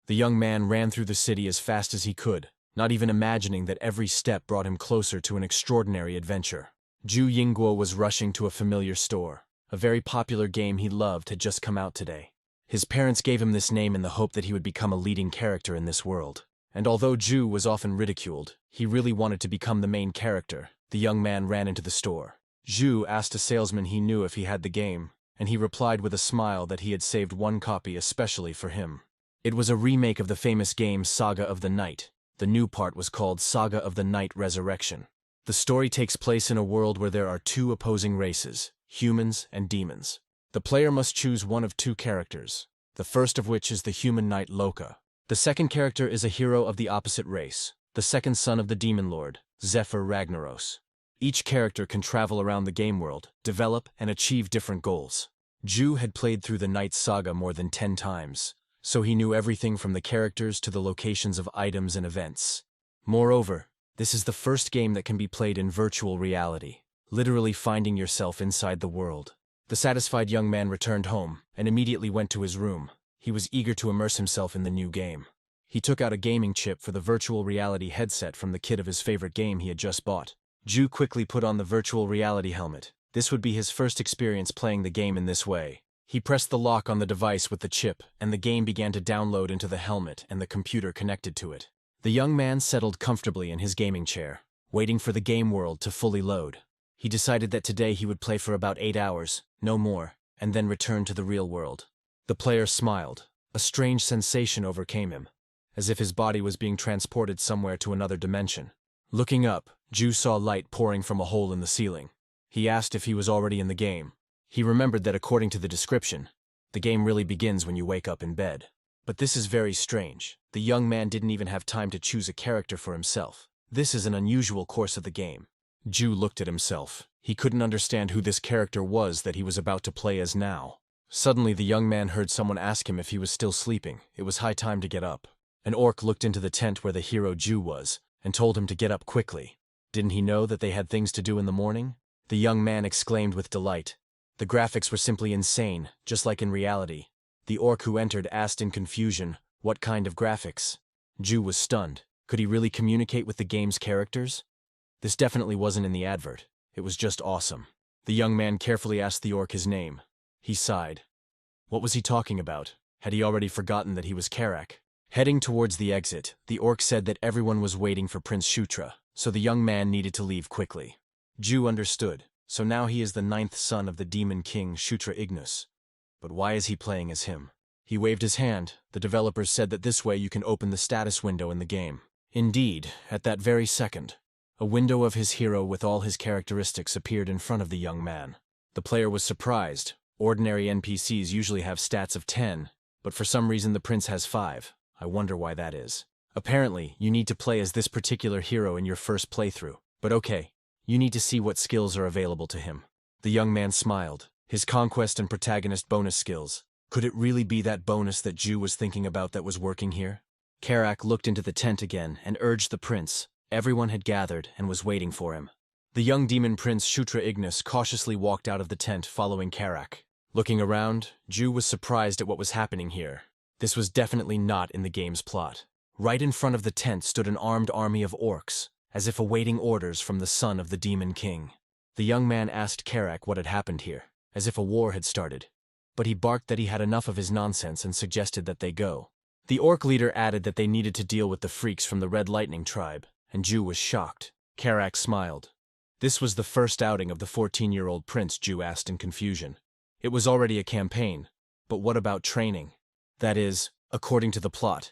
The young man ran through the city as fast as he could, not even imagining that every step brought him closer to an extraordinary adventure. Zhu Yingguo was rushing to a familiar store. A very popular game he loved had just come out today. His parents gave him this name in the hope that he would become a leading character in this world. And although Zhu was often ridiculed, he really wanted to become the main character. The young man ran into the store. Zhu asked a salesman he knew if he had the game, and he replied with a smile that he had saved one copy especially for him. It was a remake of the famous game Saga of the Night. The new part was called Saga of the Night Resurrection. The story takes place in a world where there are two opposing races, humans and demons. The player must choose one of two characters, the first of which is the human knight Loka. The second character is a hero of the opposite race, the second son of the demon lord, Zephyr Ragnaros. Each character can travel around the game world, develop, and achieve different goals. Zhu had played through the Knight's Saga more than 10 times, so he knew everything from the characters to the locations of items and events. Moreover, this is the first game that can be played in virtual reality, literally finding yourself inside the world. The satisfied young man returned home and immediately went to his room. He was eager to immerse himself in the new game. He took out a gaming chip for the virtual reality headset from the kit of his favorite game he had just bought. Zhu quickly put on the virtual reality helmet. This would be his first experience playing the game in this way. He pressed the lock on the device with the chip, and the game began to download into the helmet and the computer connected to it. The young man settled comfortably in his gaming chair, waiting for the game world to fully load. He decided that today he would play for about 8 hours, no more, and then return to the real world. The player smiled. A strange sensation overcame him, as if his body was being transported somewhere to another dimension. Looking up, Zhu saw light pouring from a hole in the ceiling. He asked if he was already in the game. He remembered that according to the description, the game really begins when you wake up in bed. But this is very strange. The young man didn't even have time to choose a character for himself. This is an unusual course of the game. Zhu looked at himself. He couldn't understand who this character was that he was about to play as now. Suddenly the young man heard someone ask him if he was still sleeping. It was high time to get up. An orc looked into the tent where the hero Zhu was, and told him to get up quickly. Didn't he know that they had things to do in the morning? The young man exclaimed with delight. The graphics were simply insane, just like in reality. The orc who entered asked in confusion, what kind of graphics? Zhu was stunned. Could he really communicate with the game's characters? This definitely wasn't in the advert. It was just awesome. The young man carefully asked the orc his name. He sighed. What was he talking about? Had he already forgotten that he was Karak? Heading towards the exit, the orc said that everyone was waiting for Prince Shutra, so the young man needed to leave quickly. Zhu understood. So now he is the 9th son of the demon king Shutra Ignus. But why is he playing as him? He waved his hand. The developers said that this way you can open the status window in the game. Indeed, at that very second, a window of his hero with all his characteristics appeared in front of the young man. The player was surprised. Ordinary NPCs usually have stats of 10, but for some reason the prince has 5. I wonder why that is. Apparently, you need to play as this particular hero in your first playthrough. But okay, you need to see what skills are available to him. The young man smiled. His conquest and protagonist bonus skills. Could it really be that bonus that Zhu was thinking about that was working here? Karak looked into the tent again and urged the prince. Everyone had gathered and was waiting for him. The young demon prince Shutra Ignus cautiously walked out of the tent following Karak. Looking around, Zhu was surprised at what was happening here. This was definitely not in the game's plot. Right in front of the tent stood an armed army of orcs, as if awaiting orders from the son of the demon king. The young man asked Karak what had happened here, as if a war had started. But he barked that he had enough of his nonsense and suggested that they go. The orc leader added that they needed to deal with the freaks from the Red Lightning tribe, and Zhu was shocked. Karak smiled. This was the first outing of the 14-year-old prince, Zhu asked in confusion. It was already a campaign, but what about training? That is, according to the plot,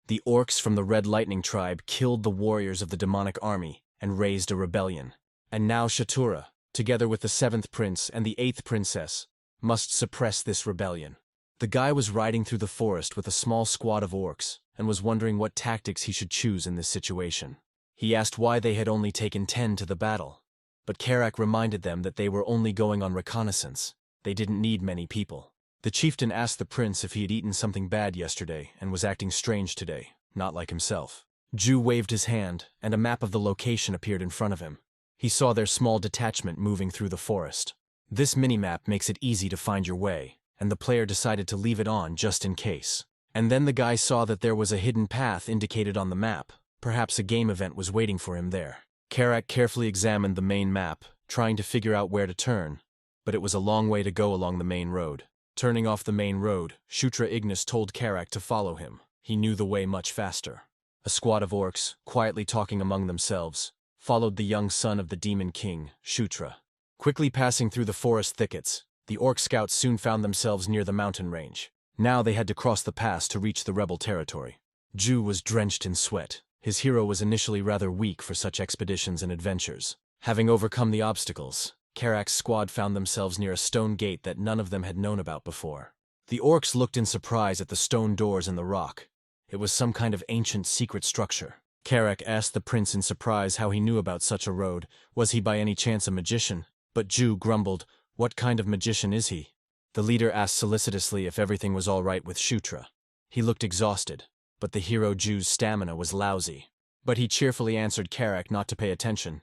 the orcs from the Red Lightning tribe killed the warriors of the demonic army and raised a rebellion. And now Shatura, together with the 7th prince and the 8th princess, must suppress this rebellion. The guy was riding through the forest with a small squad of orcs and was wondering what tactics he should choose in this situation. He asked why they had only taken 10 to the battle, but Karak reminded them that they were only going on reconnaissance. They didn't need many people. The chieftain asked the prince if he had eaten something bad yesterday and was acting strange today, not like himself. Zhu waved his hand, and a map of the location appeared in front of him. He saw their small detachment moving through the forest. This minimap makes it easy to find your way, and the player decided to leave it on just in case. And then the guy saw that there was a hidden path indicated on the map. Perhaps a game event was waiting for him there. Karak carefully examined the main map, trying to figure out where to turn, but it was a long way to go along the main road. Turning off the main road, Shutra Ignis told Karak to follow him. He knew the way much faster. A squad of orcs, quietly talking among themselves, followed the young son of the Demon King, Shutra. Quickly passing through the forest thickets, the orc scouts soon found themselves near the mountain range. Now they had to cross the pass to reach the rebel territory. Ju was drenched in sweat. His hero was initially rather weak for such expeditions and adventures. Having overcome the obstacles, Karak's squad found themselves near a stone gate that none of them had known about before. The orcs looked in surprise at the stone doors in the rock. It was some kind of ancient secret structure. Karak asked the prince in surprise how he knew about such a road. Was he by any chance a magician? But Ju grumbled, "What kind of magician is he?" The leader asked solicitously if everything was all right with Shutra. He looked exhausted, but the hero Ju's stamina was lousy. But he cheerfully answered Karak not to pay attention.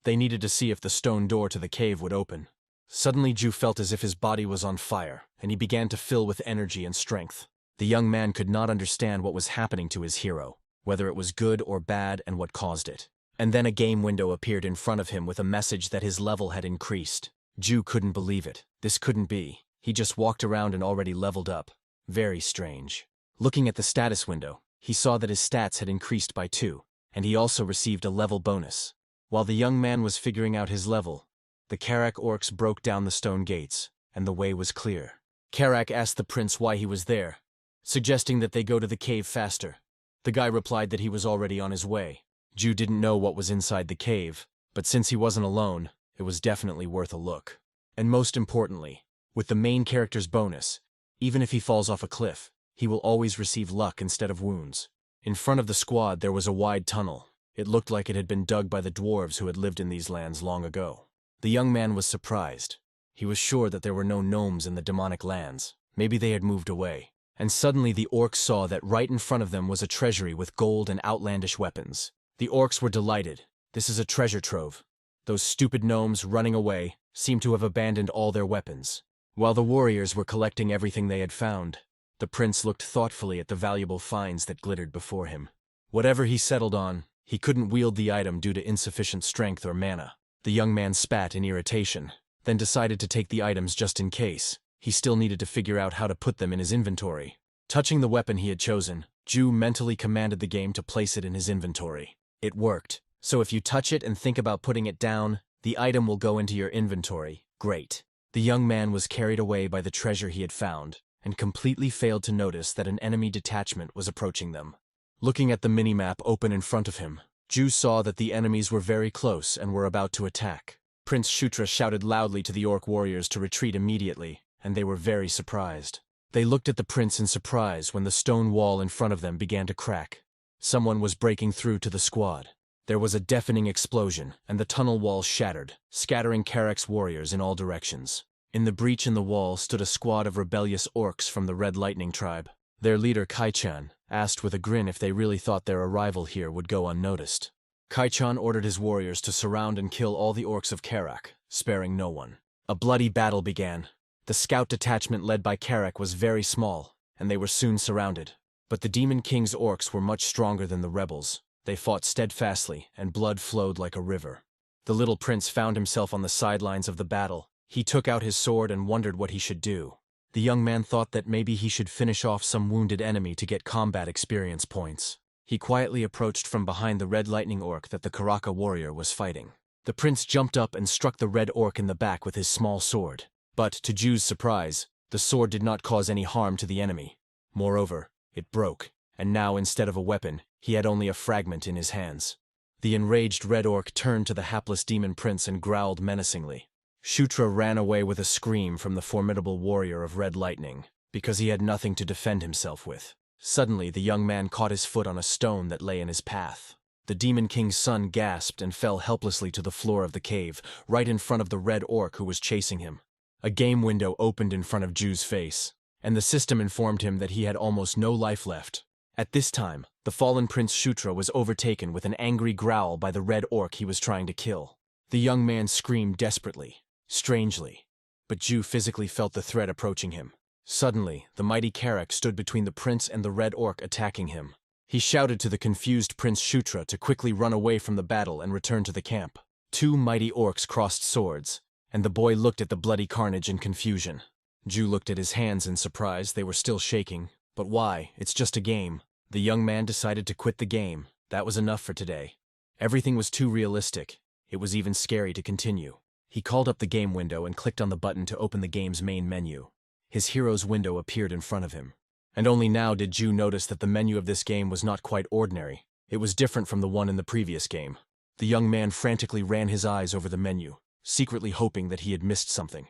They needed to see if the stone door to the cave would open. Suddenly Ju felt as if his body was on fire, and he began to fill with energy and strength. The young man could not understand what was happening to his hero, whether it was good or bad and what caused it. And then a game window appeared in front of him with a message that his level had increased. Ju couldn't believe it. This couldn't be. He just walked around and already leveled up. Very strange. Looking at the status window, he saw that his stats had increased by 2, and he also received a level bonus. While the young man was figuring out his level, the Karak orcs broke down the stone gates, and the way was clear. Karak asked the prince why he was there, suggesting that they go to the cave faster. The guy replied that he was already on his way. Ju didn't know what was inside the cave, but since he wasn't alone, it was definitely worth a look. And most importantly, with the main character's bonus, even if he falls off a cliff, he will always receive luck instead of wounds. In front of the squad there was a wide tunnel. It looked like it had been dug by the dwarves who had lived in these lands long ago. The young man was surprised. He was sure that there were no gnomes in the demonic lands. Maybe they had moved away. And suddenly the orcs saw that right in front of them was a treasury with gold and outlandish weapons. The orcs were delighted. This is a treasure trove. Those stupid gnomes running away seemed to have abandoned all their weapons. While the warriors were collecting everything they had found, the prince looked thoughtfully at the valuable finds that glittered before him. Whatever he settled on, he couldn't wield the item due to insufficient strength or mana. The young man spat in irritation, then decided to take the items just in case. He still needed to figure out how to put them in his inventory. Touching the weapon he had chosen, Ju mentally commanded the game to place it in his inventory. It worked. So if you touch it and think about putting it down, the item will go into your inventory. Great. The young man was carried away by the treasure he had found, and completely failed to notice that an enemy detachment was approaching them. Looking at the minimap open in front of him, Ju saw that the enemies were very close and were about to attack. Prince Shutra shouted loudly to the orc warriors to retreat immediately, and they were very surprised. They looked at the prince in surprise when the stone wall in front of them began to crack. Someone was breaking through to the squad. There was a deafening explosion, and the tunnel wall shattered, scattering Karak's warriors in all directions. In the breach in the wall stood a squad of rebellious orcs from the Red Lightning tribe. Their leader, Caitlyn, asked with a grin if they really thought their arrival here would go unnoticed. Caitlyn ordered his warriors to surround and kill all the orcs of Karak, sparing no one. A bloody battle began. The scout detachment led by Karak was very small, and they were soon surrounded. But the Demon King's orcs were much stronger than the rebels. They fought steadfastly, and blood flowed like a river. The little prince found himself on the sidelines of the battle. He took out his sword and wondered what he should do. The young man thought that maybe he should finish off some wounded enemy to get combat experience points. He quietly approached from behind the Red Lightning orc that the Karaka warrior was fighting. The prince jumped up and struck the red orc in the back with his small sword. But, to Ju's surprise, the sword did not cause any harm to the enemy. Moreover, it broke, and now instead of a weapon, he had only a fragment in his hands. The enraged red orc turned to the hapless demon prince and growled menacingly. Shutra ran away with a scream from the formidable warrior of Red Lightning, because he had nothing to defend himself with. Suddenly, the young man caught his foot on a stone that lay in his path. The Demon King's son gasped and fell helplessly to the floor of the cave, right in front of the red orc who was chasing him. A game window opened in front of Ju's face, and the system informed him that he had almost no life left. At this time, the fallen Prince Shutra was overtaken with an angry growl by the red orc he was trying to kill. The young man screamed desperately, strangely, but Ju physically felt the threat approaching him. Suddenly, the mighty Karak stood between the prince and the red orc attacking him. He shouted to the confused Prince Shutra to quickly run away from the battle and return to the camp. Two mighty orcs crossed swords, and the boy looked at the bloody carnage in confusion. Ju looked at his hands in surprise. They were still shaking. But why? It's just a game. The young man decided to quit the game. That was enough for today. Everything was too realistic. It was even scary to continue. He called up the game window and clicked on the button to open the game's main menu. His hero's window appeared in front of him. And only now did Ju notice that the menu of this game was not quite ordinary. It was different from the one in the previous game. The young man frantically ran his eyes over the menu, secretly hoping that he had missed something.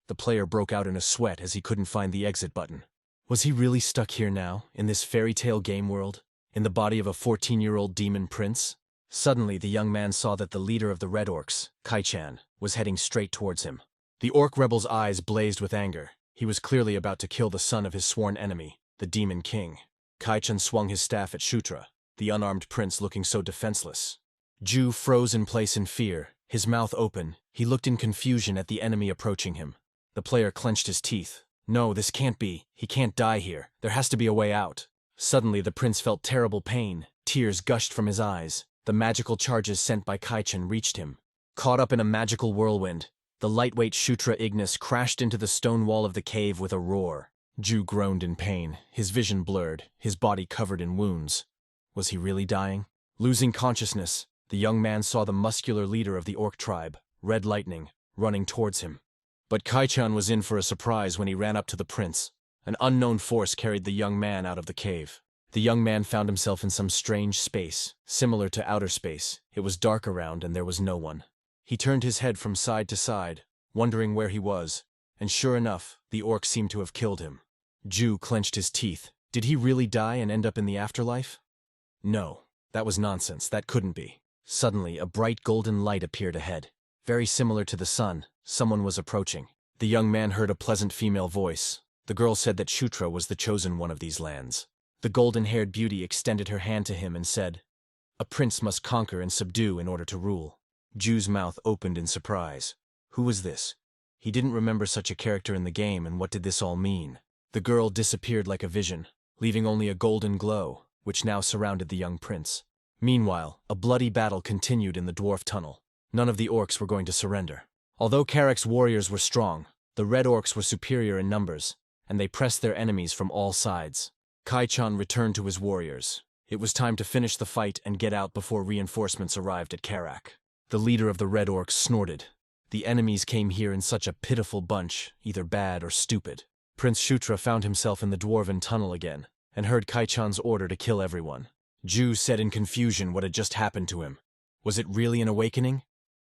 The player broke out in a sweat as he couldn't find the exit button. Was he really stuck here now, in this fairy tale game world, in the body of a 14-year-old demon prince? Suddenly, the young man saw that the leader of the Red Orcs, Kaichan, was heading straight towards him. The orc rebel's eyes blazed with anger. He was clearly about to kill the son of his sworn enemy, the Demon King. Kaichan swung his staff at Shutra, the unarmed prince looking so defenseless. Ju froze in place in fear, his mouth open. He looked in confusion at the enemy approaching him. The player clenched his teeth. No, this can't be. He can't die here. There has to be a way out. Suddenly, the prince felt terrible pain. Tears gushed from his eyes. The magical charges sent by Kaichan reached him. Caught up in a magical whirlwind, the lightweight Shutra Ignis crashed into the stone wall of the cave with a roar. Ju groaned in pain, his vision blurred, his body covered in wounds. Was he really dying? Losing consciousness, the young man saw the muscular leader of the orc tribe, Red Lightning, running towards him. But Kaichan was in for a surprise when he ran up to the prince. An unknown force carried the young man out of the cave. The young man found himself in some strange space, similar to outer space. It was dark around and there was no one. He turned his head from side to side, wondering where he was, and sure enough, the orc seemed to have killed him. Ju clenched his teeth. Did he really die and end up in the afterlife? No, that was nonsense. That couldn't be. Suddenly, a bright golden light appeared ahead. Very similar to the sun, someone was approaching. The young man heard a pleasant female voice. The girl said that Shutra was the chosen one of these lands. The golden-haired beauty extended her hand to him and said, "A prince must conquer and subdue in order to rule." Ju's mouth opened in surprise. Who was this? He didn't remember such a character in the game, and what did this all mean? The girl disappeared like a vision, leaving only a golden glow, which now surrounded the young prince. Meanwhile, a bloody battle continued in the dwarf tunnel. None of the orcs were going to surrender. Although Karak's warriors were strong, the red orcs were superior in numbers, and they pressed their enemies from all sides. Kaichan returned to his warriors. It was time to finish the fight and get out before reinforcements arrived at Karak. The leader of the red orcs snorted. The enemies came here in such a pitiful bunch, either bad or stupid. Prince Shutra found himself in the dwarven tunnel again, and heard Kaichan's order to kill everyone. Ju said in confusion what had just happened to him. Was it really an awakening?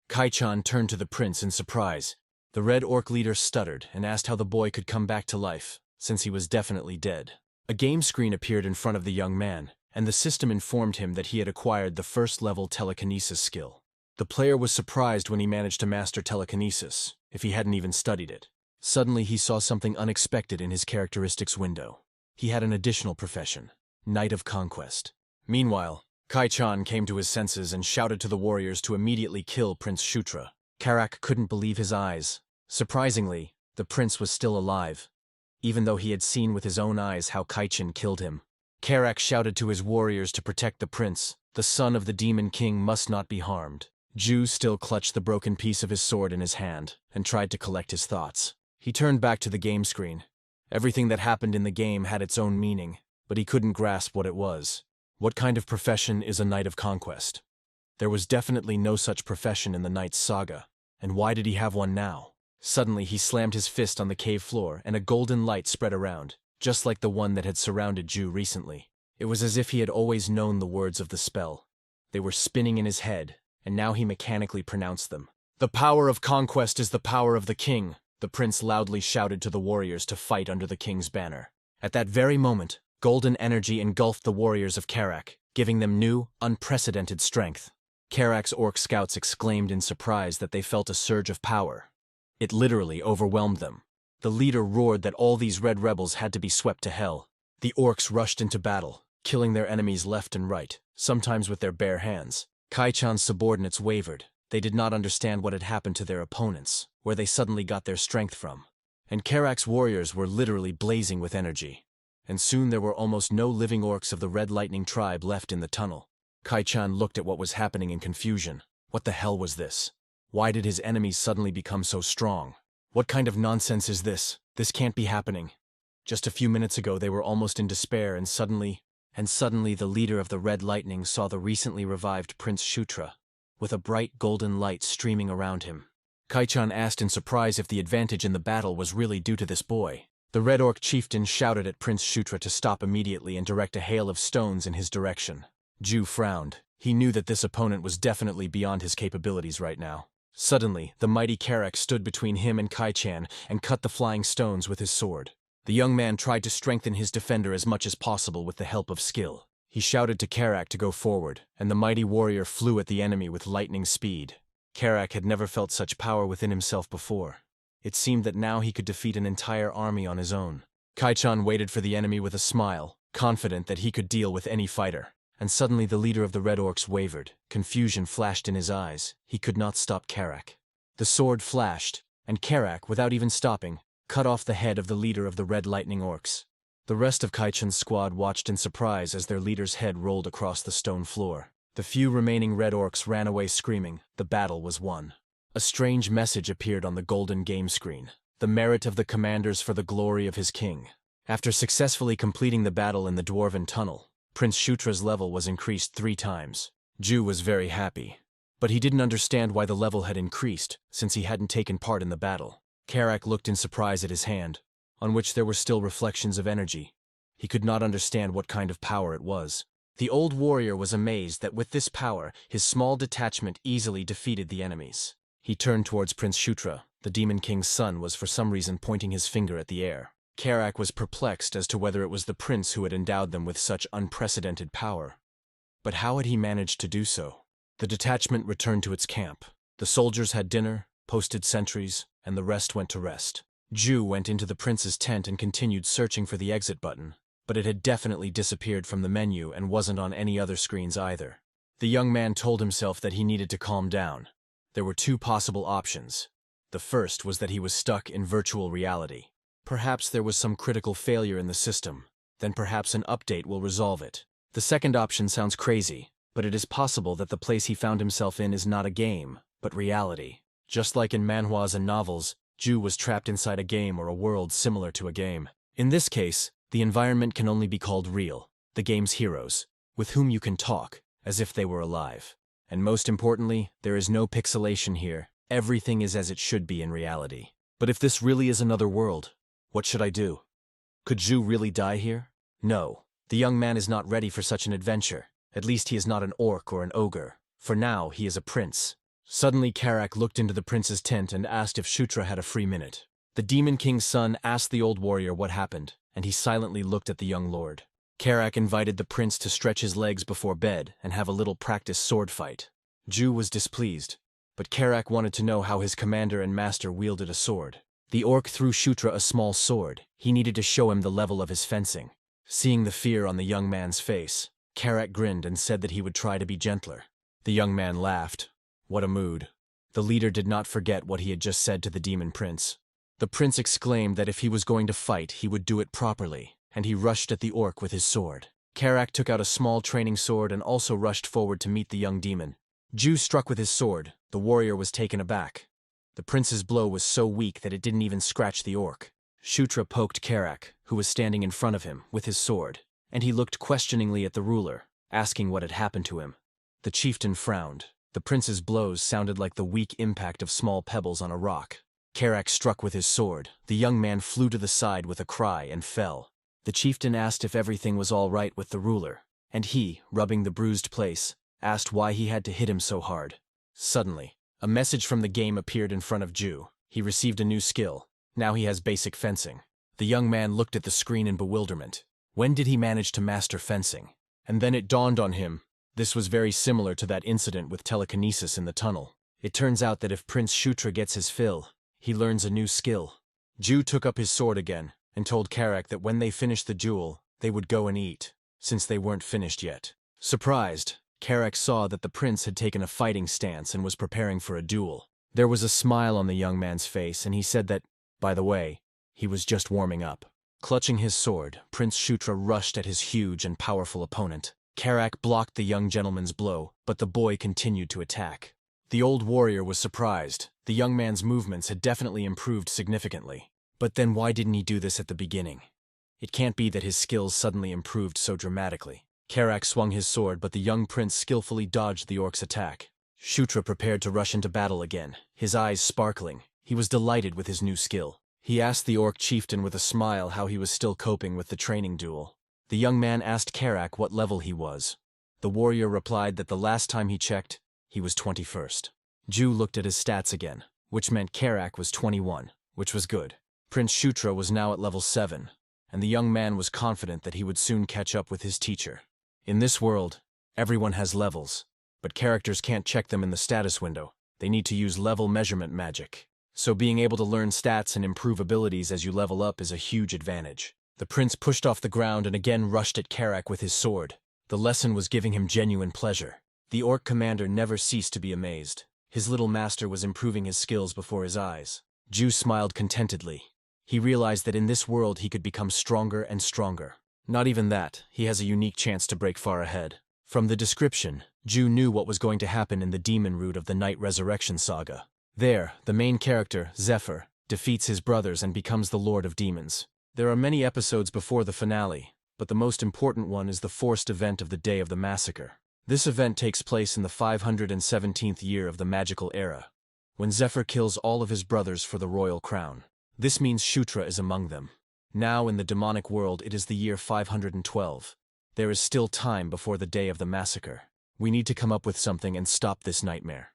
Kaichan turned to the prince in surprise. The red orc leader stuttered and asked how the boy could come back to life, since he was definitely dead. A game screen appeared in front of the young man, and the system informed him that he had acquired the first-level telekinesis skill. The player was surprised when he managed to master telekinesis, if he hadn't even studied it. Suddenly he saw something unexpected in his characteristics window. He had an additional profession, Knight of Conquest. Meanwhile, Kaichan came to his senses and shouted to the warriors to immediately kill Prince Shutra. Karak couldn't believe his eyes. Surprisingly, the prince was still alive, even though he had seen with his own eyes how Kaichan killed him. Karak shouted to his warriors to protect the prince. The son of the Demon King must not be harmed. Ju still clutched the broken piece of his sword in his hand and tried to collect his thoughts. He turned back to the game screen. Everything that happened in the game had its own meaning, but he couldn't grasp what it was. What kind of profession is a Knight of Conquest? There was definitely no such profession in the Knight's saga, and why did he have one now? Suddenly he slammed his fist on the cave floor and a golden light spread around, just like the one that had surrounded Ju recently. It was as if he had always known the words of the spell. They were spinning in his head, and now he mechanically pronounced them. "The power of conquest is the power of the king," the prince loudly shouted to the warriors to fight under the king's banner. At that very moment, golden energy engulfed the warriors of Karak, giving them new, unprecedented strength. Karak's orc scouts exclaimed in surprise that they felt a surge of power. It literally overwhelmed them. The leader roared that all these red rebels had to be swept to hell. The orcs rushed into battle, killing their enemies left and right, sometimes with their bare hands. Kaichan's subordinates wavered. They did not understand what had happened to their opponents, where they suddenly got their strength from. and Karak's warriors were literally blazing with energy. And soon there were almost no living orcs of the Red Lightning tribe left in the tunnel. Caitlyn looked at what was happening in confusion. What the hell was this? Why did his enemies suddenly become so strong? What kind of nonsense is this? This can't be happening. Just a few minutes ago they were almost in despair, and suddenly the leader of the Red Lightning saw the recently revived Prince Shutra, with a bright golden light streaming around him. Caitlyn asked in surprise if the advantage in the battle was really due to this boy. The Red Orc chieftain shouted at Prince Shutra to stop immediately and direct a hail of stones in his direction. Ju frowned. He knew that this opponent was definitely beyond his capabilities right now. Suddenly, the mighty Karak stood between him and Caitlyn and cut the flying stones with his sword. The young man tried to strengthen his defender as much as possible with the help of skill. He shouted to Karak to go forward, and the mighty warrior flew at the enemy with lightning speed. Karak had never felt such power within himself before. It seemed that now he could defeat an entire army on his own. Caitlyn waited for the enemy with a smile, confident that he could deal with any fighter. And suddenly the leader of the Red Orcs wavered. Confusion flashed in his eyes. He could not stop Karak. The sword flashed, and Karak, without even stopping, cut off the head of the leader of the Red Lightning Orcs. The rest of Caitlyn's squad watched in surprise as their leader's head rolled across the stone floor. The few remaining Red Orcs ran away screaming. The battle was won. A strange message appeared on the golden game screen. The merit of the commanders for the glory of his king. After successfully completing the battle in the Dwarven Tunnel, Prince Shutra's level was increased 3 times. Ju was very happy. But he didn't understand why the level had increased, since he hadn't taken part in the battle. Karak looked in surprise at his hand, on which there were still reflections of energy. He could not understand what kind of power it was. The old warrior was amazed that with this power, his small detachment easily defeated the enemies. He turned towards Prince Shutra. The Demon King's son was for some reason pointing his finger at the air. Karak was perplexed as to whether it was the prince who had endowed them with such unprecedented power. But how had he managed to do so? The detachment returned to its camp. The soldiers had dinner, posted sentries, and the rest went to rest. Ju went into the prince's tent and continued searching for the exit button, but it had definitely disappeared from the menu and wasn't on any other screens either. The young man told himself that he needed to calm down. There were 2 possible options. The first was that he was stuck in virtual reality. Perhaps there was some critical failure in the system. Then perhaps an update will resolve it. The second option sounds crazy, but it is possible that the place he found himself in is not a game, but reality. Just like in manhwas and novels, Ju was trapped inside a game or a world similar to a game. In this case, the environment can only be called real, the game's heroes, with whom you can talk, as if they were alive. And most importantly, there is no pixelation here. Everything is as it should be in reality. But if this really is another world, what should I do? Could Ju really die here? No. The young man is not ready for such an adventure. At least he is not an orc or an ogre. For now, he is a prince. Suddenly Karak looked into the prince's tent and asked if Shutra had a free minute. The Demon King's son asked the old warrior what happened, and he silently looked at the young lord. Karak invited the prince to stretch his legs before bed and have a little practice sword fight. Ju was displeased, but Karak wanted to know how his commander and master wielded a sword. The orc threw Shutra a small sword. He needed to show him the level of his fencing. Seeing the fear on the young man's face, Karak grinned and said that he would try to be gentler. The young man laughed. What a mood. The leader did not forget what he had just said to the demon prince. The prince exclaimed that if he was going to fight, he would do it properly, and he rushed at the orc with his sword. Karak took out a small training sword and also rushed forward to meet the young demon. Ju struck with his sword. The warrior was taken aback. The prince's blow was so weak that it didn't even scratch the orc. Shutra poked Karak, who was standing in front of him, with his sword, and he looked questioningly at the ruler, asking what had happened to him. The chieftain frowned. The prince's blows sounded like the weak impact of small pebbles on a rock. Karak struck with his sword. The young man flew to the side with a cry and fell. The chieftain asked if everything was all right with the ruler, and he, rubbing the bruised place, asked why he had to hit him so hard. Suddenly, a message from the game appeared in front of Ju. He received a new skill. Now he has basic fencing. The young man looked at the screen in bewilderment. When did he manage to master fencing? And then it dawned on him. This was very similar to that incident with telekinesis in the tunnel. It turns out that if Prince Shutra gets his fill, he learns a new skill. Ju took up his sword again and told Karak that when they finished the duel, they would go and eat, since they weren't finished yet. Surprised, Karak saw that the prince had taken a fighting stance and was preparing for a duel. There was a smile on the young man's face, and he said that, by the way, He was just warming up. Clutching his sword, Prince Shutra rushed at his huge and powerful opponent. Karak blocked the young gentleman's blow, but the boy continued to attack. The old warrior was surprised. The young man's movements had definitely improved significantly. But then why didn't he do this at the beginning? It can't be that his skills suddenly improved so dramatically. Karak swung his sword, but the young prince skillfully dodged the orc's attack. Shutra prepared to rush into battle again, his eyes sparkling. He was delighted with his new skill. He asked the orc chieftain with a smile how he was still coping with the training duel. The young man asked Karak what level he was. The warrior replied that the last time he checked, he was 21st. Ju looked at his stats again, which meant Karak was 21, which was good. Prince Shutra was now at level 7, and the young man was confident that he would soon catch up with his teacher. In this world, everyone has levels, but characters can't check them in the status window. They need to use level measurement magic. So being able to learn stats and improve abilities as you level up is a huge advantage. The prince pushed off the ground and again rushed at Karak with his sword. The lesson was giving him genuine pleasure. The orc commander never ceased to be amazed. His little master was improving his skills before his eyes. Ju smiled contentedly. He realized that in this world he could become stronger and stronger. Not even that, he has a unique chance to break far ahead. From the description, Ju knew what was going to happen in the demon route of the Night Resurrection saga. There, the main character, Zephyr, defeats his brothers and becomes the Lord of Demons. There are many episodes before the finale, but the most important one is the forced event of the Day of the Massacre. This event takes place in the 517th year of the magical era, when Zephyr kills all of his brothers for the royal crown. This means Shutra is among them. Now in the demonic world it is the year 512. There is still time before the day of the massacre. We need to come up with something and stop this nightmare.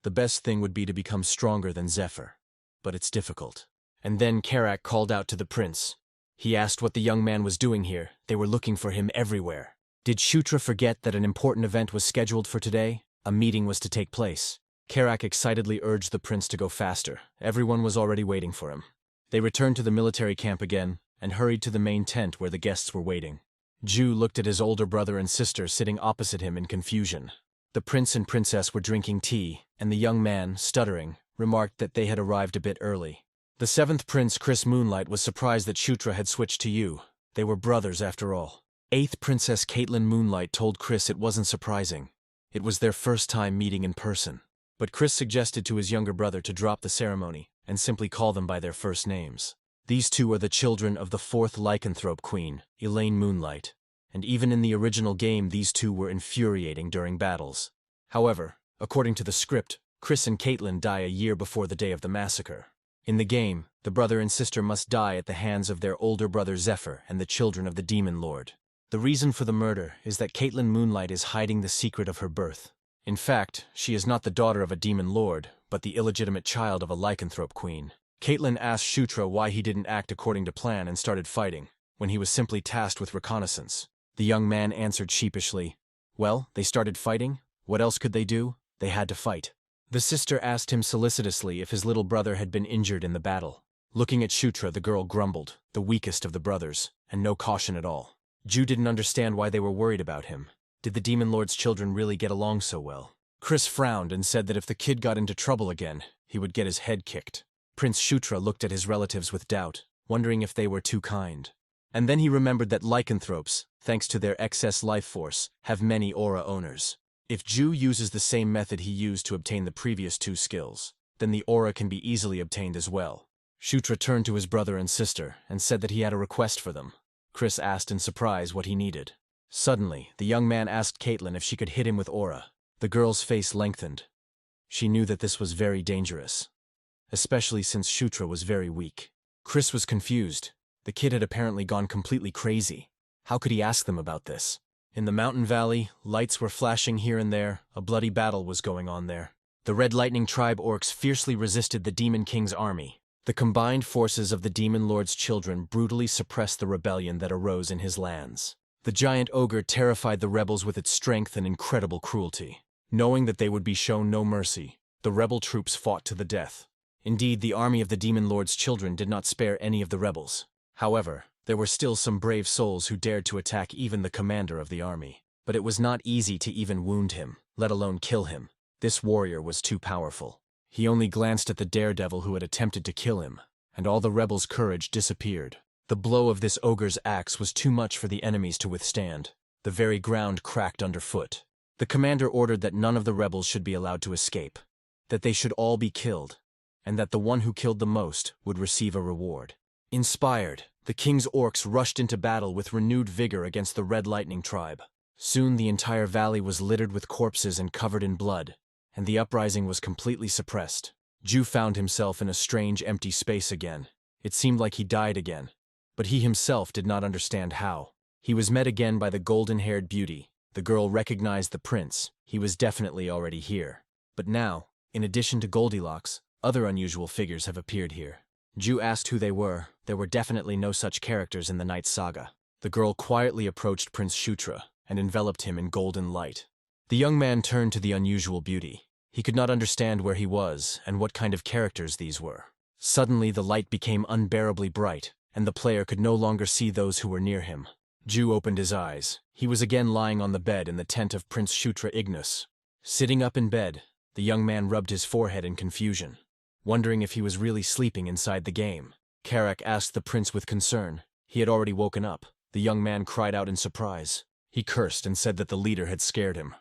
The best thing would be to become stronger than Zephyr, but it's difficult. And then Karak called out to the prince. He asked what the young man was doing here. They were looking for him everywhere. Did Shutra forget that an important event was scheduled for today? A meeting was to take place. Karak excitedly urged the prince to go faster. Everyone was already waiting for him. They returned to the military camp again and hurried to the main tent where the guests were waiting. Ju looked at his older brother and sister sitting opposite him in confusion. The prince and princess were drinking tea, and the young man, stuttering, remarked that they had arrived a bit early. The seventh prince, Chris Moonlight, was surprised that Shutra had switched to you. They were brothers after all. Eighth princess Caitlyn Moonlight told Chris it wasn't surprising. It was their first time meeting in person. But Chris suggested to his younger brother to drop the ceremony and simply call them by their first names. These two are the children of the fourth lycanthrope queen, Elaine Moonlight, and even in the original game these two were infuriating during battles. However, according to the script, Chris and Caitlyn die a year before the day of the massacre. In the game, the brother and sister must die at the hands of their older brother Zephyr and the children of the Demon Lord. The reason for the murder is that Caitlyn Moonlight is hiding the secret of her birth. In fact, she is not the daughter of a demon lord, but the illegitimate child of a lycanthrope queen. Caitlyn asked Shutra why he didn't act according to plan and started fighting, when he was simply tasked with reconnaissance. The young man answered sheepishly, "Well, they started fighting. What else could they do? They had to fight." The sister asked him solicitously if his little brother had been injured in the battle. Looking at Shutra, the girl grumbled, the weakest of the brothers, and no caution at all. Ju didn't understand why they were worried about him. Did the Demon Lord's children really get along so well? Chris frowned and said that if the kid got into trouble again, he would get his head kicked. Prince Shutra looked at his relatives with doubt, wondering if they were too kind. And then he remembered that lycanthropes, thanks to their excess life force, have many aura owners. If Ju uses the same method he used to obtain the previous two skills, then the aura can be easily obtained as well. Shutra turned to his brother and sister and said that he had a request for them. Chris asked in surprise what he needed. Suddenly, the young man asked Caitlyn if she could hit him with aura. The girl's face lengthened. She knew that this was very dangerous, especially since Shutra was very weak. Chris was confused. The kid had apparently gone completely crazy. How could he ask them about this? In the mountain valley, lights were flashing here and there. A bloody battle was going on there. The Red Lightning Tribe orcs fiercely resisted the Demon King's army. The combined forces of the Demon Lord's children brutally suppressed the rebellion that arose in his lands. The giant ogre terrified the rebels with its strength and incredible cruelty. Knowing that they would be shown no mercy, the rebel troops fought to the death. Indeed, the army of the Demon Lord's children did not spare any of the rebels. However, there were still some brave souls who dared to attack even the commander of the army. But it was not easy to even wound him, let alone kill him. This warrior was too powerful. He only glanced at the daredevil who had attempted to kill him. and all the rebels' courage disappeared. The blow of this ogre's axe was too much for the enemies to withstand. The very ground cracked underfoot. The commander ordered that none of the rebels should be allowed to escape, that they should all be killed, and that the one who killed the most would receive a reward. Inspired, the king's orcs rushed into battle with renewed vigor against the Red Lightning tribe. Soon the entire valley was littered with corpses and covered in blood, and the uprising was completely suppressed. Ju found himself in a strange empty space again. It seemed like he died again, but he himself did not understand how. He was met again by the golden-haired beauty. The girl recognized the prince. He was definitely already here. But now, in addition to Goldilocks, other unusual figures have appeared here. Ju asked who they were. There were definitely no such characters in the Night Saga. The girl quietly approached Prince Shutra and enveloped him in golden light. The young man turned to the unusual beauty. He could not understand where he was and what kind of characters these were. Suddenly the light became unbearably bright, and the player could no longer see those who were near him. Ju opened his eyes. He was again lying on the bed in the tent of Prince Shutra Ignis. Sitting up in bed, the young man rubbed his forehead in confusion, wondering if he was really sleeping inside the game. Karak asked the prince with concern. He had already woken up. The young man cried out in surprise. He cursed and said that the leader had scared him.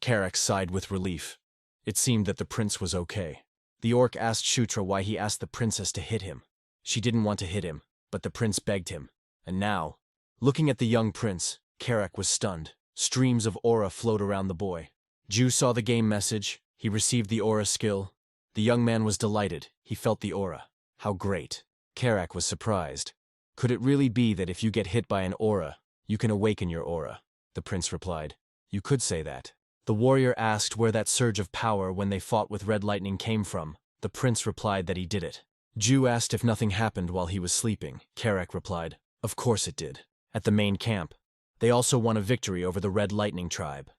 Karak sighed with relief. It seemed that the prince was okay. The orc asked Shutra why he asked the princess to hit him. She didn't want to hit him, but the prince begged him. And now, looking at the young prince, Karak was stunned. Streams of aura flowed around the boy. Ju saw the game message. He received the aura skill. The young man was delighted. He felt the aura. How great. Karak was surprised. Could it really be that if you get hit by an aura, you can awaken your aura? The prince replied. You could say that. The warrior asked where that surge of power when they fought with Red Lightning came from. The prince replied that he did it. Ju asked if nothing happened while he was sleeping. Karak replied, of course it did. At the main camp, they also won a victory over the Red Lightning tribe.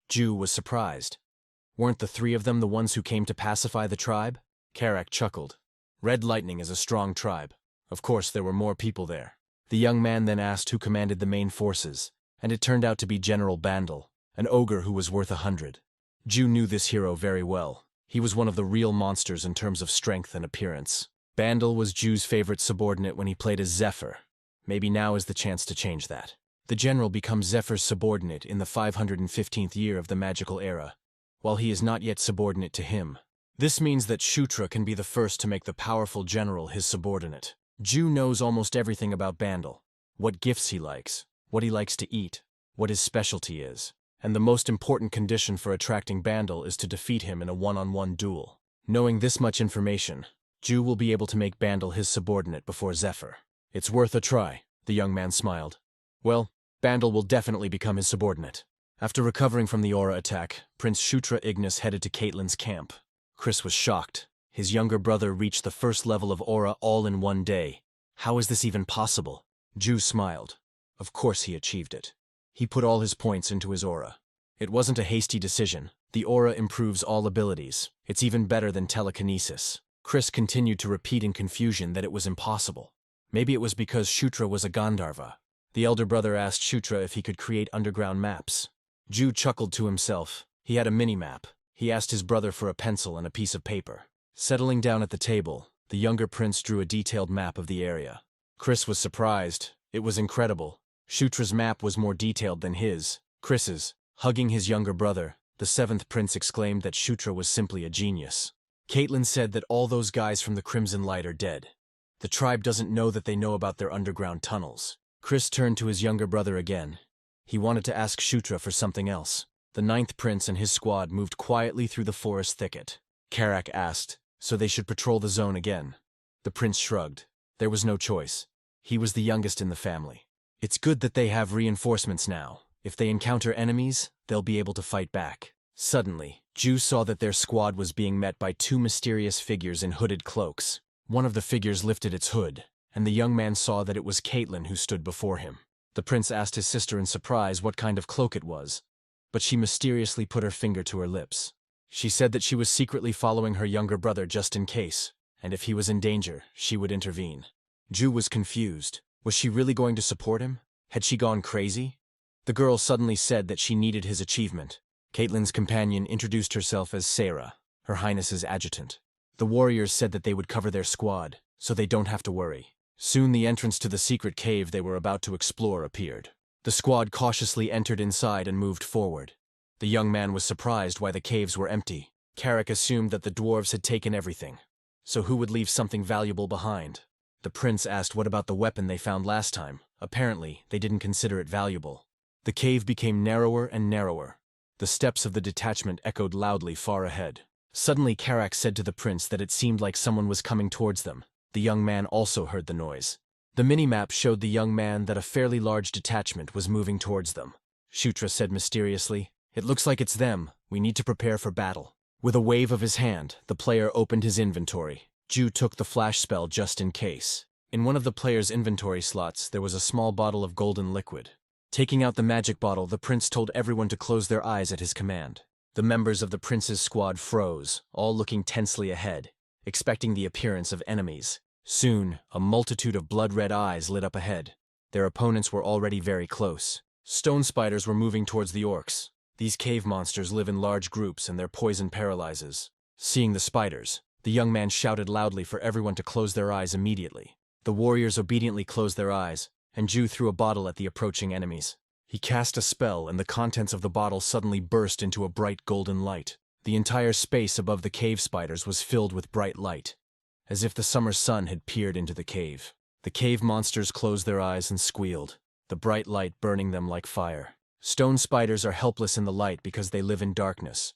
Ju was surprised. Weren't the three of them the ones who came to pacify the tribe? Karak chuckled. Red Lightning is a strong tribe. Of course there were more people there. The young man then asked who commanded the main forces, and it turned out to be General Bandal, an ogre who was worth 100. Ju knew this hero very well. He was one of the real monsters in terms of strength and appearance. Bandal was Ju's favorite subordinate when he played as Zephyr. Maybe now is the chance to change that. The general becomes Zephyr's subordinate in the 515th year of the magical era, while he is not yet subordinate to him. This means that Shutra can be the first to make the powerful general his subordinate. Ju knows almost everything about Bandal, what gifts he likes, what he likes to eat, what his specialty is, and the most important condition for attracting Bandal is to defeat him in a one-on-one duel. Knowing this much information, Ju will be able to make Bandal his subordinate before Zephyr. It's worth a try, the young man smiled. Well, Bandal will definitely become his subordinate. After recovering from the aura attack, Prince Shutra Ignis headed to Caitlyn's camp. Chris was shocked. His younger brother reached the first level of aura all in one day. How is this even possible? Ju smiled. Of course he achieved it. He put all his points into his aura. It wasn't a hasty decision. The aura improves all abilities. It's even better than telekinesis. Chris continued to repeat in confusion that it was impossible. Maybe it was because Shutra was a Gandharva. The elder brother asked Shutra if he could create underground maps. Ju chuckled to himself. He had a mini-map. He asked his brother for a pencil and a piece of paper. Settling down at the table, the younger prince drew a detailed map of the area. Chris was surprised. It was incredible. Shutra's map was more detailed than his. Chris's. Hugging his younger brother, the seventh prince exclaimed that Shutra was simply a genius. Caitlyn said that all those guys from the Crimson Light are dead. The tribe doesn't know that they know about their underground tunnels. Chris turned to his younger brother again. He wanted to ask Shutra for something else. The ninth prince and his squad moved quietly through the forest thicket. Karak asked, so they should patrol the zone again. The prince shrugged. There was no choice. He was the youngest in the family. It's good that they have reinforcements now. If they encounter enemies, they'll be able to fight back. Suddenly, Ju saw that their squad was being met by two mysterious figures in hooded cloaks. One of the figures lifted its hood, and the young man saw that it was Caitlyn who stood before him. The prince asked his sister in surprise what kind of cloak it was, but she mysteriously put her finger to her lips. She said that she was secretly following her younger brother just in case, and if he was in danger, she would intervene. Ju was confused. Was she really going to support him? Had she gone crazy? The girl suddenly said that she needed his achievement. Caitlyn's companion introduced herself as Sarah, Her Highness's adjutant. The warriors said that they would cover their squad, so they don't have to worry. Soon the entrance to the secret cave they were about to explore appeared. The squad cautiously entered inside and moved forward. The young man was surprised why the caves were empty. Carrack assumed that the dwarves had taken everything. So who would leave something valuable behind? The prince asked what about the weapon they found last time. Apparently, they didn't consider it valuable. The cave became narrower and narrower. The steps of the detachment echoed loudly far ahead. Suddenly Carrack said to the prince that it seemed like someone was coming towards them. The young man also heard the noise. The minimap showed the young man that a fairly large detachment was moving towards them. Shutra said mysteriously, "It looks like it's them. We need to prepare for battle." With a wave of his hand, the player opened his inventory. Ju took the flash spell just in case. In one of the player's inventory slots, there was a small bottle of golden liquid. Taking out the magic bottle, the prince told everyone to close their eyes at his command. The members of the prince's squad froze, all looking tensely ahead, expecting the appearance of enemies. Soon, a multitude of blood-red eyes lit up ahead. Their opponents were already very close. Stone spiders were moving towards the orcs. These cave monsters live in large groups and their poison paralyzes. Seeing the spiders, the young man shouted loudly for everyone to close their eyes immediately. The warriors obediently closed their eyes, and Ju threw a bottle at the approaching enemies. He cast a spell, and the contents of the bottle suddenly burst into a bright golden light. The entire space above the cave spiders was filled with bright light, as if the summer sun had peered into the cave. The cave monsters closed their eyes and squealed, the bright light burning them like fire. Stone spiders are helpless in the light because they live in darkness.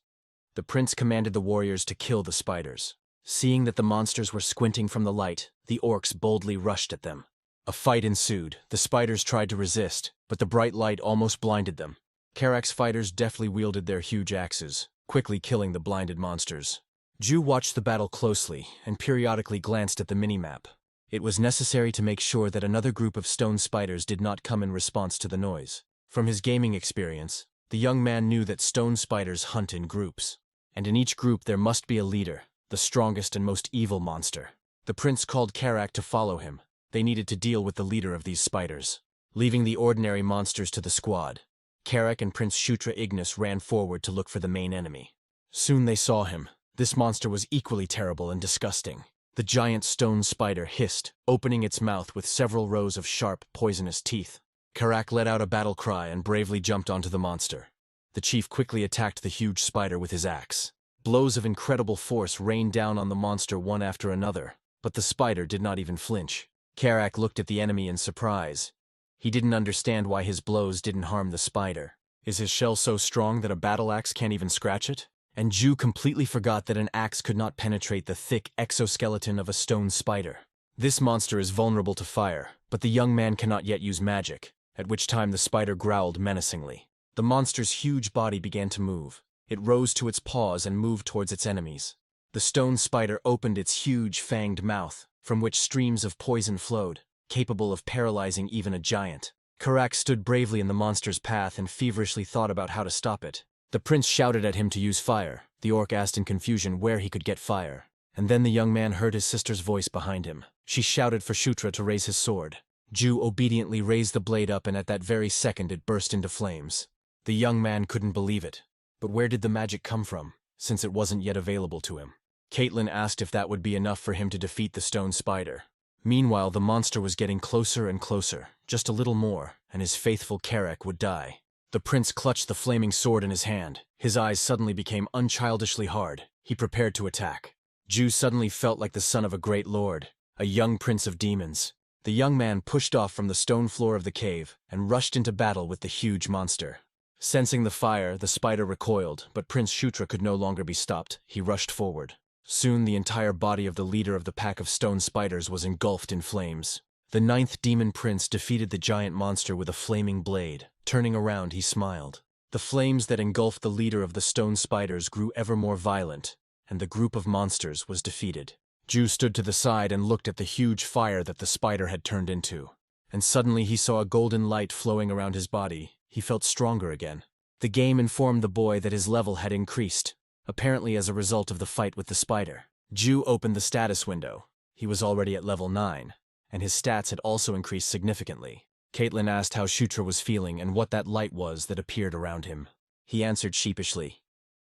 The prince commanded the warriors to kill the spiders. Seeing that the monsters were squinting from the light, the orcs boldly rushed at them. A fight ensued. The spiders tried to resist, but the bright light almost blinded them. Carrack's fighters deftly wielded their huge axes, quickly killing the blinded monsters. Ju watched the battle closely and periodically glanced at the minimap. It was necessary to make sure that another group of stone spiders did not come in response to the noise. From his gaming experience, the young man knew that stone spiders hunt in groups, and in each group there must be a leader, the strongest and most evil monster. The prince called Carrack to follow him. They needed to deal with the leader of these spiders. Leaving the ordinary monsters to the squad, Carrack and Prince Shutra Ignis ran forward to look for the main enemy. Soon they saw him. This monster was equally terrible and disgusting. The giant stone spider hissed, opening its mouth with several rows of sharp, poisonous teeth. Carrack let out a battle cry and bravely jumped onto the monster. The chief quickly attacked the huge spider with his axe. Blows of incredible force rained down on the monster one after another, but the spider did not even flinch. Carrack looked at the enemy in surprise. He didn't understand why his blows didn't harm the spider. Is his shell so strong that a battle axe can't even scratch it? And Ju completely forgot that an axe could not penetrate the thick exoskeleton of a stone spider. This monster is vulnerable to fire, but the young man cannot yet use magic, at which time the spider growled menacingly. The monster's huge body began to move. It rose to its paws and moved towards its enemies. The stone spider opened its huge fanged mouth, from which streams of poison flowed, capable of paralyzing even a giant. Carrack stood bravely in the monster's path and feverishly thought about how to stop it. The prince shouted at him to use fire. The orc asked in confusion where he could get fire. And then the young man heard his sister's voice behind him. She shouted for Shutra to raise his sword. Ju obediently raised the blade up, and at that very second it burst into flames. The young man couldn't believe it. But where did the magic come from, since it wasn't yet available to him? Caitlyn asked if that would be enough for him to defeat the stone spider. Meanwhile, the monster was getting closer and closer. Just a little more, and his faithful Carrack would die. The prince clutched the flaming sword in his hand. His eyes suddenly became unchildishly hard. He prepared to attack. Ju suddenly felt like the son of a great lord, a young prince of demons. The young man pushed off from the stone floor of the cave and rushed into battle with the huge monster. Sensing the fire, the spider recoiled, but Prince Shutra could no longer be stopped. He rushed forward. Soon the entire body of the leader of the pack of stone spiders was engulfed in flames. The 9th demon prince defeated the giant monster with a flaming blade. Turning around, he smiled. The flames that engulfed the leader of the stone spiders grew ever more violent, and the group of monsters was defeated. Ju stood to the side and looked at the huge fire that the spider had turned into. And suddenly he saw a golden light flowing around his body. He felt stronger again. The game informed the boy that his level had increased, apparently as a result of the fight with the spider. Ju opened the status window. He was already at level 9, and his stats had also increased significantly. Caitlyn asked how Shutra was feeling and what that light was that appeared around him. He answered sheepishly.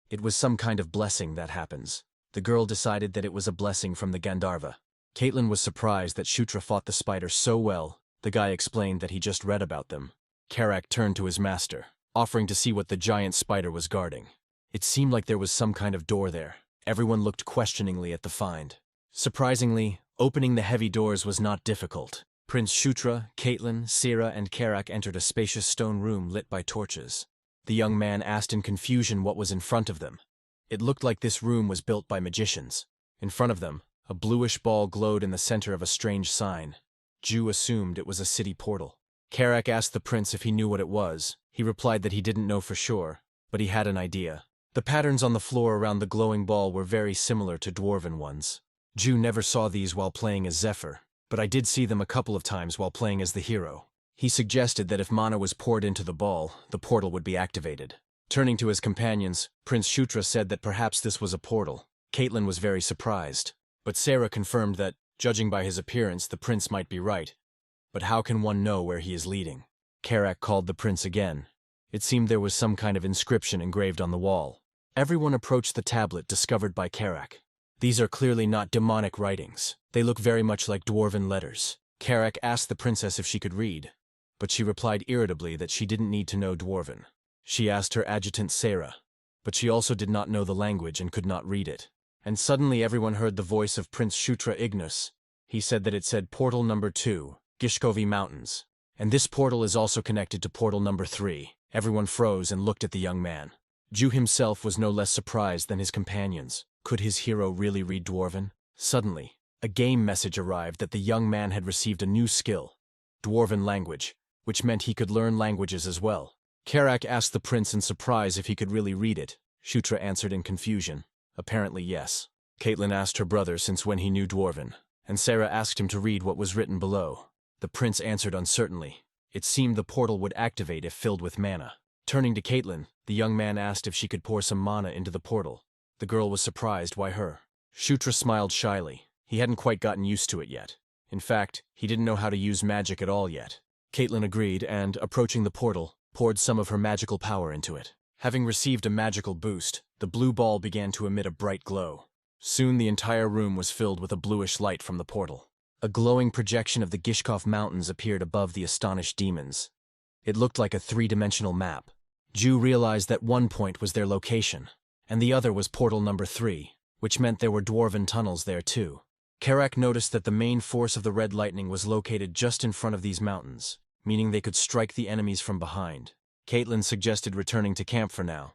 It was some kind of blessing that happens. The girl decided that it was a blessing from the Gandharva. Caitlyn was surprised that Shutra fought the spider so well. The guy explained that he just read about them. Karak turned to his master, offering to see what the giant spider was guarding. It seemed like there was some kind of door there. Everyone looked questioningly at the find. Surprisingly, opening the heavy doors was not difficult. Prince Shutra, Caitlyn, Sira, and Karak entered a spacious stone room lit by torches. The young man asked in confusion what was in front of them. It looked like this room was built by magicians. In front of them, a bluish ball glowed in the center of a strange sign. Ju assumed it was a city portal. Karak asked the prince if he knew what it was. He replied that he didn't know for sure, but he had an idea. The patterns on the floor around the glowing ball were very similar to dwarven ones. Ju never saw these while playing as Zephyr, but I did see them a couple of times while playing as the hero. He suggested that if mana was poured into the ball, the portal would be activated. Turning to his companions, Prince Shutra said that perhaps this was a portal. Caitlyn was very surprised, but Sarah confirmed that, judging by his appearance, the prince might be right. But how can one know where he is leading? Karak called the prince again. It seemed there was some kind of inscription engraved on the wall. Everyone approached the tablet discovered by Karak. These are clearly not demonic writings. They look very much like dwarven letters. Karak asked the princess if she could read, but she replied irritably that she didn't need to know dwarven. She asked her adjutant Sarah, but she also did not know the language and could not read it. And suddenly everyone heard the voice of Prince Shutra Ignus. He said that it said Portal Number 2, Gishkovi Mountains. And this portal is also connected to Portal Number 3. Everyone froze and looked at the young man. Ju himself was no less surprised than his companions. Could his hero really read dwarven? Suddenly, a game message arrived that the young man had received a new skill, dwarven language, which meant he could learn languages as well. Karak asked the prince in surprise if he could really read it. Shutra answered in confusion. Apparently yes. Caitlyn asked her brother since when he knew dwarven, and Sarah asked him to read what was written below. The prince answered uncertainly. It seemed the portal would activate if filled with mana. Turning to Caitlyn, the young man asked if she could pour some mana into the portal. The girl was surprised. Why her? Shutra smiled shyly. He hadn't quite gotten used to it yet. In fact, he didn't know how to use magic at all yet. Caitlyn agreed and, approaching the portal, poured some of her magical power into it. Having received a magical boost, the blue ball began to emit a bright glow. Soon the entire room was filled with a bluish light from the portal. A glowing projection of the Gishkov Mountains appeared above the astonished demons. It looked like a three-dimensional map. Ju realized that one point was their location, and the other was Portal Number 3, which meant there were dwarven tunnels there too. Karak noticed that the main force of the red lightning was located just in front of these mountains, meaning they could strike the enemies from behind. Caitlyn suggested returning to camp for now.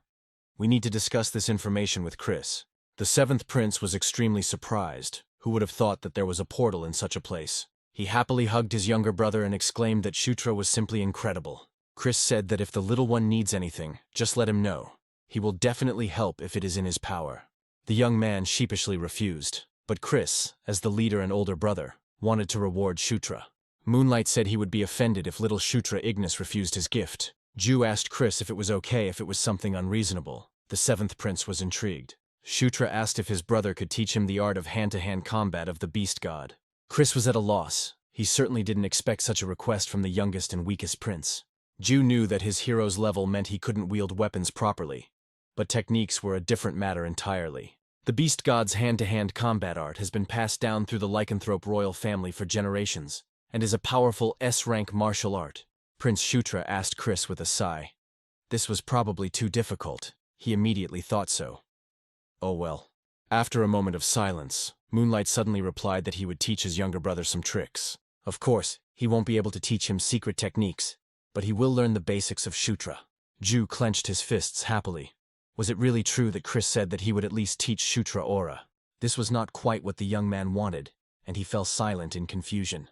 We need to discuss this information with Chris. The 7th prince was extremely surprised. Who would have thought that there was a portal in such a place? He happily hugged his younger brother and exclaimed that Shutra was simply incredible. Chris said that if the little one needs anything, just let him know. He will definitely help if it is in his power. The young man sheepishly refused, but Chris, as the leader and older brother, wanted to reward Shutra. Moonlight said he would be offended if little Shutra Ignis refused his gift. Ju asked Chris if it was okay if it was something unreasonable. The 7th prince was intrigued. Shutra asked if his brother could teach him the art of hand-to-hand combat of the beast god. Chris was at a loss. He certainly didn't expect such a request from the youngest and weakest prince. Ju knew that his hero's level meant he couldn't wield weapons properly, but techniques were a different matter entirely. The beast god's hand-to-hand combat art has been passed down through the lycanthrope royal family for generations, and is a powerful S-rank martial art. Prince Shutra asked Chris with a sigh. This was probably too difficult. He immediately thought so. Oh well. After a moment of silence, Moonlight suddenly replied that he would teach his younger brother some tricks. Of course, he won't be able to teach him secret techniques, but he will learn the basics of Shutra. Ju clenched his fists happily. Was it really true that Chris said that he would at least teach Shutra aura? This was not quite what the young man wanted, and he fell silent in confusion.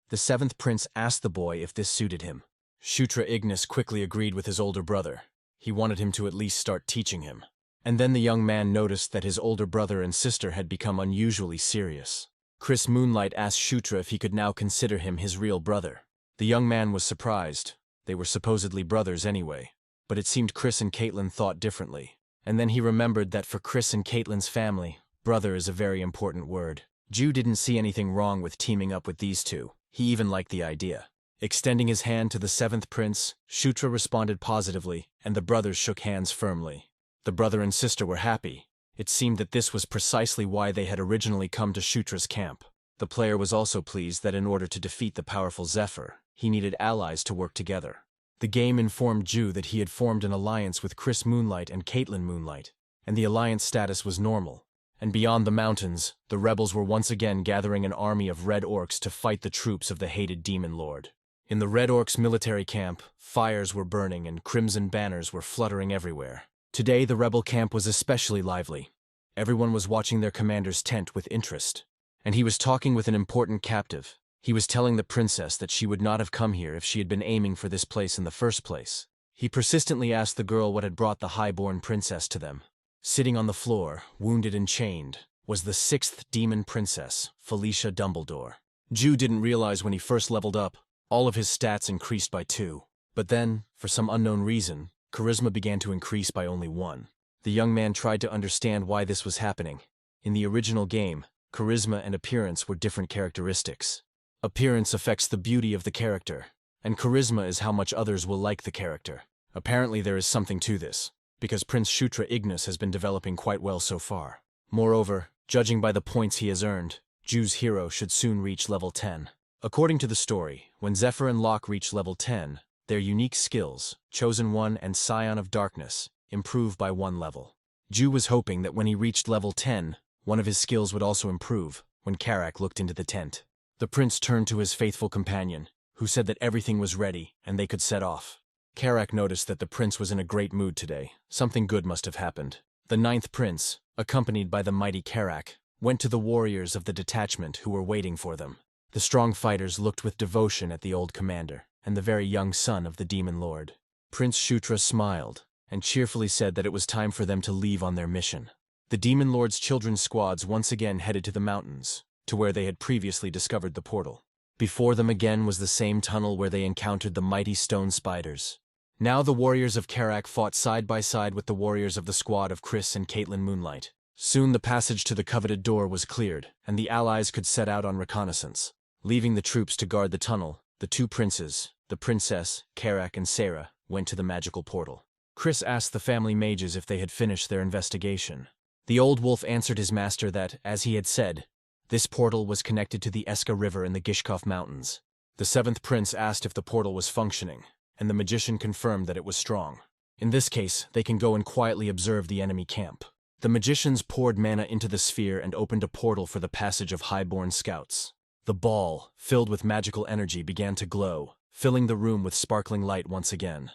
The 7th prince asked the boy if this suited him. Shutra Ignis quickly agreed with his older brother. He wanted him to at least start teaching him. And then the young man noticed that his older brother and sister had become unusually serious. Chris Moonlight asked Shutra if he could now consider him his real brother. The young man was surprised. They were supposedly brothers anyway. But it seemed Chris and Caitlyn thought differently. And then he remembered that for Chris and Caitlyn's family, brother is a very important word. Ju didn't see anything wrong with teaming up with these two. He even liked the idea. Extending his hand to the 7th prince, Shutra responded positively, and the brothers shook hands firmly. The brother and sister were happy. It seemed that this was precisely why they had originally come to Shutra's camp. The player was also pleased that in order to defeat the powerful Zephyr, he needed allies to work together. The game informed Ju that he had formed an alliance with Chris Moonlight and Caitlyn Moonlight, and the alliance status was normal. And beyond the mountains, the rebels were once again gathering an army of Red Orcs to fight the troops of the hated Demon Lord. In the Red Orcs' military camp, fires were burning and crimson banners were fluttering everywhere. Today, the rebel camp was especially lively. Everyone was watching their commander's tent with interest. And he was talking with an important captive. He was telling the princess that she would not have come here if she had been aiming for this place in the first place. He persistently asked the girl what had brought the highborn princess to them. Sitting on the floor, wounded and chained, was the 6th demon princess, Felicia Dumbledore. Ju didn't realize when he first leveled up, all of his stats increased by 2. But then, for some unknown reason, charisma began to increase by only 1. The young man tried to understand why this was happening. In the original game, charisma and appearance were different characteristics. Appearance affects the beauty of the character, and charisma is how much others will like the character. Apparently there is something to this, because Prince Shutra Ignis has been developing quite well so far. Moreover, judging by the points he has earned, Ju's hero should soon reach level 10. According to the story, when Zephyr and Locke reach level 10, their unique skills, Chosen One and Scion of Darkness, improve by 1 level. Ju was hoping that when he reached level 10, one of his skills would also improve. When Karak looked into the tent, the prince turned to his faithful companion, who said that everything was ready and they could set off. Karak noticed that the prince was in a great mood today. Something good must have happened. The 9th prince, accompanied by the mighty Karak, went to the warriors of the detachment who were waiting for them. The strong fighters looked with devotion at the old commander and the very young son of the Demon Lord. Prince Shutra smiled and cheerfully said that it was time for them to leave on their mission. The Demon Lord's children's squads once again headed to the mountains, to where they had previously discovered the portal. Before them again was the same tunnel where they encountered the mighty stone spiders. Now the warriors of Karak fought side by side with the warriors of the squad of Chris and Caitlyn Moonlight. Soon the passage to the coveted door was cleared, and the allies could set out on reconnaissance. Leaving the troops to guard the tunnel, the 2 princes, the princess, Karak and Sarah, went to the magical portal. Chris asked the family mages if they had finished their investigation. The old wolf answered his master that, as he had said, this portal was connected to the Eska River in the Gishkov Mountains. The 7th prince asked if the portal was functioning, and the magician confirmed that it was strong. In this case, they can go and quietly observe the enemy camp. The magicians poured mana into the sphere and opened a portal for the passage of highborn scouts. The ball, filled with magical energy, began to glow, filling the room with sparkling light once again.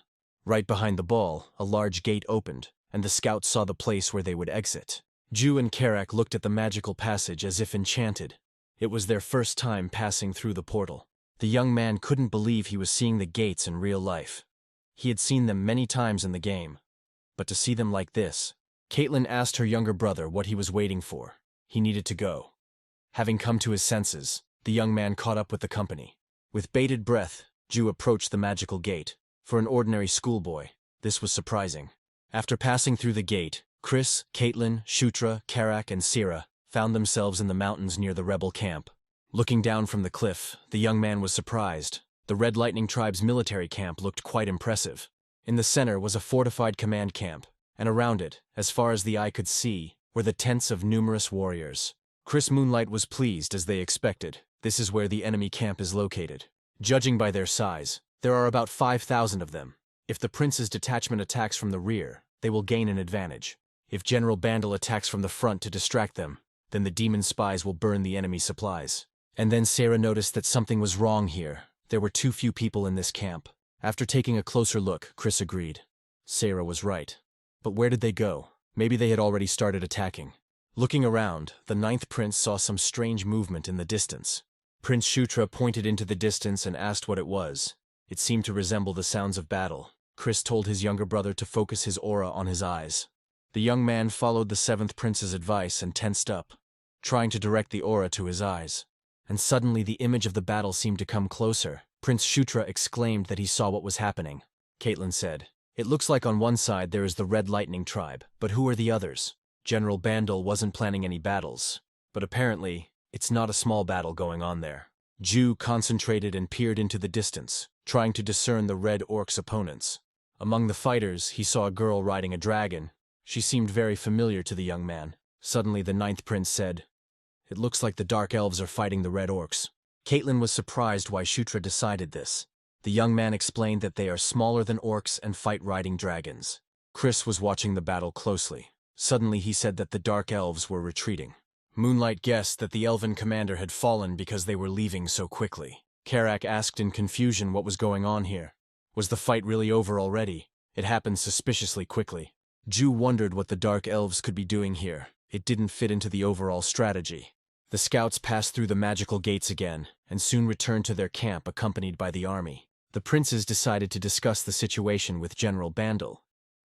Right behind the ball, a large gate opened, and the scouts saw the place where they would exit. Ju and Karak looked at the magical passage as if enchanted. It was their first time passing through the portal. The young man couldn't believe he was seeing the gates in real life. He had seen them many times in the game, but to see them like this. Caitlyn asked her younger brother what he was waiting for. He needed to go. Having come to his senses, the young man caught up with the company. With bated breath, Ju approached the magical gate. For an ordinary schoolboy, this was surprising. After passing through the gate, Chris, Caitlyn, Shutra, Karak, and Sarah found themselves in the mountains near the rebel camp. Looking down from the cliff, the young man was surprised. The Red Lightning Tribe's military camp looked quite impressive. In the center was a fortified command camp, and around it, as far as the eye could see, were the tents of numerous warriors. Chris Moonlight was pleased as they expected. This is where the enemy camp is located. Judging by their size, there are about 5,000 of them. If the prince's detachment attacks from the rear, they will gain an advantage. If General Bandal attacks from the front to distract them, then the demon spies will burn the enemy supplies. And then Sarah noticed that something was wrong here. There were too few people in this camp. After taking a closer look, Chris agreed. Sarah was right. But where did they go? Maybe they had already started attacking. Looking around, the 9th prince saw some strange movement in the distance. Prince Shutra pointed into the distance and asked what it was. It seemed to resemble the sounds of battle. Chris told his younger brother to focus his aura on his eyes. The young man followed the 7th prince's advice and tensed up, trying to direct the aura to his eyes. And suddenly the image of the battle seemed to come closer. Prince Shutra exclaimed that he saw what was happening. Caitlyn said, "It looks like on one side there is the Red Lightning Tribe, but who are the others? General Bandal wasn't planning any battles, but apparently, it's not a small battle going on there." Ju concentrated and peered into the distance, trying to discern the Red Orc's opponents. Among the fighters, he saw a girl riding a dragon. She seemed very familiar to the young man. Suddenly the ninth prince said, "It looks like the dark elves are fighting the red orcs." Caitlyn was surprised why Shutra decided this. The young man explained that they are smaller than orcs and fight riding dragons. Chris was watching the battle closely. Suddenly he said that the dark elves were retreating. Moonlight guessed that the elven commander had fallen because they were leaving so quickly. Karak asked in confusion what was going on here. Was the fight really over already? It happened suspiciously quickly. Ju wondered what the dark elves could be doing here. It didn't fit into the overall strategy. The scouts passed through the magical gates again, and soon returned to their camp accompanied by the army. The princes decided to discuss the situation with General Bandal,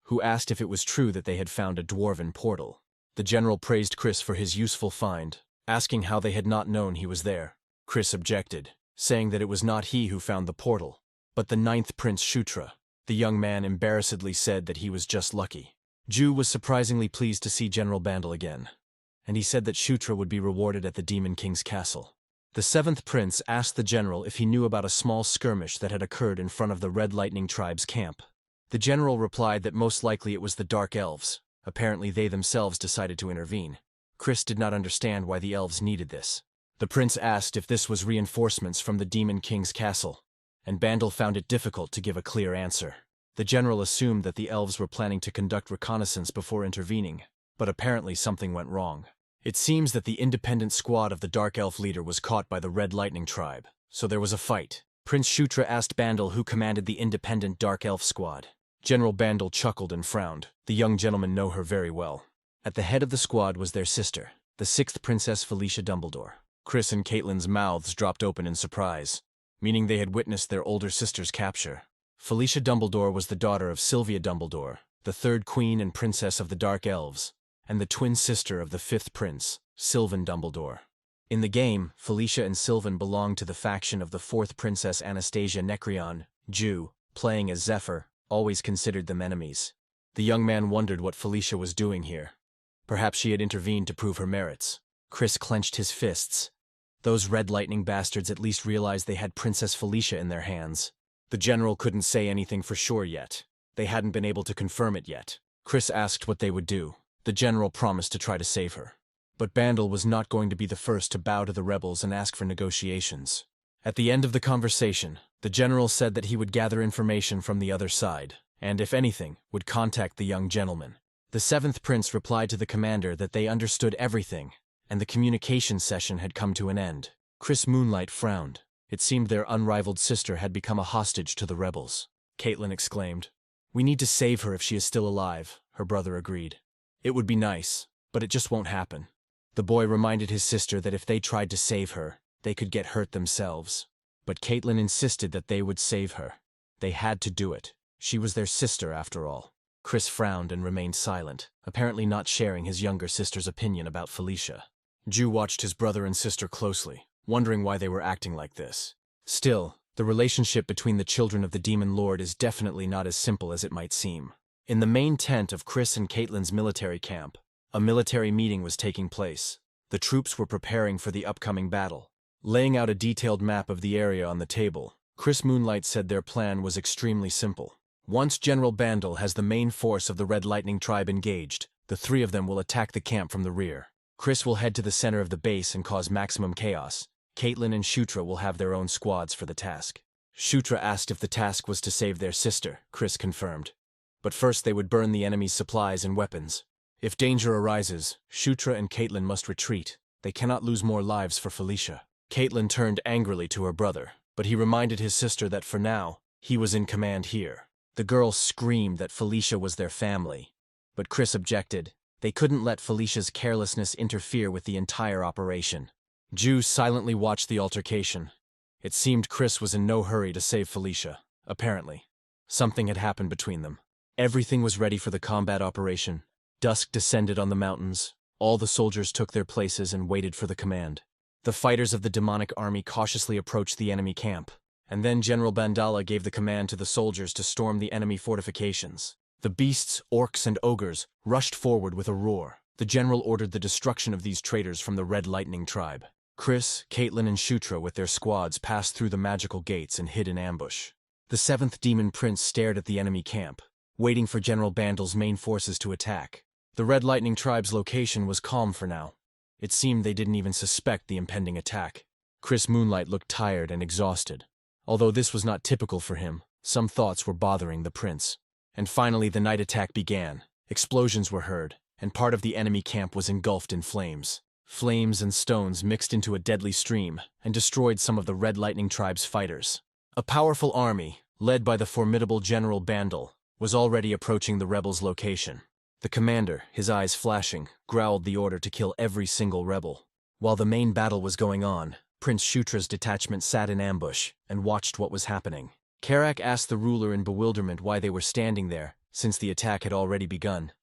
who asked if it was true that they had found a dwarven portal. The general praised Chris for his useful find, asking how they had not known he was there. Chris objected, saying that it was not he who found the portal, but the ninth prince Shutra. The young man embarrassedly said that he was just lucky. Ju was surprisingly pleased to see General Bandal again, and he said that Shutra would be rewarded at the Demon King's castle. The seventh prince asked the general if he knew about a small skirmish that had occurred in front of the Red Lightning tribe's camp. The general replied that most likely it was the Dark Elves. Apparently they themselves decided to intervene. Chris did not understand why the elves needed this. The prince asked if this was reinforcements from the Demon King's castle, and Bandal found it difficult to give a clear answer. The general assumed that the elves were planning to conduct reconnaissance before intervening, but apparently something went wrong. It seems that the independent squad of the Dark Elf leader was caught by the Red Lightning tribe, so there was a fight. Prince Shutra asked Bandal who commanded the independent Dark Elf squad. General Bandal chuckled and frowned. The young gentlemen know her very well. At the head of the squad was their sister, the sixth Princess Felicia Dumbledore. Chris and Caitlyn's mouths dropped open in surprise, meaning they had witnessed their older sister's capture. Felicia Dumbledore was the daughter of Sylvia Dumbledore, the third queen and princess of the Dark Elves, and the twin sister of the fifth prince, Sylvan Dumbledore. In the game, Felicia and Sylvan belonged to the faction of the fourth princess Anastasia Necreon. Ju, playing as Zephyr, always considered them enemies. The young man wondered what Felicia was doing here. Perhaps she had intervened to prove her merits. Chris clenched his fists. Those Red Lightning bastards at least realized they had Princess Felicia in their hands. The general couldn't say anything for sure yet. They hadn't been able to confirm it yet. Chris asked what they would do. The general promised to try to save her. But Bandal was not going to be the first to bow to the rebels and ask for negotiations. At the end of the conversation, the general said that he would gather information from the other side, and if anything, would contact the young gentleman. The seventh prince replied to the commander that they understood everything, and the communication session had come to an end. Chris Moonlight frowned. It seemed their unrivaled sister had become a hostage to the rebels. Caitlyn exclaimed, "We need to save her if she is still alive," her brother agreed. "It would be nice, but it just won't happen." The boy reminded his sister that if they tried to save her, they could get hurt themselves. But Caitlyn insisted that they would save her. They had to do it. She was their sister, after all. Chris frowned and remained silent, apparently not sharing his younger sister's opinion about Felicia. Ju watched his brother and sister closely, wondering why they were acting like this. Still, the relationship between the children of the Demon Lord is definitely not as simple as it might seem. In the main tent of Chris and Caitlyn's military camp, a military meeting was taking place. The troops were preparing for the upcoming battle. Laying out a detailed map of the area on the table, Chris Moonlight said their plan was extremely simple. Once General Bandal has the main force of the Red Lightning tribe engaged, the three of them will attack the camp from the rear. Chris will head to the center of the base and cause maximum chaos. Caitlyn and Shutra will have their own squads for the task. Shutra asked if the task was to save their sister. Chris confirmed. But first they would burn the enemy's supplies and weapons. If danger arises, Shutra and Caitlyn must retreat. They cannot lose more lives for Felicia. Caitlyn turned angrily to her brother, but he reminded his sister that for now, he was in command here. The girl screamed that Felicia was their family, but Chris objected. They couldn't let Felicia's carelessness interfere with the entire operation. Ju silently watched the altercation. It seemed Chris was in no hurry to save Felicia. Apparently, something had happened between them. Everything was ready for the combat operation. Dusk descended on the mountains. All the soldiers took their places and waited for the command. The fighters of the demonic army cautiously approached the enemy camp, and then General Bandala gave the command to the soldiers to storm the enemy fortifications. The beasts, orcs, and ogres rushed forward with a roar. The general ordered the destruction of these traitors from the Red Lightning tribe. Chris, Caitlyn, and Shutra with their squads passed through the magical gates and hid in ambush. The seventh demon prince stared at the enemy camp, waiting for General Bandal's main forces to attack. The Red Lightning Tribe's location was calm for now. It seemed they didn't even suspect the impending attack. Chris Moonlight looked tired and exhausted. Although this was not typical for him, some thoughts were bothering the prince. And finally the night attack began. Explosions were heard, and part of the enemy camp was engulfed in flames. Flames and stones mixed into a deadly stream and destroyed some of the Red Lightning Tribe's fighters. A powerful army, led by the formidable General Bandal, was already approaching the rebels' location. The commander, his eyes flashing, growled the order to kill every single rebel. While the main battle was going on, Prince Shutra's detachment sat in ambush and watched what was happening. Karak asked the ruler in bewilderment why they were standing there, since the attack had already begun.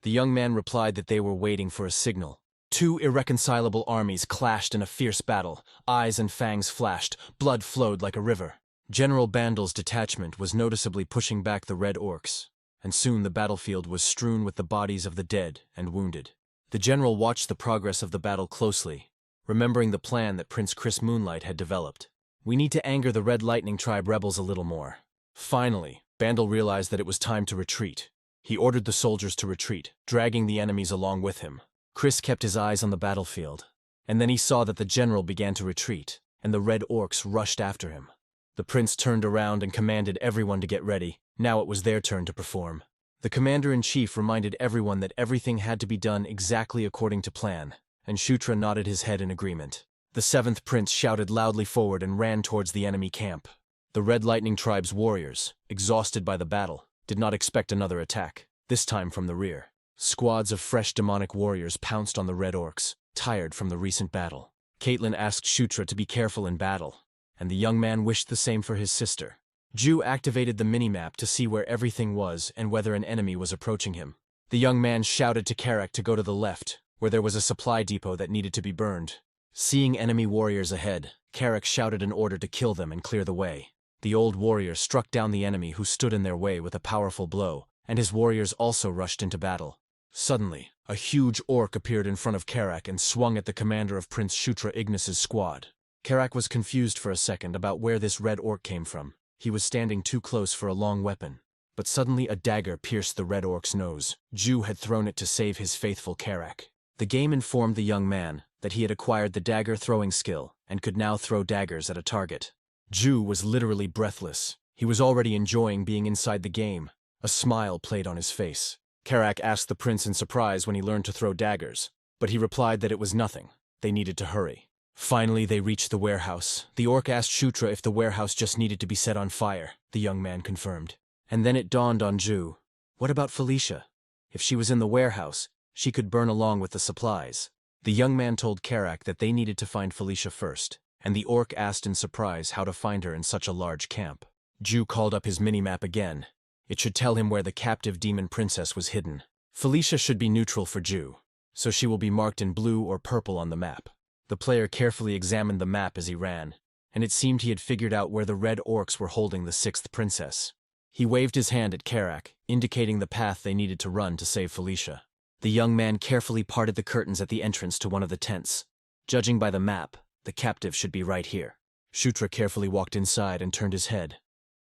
The young man replied that they were waiting for a signal. Two irreconcilable armies clashed in a fierce battle. Eyes and fangs flashed, blood flowed like a river. General Bandal's detachment was noticeably pushing back the red orcs, and soon the battlefield was strewn with the bodies of the dead and wounded. The general watched the progress of the battle closely, remembering the plan that Prince Chris Moonlight had developed. We need to anger the Red Lightning Tribe rebels a little more. Finally, Bandal realized that it was time to retreat. He ordered the soldiers to retreat, dragging the enemies along with him. Chris kept his eyes on the battlefield, and then he saw that the general began to retreat, and the red orcs rushed after him. The prince turned around and commanded everyone to get ready. Now it was their turn to perform. The commander-in-chief reminded everyone that everything had to be done exactly according to plan, and Shutra nodded his head in agreement. The seventh prince shouted loudly forward and ran towards the enemy camp. The Red Lightning Tribe's warriors, exhausted by the battle, did not expect another attack, this time from the rear. Squads of fresh demonic warriors pounced on the red orcs, tired from the recent battle. Caitlyn asked Shutra to be careful in battle, and the young man wished the same for his sister. Ju activated the minimap to see where everything was and whether an enemy was approaching him. The young man shouted to Karak to go to the left, where there was a supply depot that needed to be burned. Seeing enemy warriors ahead, Karak shouted an order to kill them and clear the way. The old warrior struck down the enemy who stood in their way with a powerful blow, and his warriors also rushed into battle. Suddenly, a huge orc appeared in front of Karak and swung at the commander of Prince Shutra Ignis's squad. Karak was confused for a second about where this red orc came from. He was standing too close for a long weapon. But suddenly a dagger pierced the red orc's nose. Ju had thrown it to save his faithful Karak. The game informed the young man that he had acquired the dagger throwing skill and could now throw daggers at a target. Ju was literally breathless. He was already enjoying being inside the game. A smile played on his face. Karak asked the prince in surprise when he learned to throw daggers, but he replied that it was nothing. They needed to hurry. Finally, they reached the warehouse. The orc asked Shutra if the warehouse just needed to be set on fire. The young man confirmed. And then it dawned on Ju. What about Felicia? If she was in the warehouse, she could burn along with the supplies. The young man told Karak that they needed to find Felicia first, and the orc asked in surprise how to find her in such a large camp. Ju called up his minimap again. It should tell him where the captive demon princess was hidden. Felicia should be neutral for Ju, so she will be marked in blue or purple on the map. The player carefully examined the map as he ran, and it seemed he had figured out where the red orcs were holding the sixth princess. He waved his hand at Karak, indicating the path they needed to run to save Felicia. The young man carefully parted the curtains at the entrance to one of the tents. Judging by the map, the captive should be right here. Shutra carefully walked inside and turned his head.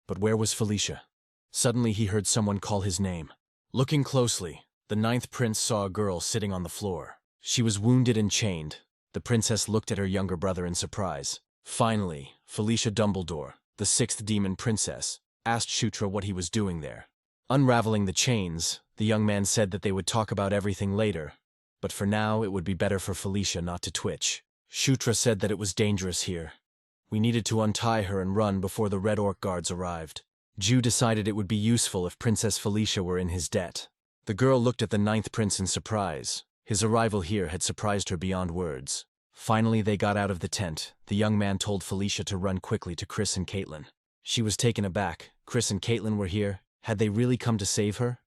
But where was Felicia? Suddenly he heard someone call his name. Looking closely, the ninth prince saw a girl sitting on the floor. She was wounded and chained. The princess looked at her younger brother in surprise. Finally, Felicia Dumbledore, the sixth demon princess, asked Shutra what he was doing there. Unraveling the chains, the young man said that they would talk about everything later, but for now it would be better for Felicia not to twitch. Shutra said that it was dangerous here. We needed to untie her and run before the red orc guards arrived. Ju decided it would be useful if Princess Felicia were in his debt. The girl looked at the ninth prince in surprise. His arrival here had surprised her beyond words. Finally they got out of the tent. The young man told Felicia to run quickly to Chris and Caitlyn. She was taken aback. Chris and Caitlyn were here. Had they really come to save her?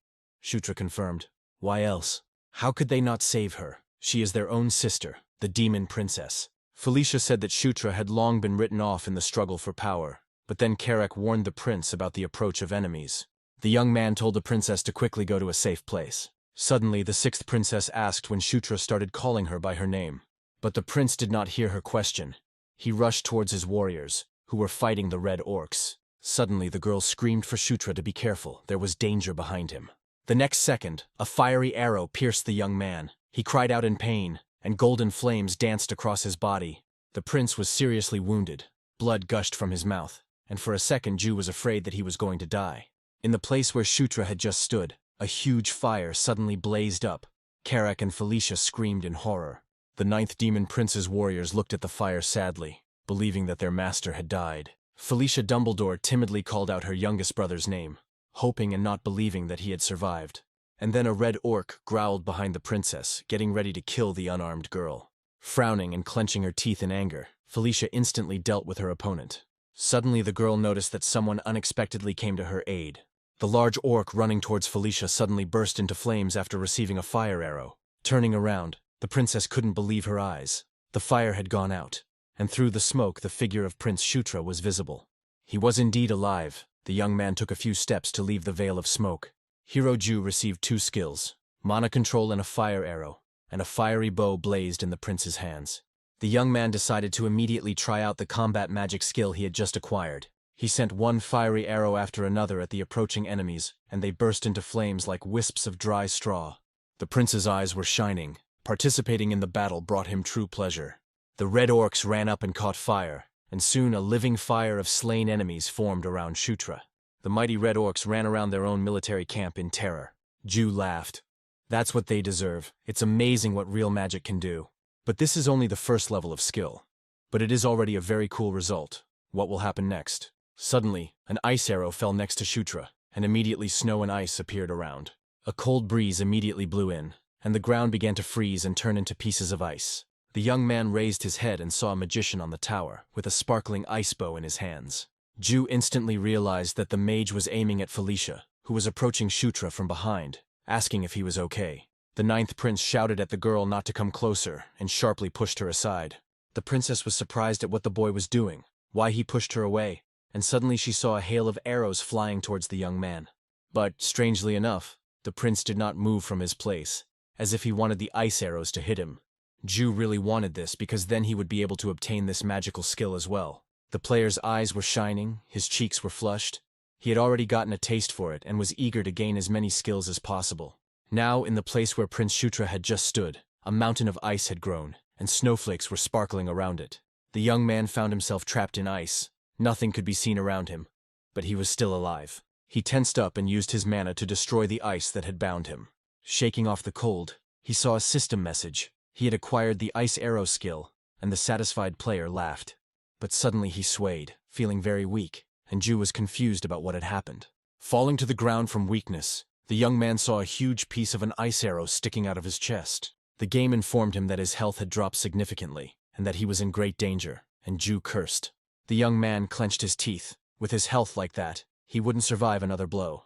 Shutra confirmed. Why else? How could they not save her? She is their own sister, the demon princess. Felicia said that Shutra had long been written off in the struggle for power, but then Karak warned the prince about the approach of enemies. The young man told the princess to quickly go to a safe place. Suddenly, the sixth princess asked when Shutra started calling her by her name. But the prince did not hear her question. He rushed towards his warriors, who were fighting the red orcs. Suddenly, the girl screamed for Shutra to be careful. There was danger behind him. The next second, a fiery arrow pierced the young man. He cried out in pain, and golden flames danced across his body. The prince was seriously wounded. Blood gushed from his mouth, and for a second Ju was afraid that he was going to die. In the place where Shutra had just stood, a huge fire suddenly blazed up. Karak and Felicia screamed in horror. The 9th Demon Prince's warriors looked at the fire sadly, believing that their master had died. Felicia Dumbledore timidly called out her youngest brother's name, hoping and not believing that he had survived. And then a red orc growled behind the princess, getting ready to kill the unarmed girl. Frowning and clenching her teeth in anger, Felicia instantly dealt with her opponent. Suddenly the girl noticed that someone unexpectedly came to her aid. The large orc running towards Felicia suddenly burst into flames after receiving a fire arrow. Turning around, the princess couldn't believe her eyes. The fire had gone out, and through the smoke the figure of Prince Shutra was visible. He was indeed alive. The young man took a few steps to leave the veil of smoke. Hero Ju received 2 skills, mana control and a fire arrow, and a fiery bow blazed in the prince's hands. The young man decided to immediately try out the combat magic skill he had just acquired. He sent one fiery arrow after another at the approaching enemies, and they burst into flames like wisps of dry straw. The prince's eyes were shining. Participating in the battle brought him true pleasure. The red orcs ran up and caught fire, and soon a living fire of slain enemies formed around Shutra. The mighty red orcs ran around their own military camp in terror. Ju laughed. That's what they deserve. It's amazing what real magic can do. But this is only the first level of skill. But it is already a very cool result. What will happen next? Suddenly, an ice arrow fell next to Shutra, and immediately snow and ice appeared around. A cold breeze immediately blew in, and the ground began to freeze and turn into pieces of ice. The young man raised his head and saw a magician on the tower, with a sparkling ice bow in his hands. Ju instantly realized that the mage was aiming at Felicia, who was approaching Shutra from behind, asking if he was okay. The 9th prince shouted at the girl not to come closer, and sharply pushed her aside. The princess was surprised at what the boy was doing, why he pushed her away, and suddenly she saw a hail of arrows flying towards the young man. But, strangely enough, the prince did not move from his place, as if he wanted the ice arrows to hit him. Ju really wanted this because then he would be able to obtain this magical skill as well. The player's eyes were shining, his cheeks were flushed. He had already gotten a taste for it and was eager to gain as many skills as possible. Now, in the place where Prince Shutra had just stood, a mountain of ice had grown, and snowflakes were sparkling around it. The young man found himself trapped in ice. Nothing could be seen around him, but he was still alive. He tensed up and used his mana to destroy the ice that had bound him. Shaking off the cold, he saw a system message. He had acquired the ice arrow skill, and the satisfied player laughed. But suddenly he swayed, feeling very weak, and Ju was confused about what had happened. Falling to the ground from weakness, the young man saw a huge piece of an ice arrow sticking out of his chest. The game informed him that his health had dropped significantly, and that he was in great danger, and Ju cursed. The young man clenched his teeth. With his health like that, he wouldn't survive another blow.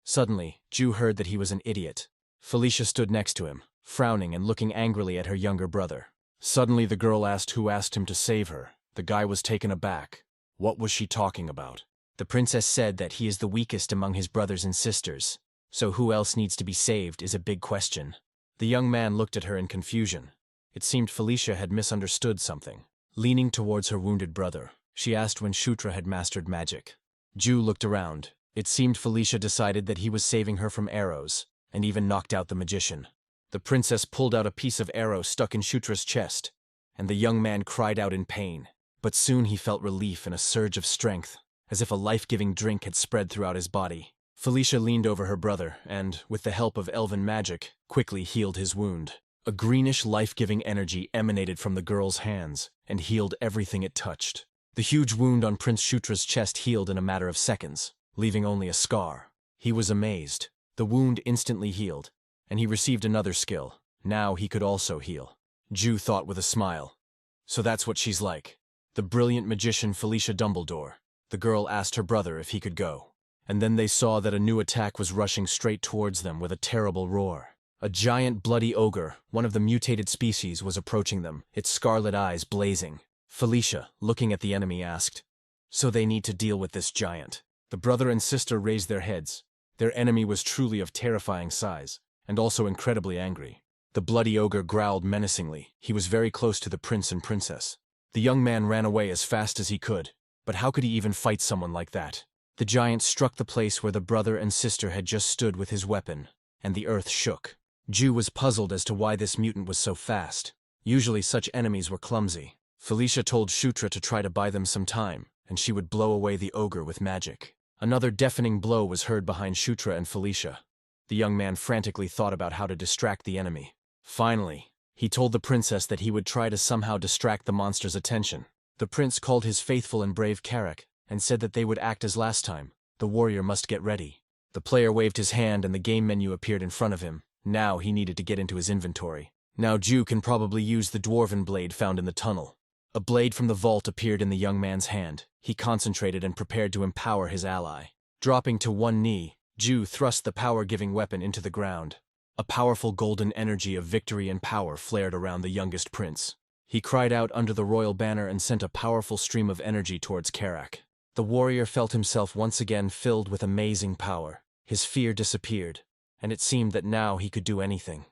Suddenly, Ju heard that he was an idiot. Felicia stood next to him, frowning and looking angrily at her younger brother. Suddenly the girl asked who asked him to save her. The guy was taken aback. What was she talking about? The princess said that he is the weakest among his brothers and sisters, so who else needs to be saved is a big question. The young man looked at her in confusion. It seemed Felicia had misunderstood something. Leaning towards her wounded brother, she asked when Shutra had mastered magic. Ju looked around. It seemed Felicia decided that he was saving her from arrows, and even knocked out the magician. The princess pulled out a piece of arrow stuck in Shutra's chest, and the young man cried out in pain. But soon he felt relief and a surge of strength, as if a life-giving drink had spread throughout his body. Felicia leaned over her brother and, with the help of elven magic, quickly healed his wound. A greenish, life-giving energy emanated from the girl's hands and healed everything it touched. The huge wound on Prince Shutra's chest healed in a matter of seconds, leaving only a scar. He was amazed. The wound instantly healed, and he received another skill. Now he could also heal. Ju thought with a smile. So that's what she's like. The brilliant magician Felicia Dumbledore. The girl asked her brother if he could go. And then they saw that a new attack was rushing straight towards them with a terrible roar. A giant bloody ogre, one of the mutated species, was approaching them, its scarlet eyes blazing. Felicia, looking at the enemy, asked, "So they need to deal with this giant?" The brother and sister raised their heads. Their enemy was truly of terrifying size, and also incredibly angry. The bloody ogre growled menacingly. He was very close to the prince and princess. The young man ran away as fast as he could, but how could he even fight someone like that? The giant struck the place where the brother and sister had just stood with his weapon, and the earth shook. Ju was puzzled as to why this mutant was so fast. Usually such enemies were clumsy. Felicia told Shutra to try to buy them some time, and she would blow away the ogre with magic. Another deafening blow was heard behind Shutra and Felicia. The young man frantically thought about how to distract the enemy. Finally, he told the princess that he would try to somehow distract the monster's attention. The prince called his faithful and brave Karak, and said that they would act as last time. The warrior must get ready. The player waved his hand and the game menu appeared in front of him. Now he needed to get into his inventory. Now Ju can probably use the dwarven blade found in the tunnel. A blade from the vault appeared in the young man's hand. He concentrated and prepared to empower his ally. Dropping to one knee, Ju thrust the power-giving weapon into the ground. A powerful golden energy of victory and power flared around the youngest prince. He cried out under the royal banner and sent a powerful stream of energy towards Karak. The warrior felt himself once again filled with amazing power. His fear disappeared, and it seemed that now he could do anything.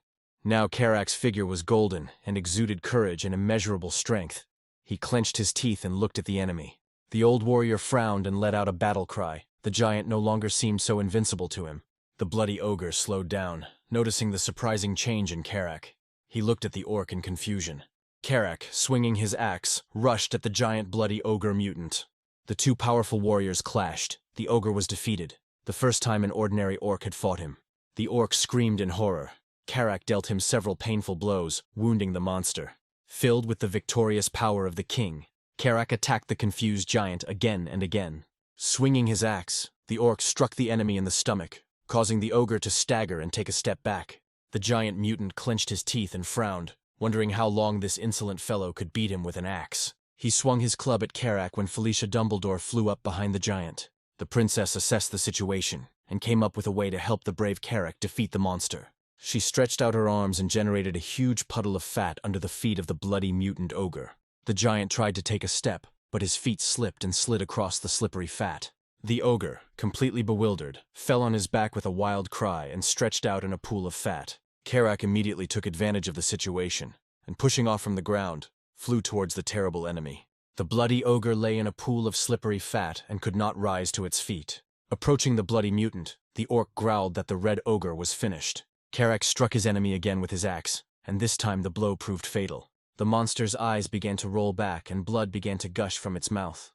Now Karak's figure was golden and exuded courage and immeasurable strength. He clenched his teeth and looked at the enemy. The old warrior frowned and let out a battle cry. The giant no longer seemed so invincible to him. The bloody ogre slowed down, noticing the surprising change in Karak. He looked at the orc in confusion. Karak, swinging his axe, rushed at the giant bloody ogre mutant. The two powerful warriors clashed. The ogre was defeated, the first time an ordinary orc had fought him. The orc screamed in horror. Karak dealt him several painful blows, wounding the monster. Filled with the victorious power of the king, Karak attacked the confused giant again and again. Swinging his axe, the orc struck the enemy in the stomach, causing the ogre to stagger and take a step back. The giant mutant clenched his teeth and frowned, wondering how long this insolent fellow could beat him with an axe. He swung his club at Karak when Felicia Dumbledore flew up behind the giant. The princess assessed the situation and came up with a way to help the brave Karak defeat the monster. She stretched out her arms and generated a huge puddle of fat under the feet of the bloody mutant ogre. The giant tried to take a step, but his feet slipped and slid across the slippery fat. The ogre, completely bewildered, fell on his back with a wild cry and stretched out in a pool of fat. Karak immediately took advantage of the situation, and pushing off from the ground, flew towards the terrible enemy. The bloody ogre lay in a pool of slippery fat and could not rise to its feet. Approaching the bloody mutant, the orc growled that the red ogre was finished. Karak struck his enemy again with his axe, and this time the blow proved fatal. The monster's eyes began to roll back and blood began to gush from its mouth.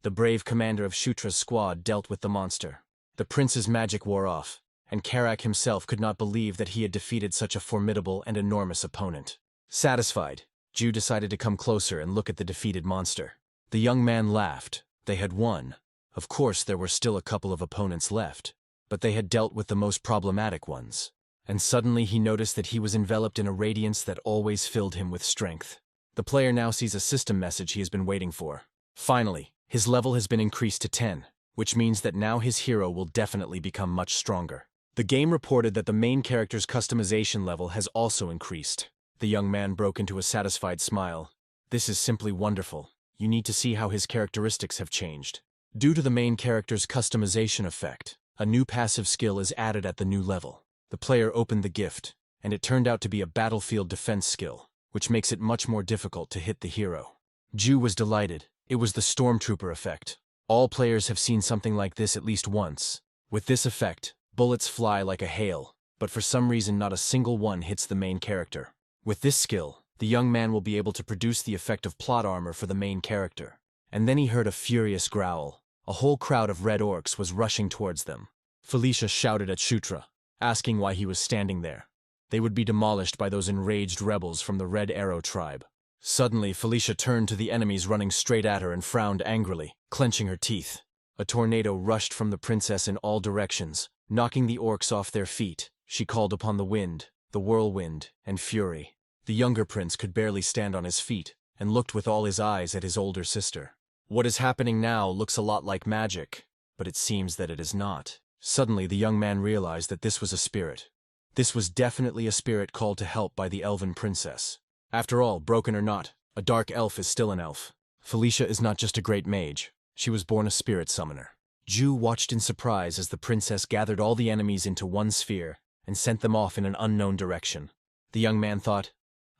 The brave commander of Shutra's squad dealt with the monster. The prince's magic wore off, and Karak himself could not believe that he had defeated such a formidable and enormous opponent. Satisfied, Ju decided to come closer and look at the defeated monster. The young man laughed. They had won. Of course, there were still a couple of opponents left, but they had dealt with the most problematic ones. And suddenly he noticed that he was enveloped in a radiance that always filled him with strength. The player now sees a system message he has been waiting for. Finally, his level has been increased to 10, which means that now his hero will definitely become much stronger. The game reported that the main character's customization level has also increased. The young man broke into a satisfied smile. This is simply wonderful. You need to see how his characteristics have changed. Due to the main character's customization effect, a new passive skill is added at the new level. The player opened the gift, and it turned out to be a battlefield defense skill, which makes it much more difficult to hit the hero. Ju was delighted. It was the Stormtrooper effect. All players have seen something like this at least once. With this effect, bullets fly like a hail, but for some reason not a single one hits the main character. With this skill, the young man will be able to produce the effect of plot armor for the main character. And then he heard a furious growl. A whole crowd of red orcs was rushing towards them. Felicia shouted at Shutra, asking why he was standing there. They would be demolished by those enraged rebels from the Red Arrow tribe. Suddenly, Felicia turned to the enemies running straight at her and frowned angrily, clenching her teeth. A tornado rushed from the princess in all directions, knocking the orcs off their feet. She called upon the wind, the whirlwind, and fury. The younger prince could barely stand on his feet, and looked with all his eyes at his older sister. What is happening now looks a lot like magic, but it seems that it is not. Suddenly, the young man realized that this was a spirit. This was definitely a spirit called to help by the elven princess. After all, broken or not, a dark elf is still an elf. Felicia is not just a great mage. She was born a spirit summoner. Ju watched in surprise as the princess gathered all the enemies into one sphere and sent them off in an unknown direction. The young man thought,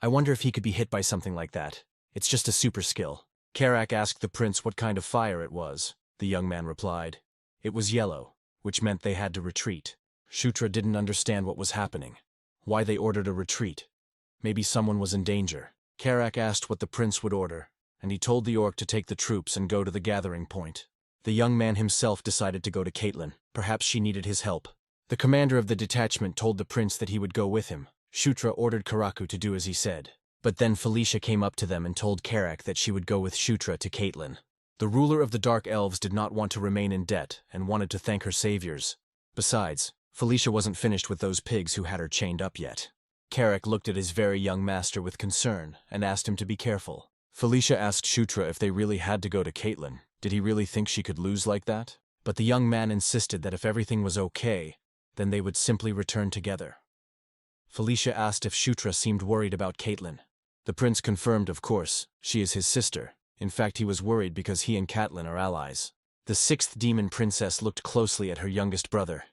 I wonder if he could be hit by something like that. It's just a super skill. Karak asked the prince what kind of fire it was. The young man replied, It was yellow, which meant they had to retreat. Shutra didn't understand what was happening. Why they ordered a retreat. Maybe someone was in danger. Karak asked what the prince would order, and he told the orc to take the troops and go to the gathering point. The young man himself decided to go to Caitlyn. Perhaps she needed his help. The commander of the detachment told the prince that he would go with him. Shutra ordered Karaku to do as he said. But then Felicia came up to them and told Karak that she would go with Shutra to Caitlyn. The ruler of the Dark Elves did not want to remain in debt and wanted to thank her saviors. Besides, Felicia wasn't finished with those pigs who had her chained up yet. Karak looked at his very young master with concern and asked him to be careful. Felicia asked Shutra if they really had to go to Caitlyn. Did he really think she could lose like that? But the young man insisted that if everything was okay, then they would simply return together. Felicia asked if Shutra seemed worried about Caitlyn. The prince confirmed, of course, she is his sister. In fact, he was worried because he and Caitlyn are allies. The sixth demon princess looked closely at her youngest brother.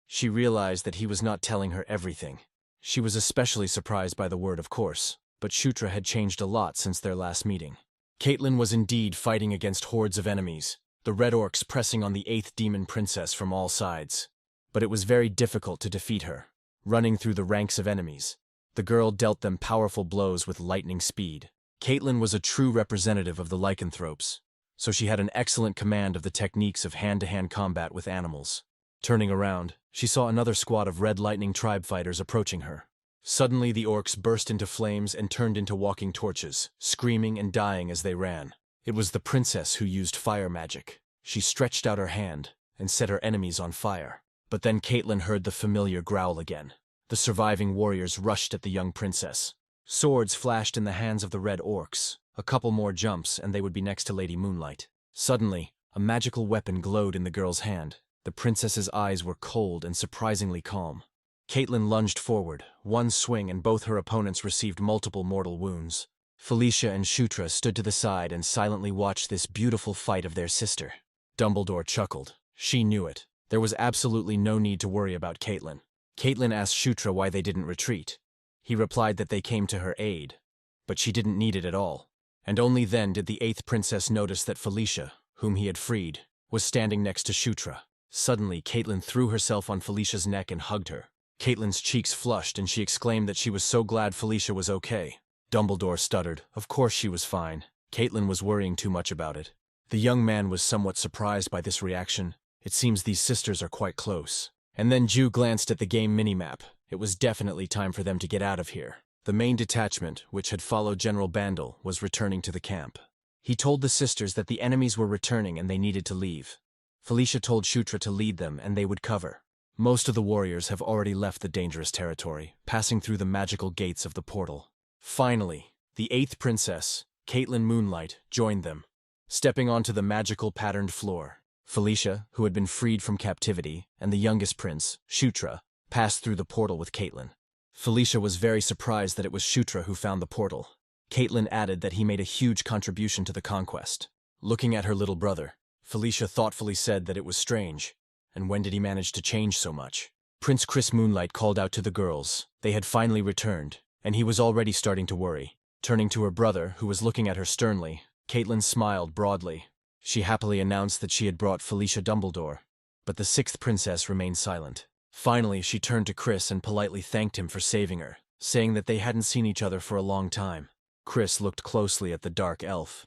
She realized that he was not telling her everything. She was especially surprised by the word of course, but Shutra had changed a lot since their last meeting. Caitlyn was indeed fighting against hordes of enemies, the red orcs pressing on the eighth demon princess from all sides. But it was very difficult to defeat her. Running through the ranks of enemies, the girl dealt them powerful blows with lightning speed. Caitlyn was a true representative of the lycanthropes, so she had an excellent command of the techniques of hand-to-hand combat with animals. Turning around, she saw another squad of Red Lightning tribe fighters approaching her. Suddenly the orcs burst into flames and turned into walking torches, screaming and dying as they ran. It was the princess who used fire magic. She stretched out her hand and set her enemies on fire. But then Caitlyn heard the familiar growl again. The surviving warriors rushed at the young princess. Swords flashed in the hands of the red orcs. A couple more jumps and they would be next to Lady Moonlight. Suddenly, a magical weapon glowed in the girl's hand. The princess's eyes were cold and surprisingly calm. Caitlyn lunged forward, one swing, and both her opponents received multiple mortal wounds. Felicia and Shutra stood to the side and silently watched this beautiful fight of their sister. Dumbledore chuckled. She knew it. There was absolutely no need to worry about Caitlyn. Caitlyn asked Shutra why they didn't retreat. He replied that they came to her aid, but she didn't need it at all. And only then did the eighth princess notice that Felicia, whom he had freed, was standing next to Shutra. Suddenly, Caitlyn threw herself on Felicia's neck and hugged her. Caitlyn's cheeks flushed and she exclaimed that she was so glad Felicia was okay. Dumbledore stuttered. Of course she was fine. Caitlyn was worrying too much about it. The young man was somewhat surprised by this reaction. It seems these sisters are quite close. And then Ju glanced at the game minimap. It was definitely time for them to get out of here. The main detachment, which had followed General Bandal, was returning to the camp. He told the sisters that the enemies were returning and they needed to leave. Felicia told Shutra to lead them and they would cover. Most of the warriors have already left the dangerous territory, passing through the magical gates of the portal. Finally, the eighth princess, Caitlyn Moonlight, joined them. Stepping onto the magical patterned floor, Felicia, who had been freed from captivity, and the youngest prince, Shutra, passed through the portal with Caitlyn. Felicia was very surprised that it was Shutra who found the portal. Caitlyn added that he made a huge contribution to the conquest. Looking at her little brother, Felicia thoughtfully said that it was strange. And when did he manage to change so much? Prince Chris Moonlight called out to the girls. They had finally returned, and he was already starting to worry. Turning to her brother, who was looking at her sternly, Caitlyn smiled broadly. She happily announced that she had brought Felicia Dumbledore, but the sixth princess remained silent. Finally, she turned to Chris and politely thanked him for saving her, saying that they hadn't seen each other for a long time. Chris looked closely at the dark elf.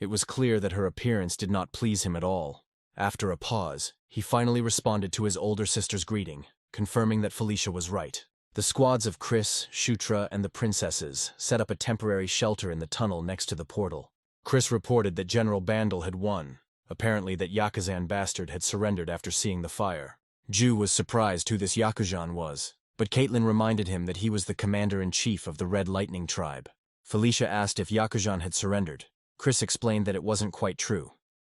It was clear that her appearance did not please him at all. After a pause, he finally responded to his older sister's greeting, confirming that Felicia was right. The squads of Chris, Shutra, and the princesses set up a temporary shelter in the tunnel next to the portal. Chris reported that General Bandal had won, apparently that Yakuzan bastard had surrendered after seeing the fire. Ju was surprised who this Yakuzan was, but Caitlyn reminded him that he was the commander-in-chief of the Red Lightning tribe. Felicia asked if Yakuzan had surrendered. Chris explained that it wasn't quite true.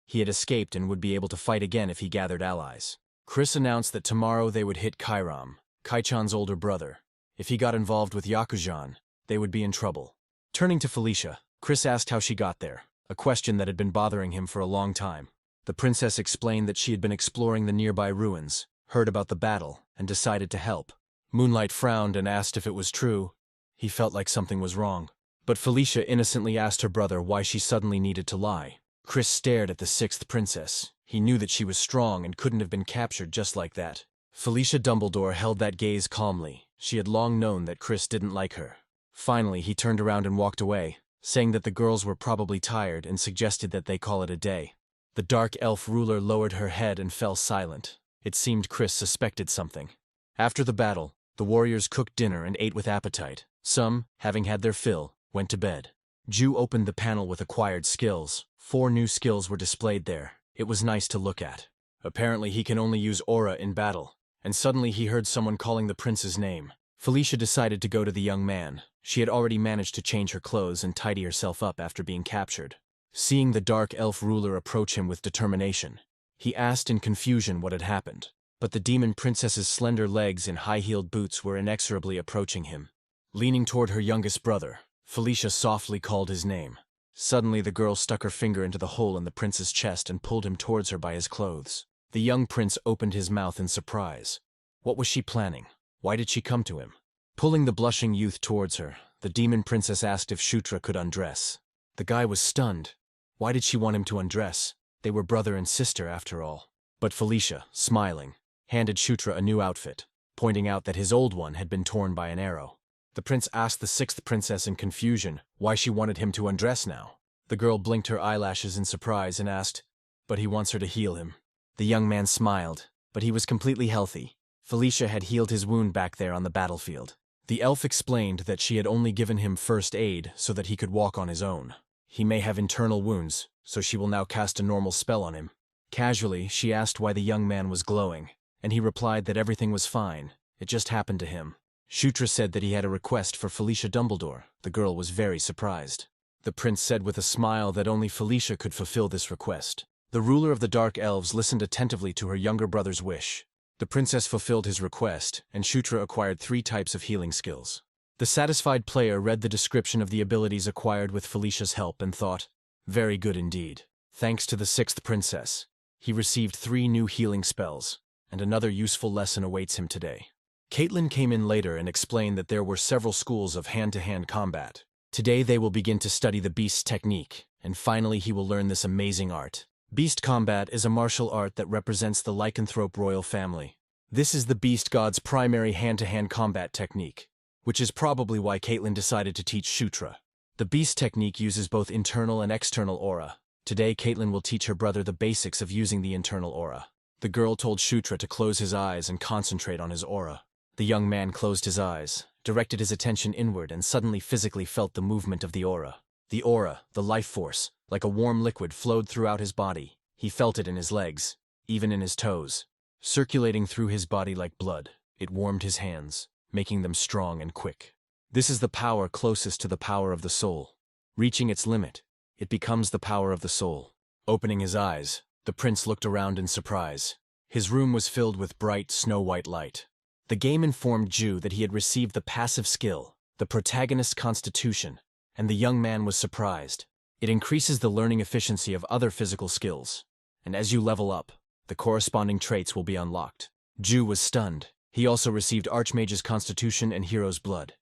He had escaped and would be able to fight again if he gathered allies. Chris announced that tomorrow they would hit Kairam, Kaichan's older brother. If he got involved with Yakuzan, they would be in trouble. Turning to Felicia, Chris asked how she got there, a question that had been bothering him for a long time. The princess explained that she had been exploring the nearby ruins, heard about the battle, and decided to help. Moonlight frowned and asked if it was true. He felt like something was wrong. But Felicia innocently asked her brother why she suddenly needed to lie. Chris stared at the sixth princess. He knew that she was strong and couldn't have been captured just like that. Felicia Dumbledore held that gaze calmly. She had long known that Chris didn't like her. Finally, he turned around and walked away, saying that the girls were probably tired and suggested that they call it a day. The dark elf ruler lowered her head and fell silent. It seemed Chris suspected something. After the battle, the warriors cooked dinner and ate with appetite. Some, having had their fill, went to bed. Ju opened the panel with acquired skills. 4 new skills were displayed there. It was nice to look at. Apparently he can only use aura in battle. And suddenly he heard someone calling the prince's name. Felicia decided to go to the young man. She had already managed to change her clothes and tidy herself up after being captured. Seeing the dark elf ruler approach him with determination, he asked in confusion what had happened. But the demon princess's slender legs in high-heeled boots were inexorably approaching him. Leaning toward her youngest brother, Felicia softly called his name. Suddenly the girl stuck her finger into the hole in the prince's chest and pulled him towards her by his clothes. The young prince opened his mouth in surprise. What was she planning? Why did she come to him? Pulling the blushing youth towards her, the demon princess asked if Shutra could undress. The guy was stunned. Why did she want him to undress? They were brother and sister after all. But Felicia, smiling, handed Shutra a new outfit, pointing out that his old one had been torn by an arrow. The prince asked the 6th princess in confusion why she wanted him to undress now. The girl blinked her eyelashes in surprise and asked, "But he wants her to heal him." The young man smiled, but he was completely healthy. Felicia had healed his wound back there on the battlefield. The elf explained that she had only given him first aid so that he could walk on his own. He may have internal wounds, so she will now cast a normal spell on him. Casually, she asked why the young man was glowing, and he replied that everything was fine. It just happened to him. Shutra said that he had a request for Felicia Dumbledore. The girl was very surprised. The prince said with a smile that only Felicia could fulfill this request. The ruler of the Dark Elves listened attentively to her younger brother's wish. The princess fulfilled his request, and Shutra acquired 3 types of healing skills. The satisfied player read the description of the abilities acquired with Felicia's help and thought, very good indeed. Thanks to the 6th princess, he received 3 new healing spells, and another useful lesson awaits him today. Caitlyn came in later and explained that there were several schools of hand-to-hand combat. Today they will begin to study the beast's technique, and finally he will learn this amazing art. Beast combat is a martial art that represents the lycanthrope royal family. This is the beast god's primary hand-to-hand combat technique, which is probably why Caitlyn decided to teach Shutra. The beast technique uses both internal and external aura. Today Caitlyn will teach her brother the basics of using the internal aura. The girl told Shutra to close his eyes and concentrate on his aura. The young man closed his eyes, directed his attention inward, and suddenly physically felt the movement of the aura. The aura, the life force, like a warm liquid, flowed throughout his body. He felt it in his legs, even in his toes. Circulating through his body like blood, it warmed his hands, making them strong and quick. This is the power closest to the power of the soul. Reaching its limit, it becomes the power of the soul. Opening his eyes, the prince looked around in surprise. His room was filled with bright, snow-white light. The game informed Ju that he had received the passive skill, the protagonist's constitution, and the young man was surprised. It increases the learning efficiency of other physical skills, and as you level up, the corresponding traits will be unlocked. Ju was stunned. He also received Archmage's Constitution and Hero's Blood.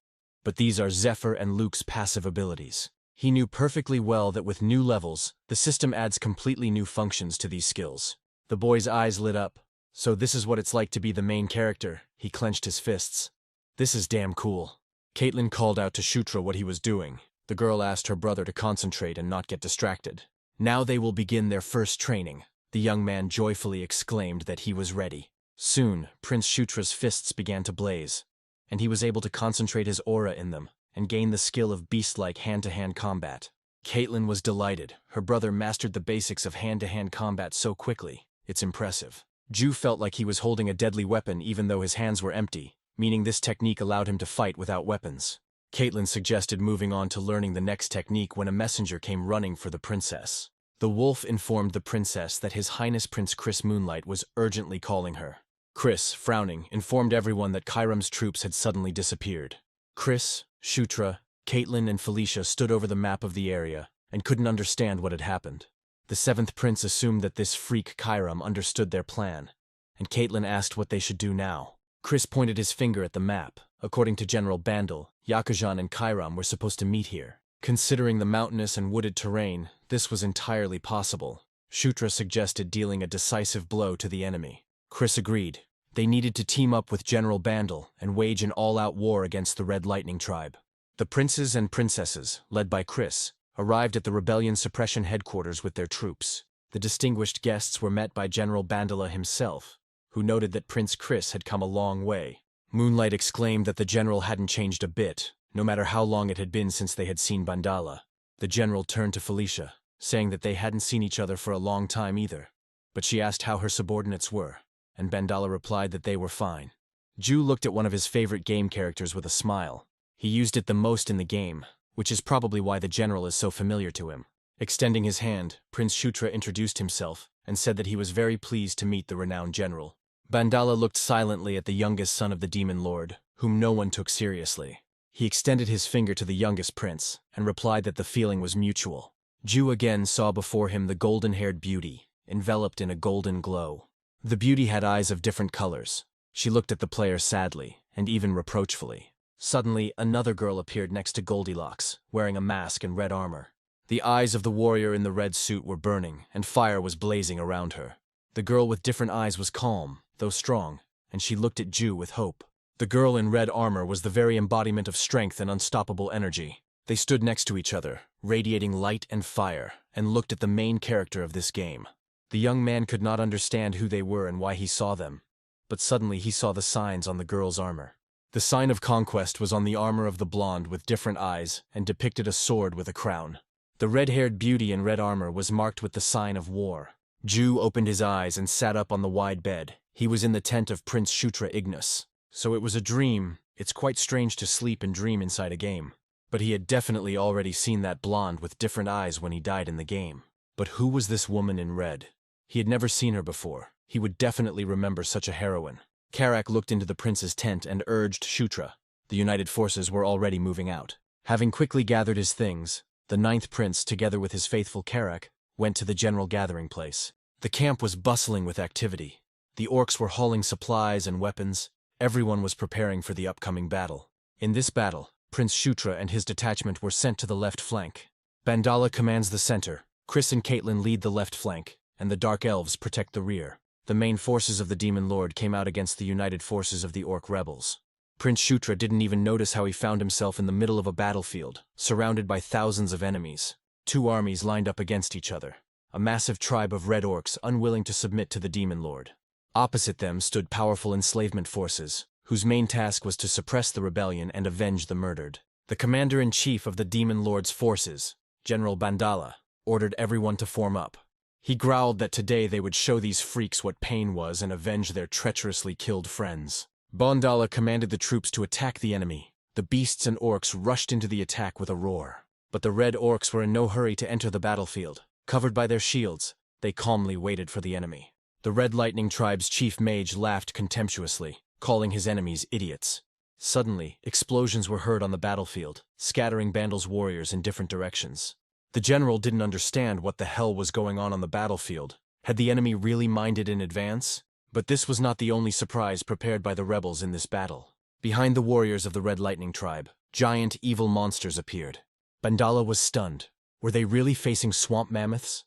But these are Zephyr and Luke's passive abilities. He knew perfectly well that with new levels, the system adds completely new functions to these skills. The boy's eyes lit up. So this is what it's like to be the main character. He clenched his fists. This is damn cool. Caitlyn called out to Shutra what he was doing. The girl asked her brother to concentrate and not get distracted. Now they will begin their first training. The young man joyfully exclaimed that he was ready. Soon, Prince Shutra's fists began to blaze, and he was able to concentrate his aura in them and gain the skill of beast-like hand-to-hand combat. Caitlyn was delighted. Her brother mastered the basics of hand-to-hand combat so quickly. It's impressive. Ju felt like he was holding a deadly weapon even though his hands were empty, meaning this technique allowed him to fight without weapons. Caitlyn suggested moving on to learning the next technique when a messenger came running for the princess. The wolf informed the princess that His Highness Prince Chris Moonlight was urgently calling her. Chris, frowning, informed everyone that Kyram's troops had suddenly disappeared. Chris, Shutra, Caitlyn, and Felicia stood over the map of the area and couldn't understand what had happened. The 7th prince assumed that this freak Kyram understood their plan, and Caitlyn asked what they should do now. Chris pointed his finger at the map. According to General Bandal, Yakujan and Kyram were supposed to meet here. Considering the mountainous and wooded terrain, this was entirely possible. Shutra suggested dealing a decisive blow to the enemy. Chris agreed. They needed to team up with General Bandal and wage an all-out war against the Red Lightning tribe. The princes and princesses, led by Chris, arrived at the rebellion suppression headquarters with their troops. The distinguished guests were met by General Bandala himself, who noted that Prince Chris had come a long way. Moonlight exclaimed that the general hadn't changed a bit, no matter how long it had been since they had seen Bandala. The general turned to Felicia, saying that they hadn't seen each other for a long time either, but she asked how her subordinates were, and Bandala replied that they were fine. Ju looked at one of his favorite game characters with a smile. He used it the most in the game, which is probably why the general is so familiar to him. Extending his hand, Prince Shutra introduced himself and said that he was very pleased to meet the renowned general. Bandala looked silently at the youngest son of the demon lord, whom no one took seriously. He extended his finger to the youngest prince and replied that the feeling was mutual. Ju again saw before him the golden-haired beauty, enveloped in a golden glow. The beauty had eyes of different colors. She looked at the player sadly and even reproachfully. Suddenly, another girl appeared next to Goldilocks, wearing a mask and red armor. The eyes of the warrior in the red suit were burning, and fire was blazing around her. The girl with different eyes was calm, though strong, and she looked at Ju with hope. The girl in red armor was the very embodiment of strength and unstoppable energy. They stood next to each other, radiating light and fire, and looked at the main character of this game. The young man could not understand who they were and why he saw them, but suddenly he saw the signs on the girl's armor. The sign of conquest was on the armor of the blonde with different eyes and depicted a sword with a crown. The red-haired beauty in red armor was marked with the sign of war. Ju opened his eyes and sat up on the wide bed. He was in the tent of Prince Shutra Ignis. So it was a dream. It's quite strange to sleep and dream inside a game. But he had definitely already seen that blonde with different eyes when he died in the game. But who was this woman in red? He had never seen her before. He would definitely remember such a heroine. Karak looked into the prince's tent and urged Shutra. The united forces were already moving out. Having quickly gathered his things, the ninth prince, together with his faithful Karak, went to the general gathering place. The camp was bustling with activity. The orcs were hauling supplies and weapons. Everyone was preparing for the upcoming battle. In this battle, Prince Shutra and his detachment were sent to the left flank. Bandala commands the center, Chris and Caitlyn lead the left flank, and the Dark Elves protect the rear. The main forces of the Demon Lord came out against the united forces of the Orc rebels. Prince Shutra didn't even notice how he found himself in the middle of a battlefield, surrounded by thousands of enemies. Two armies lined up against each other, a massive tribe of red orcs unwilling to submit to the Demon Lord. Opposite them stood powerful enslavement forces, whose main task was to suppress the rebellion and avenge the murdered. The commander-in-chief of the Demon Lord's forces, General Bandala, ordered everyone to form up. He growled that today they would show these freaks what pain was and avenge their treacherously killed friends. Bandala commanded the troops to attack the enemy. The beasts and orcs rushed into the attack with a roar. But the red orcs were in no hurry to enter the battlefield. Covered by their shields, they calmly waited for the enemy. The Red Lightning tribe's chief mage laughed contemptuously, calling his enemies idiots. Suddenly, explosions were heard on the battlefield, scattering Bandal's warriors in different directions. The general didn't understand what the hell was going on the battlefield. Had the enemy really minded in advance? But this was not the only surprise prepared by the rebels in this battle. Behind the warriors of the Red Lightning tribe, giant evil monsters appeared. Bandala was stunned. Were they really facing swamp mammoths?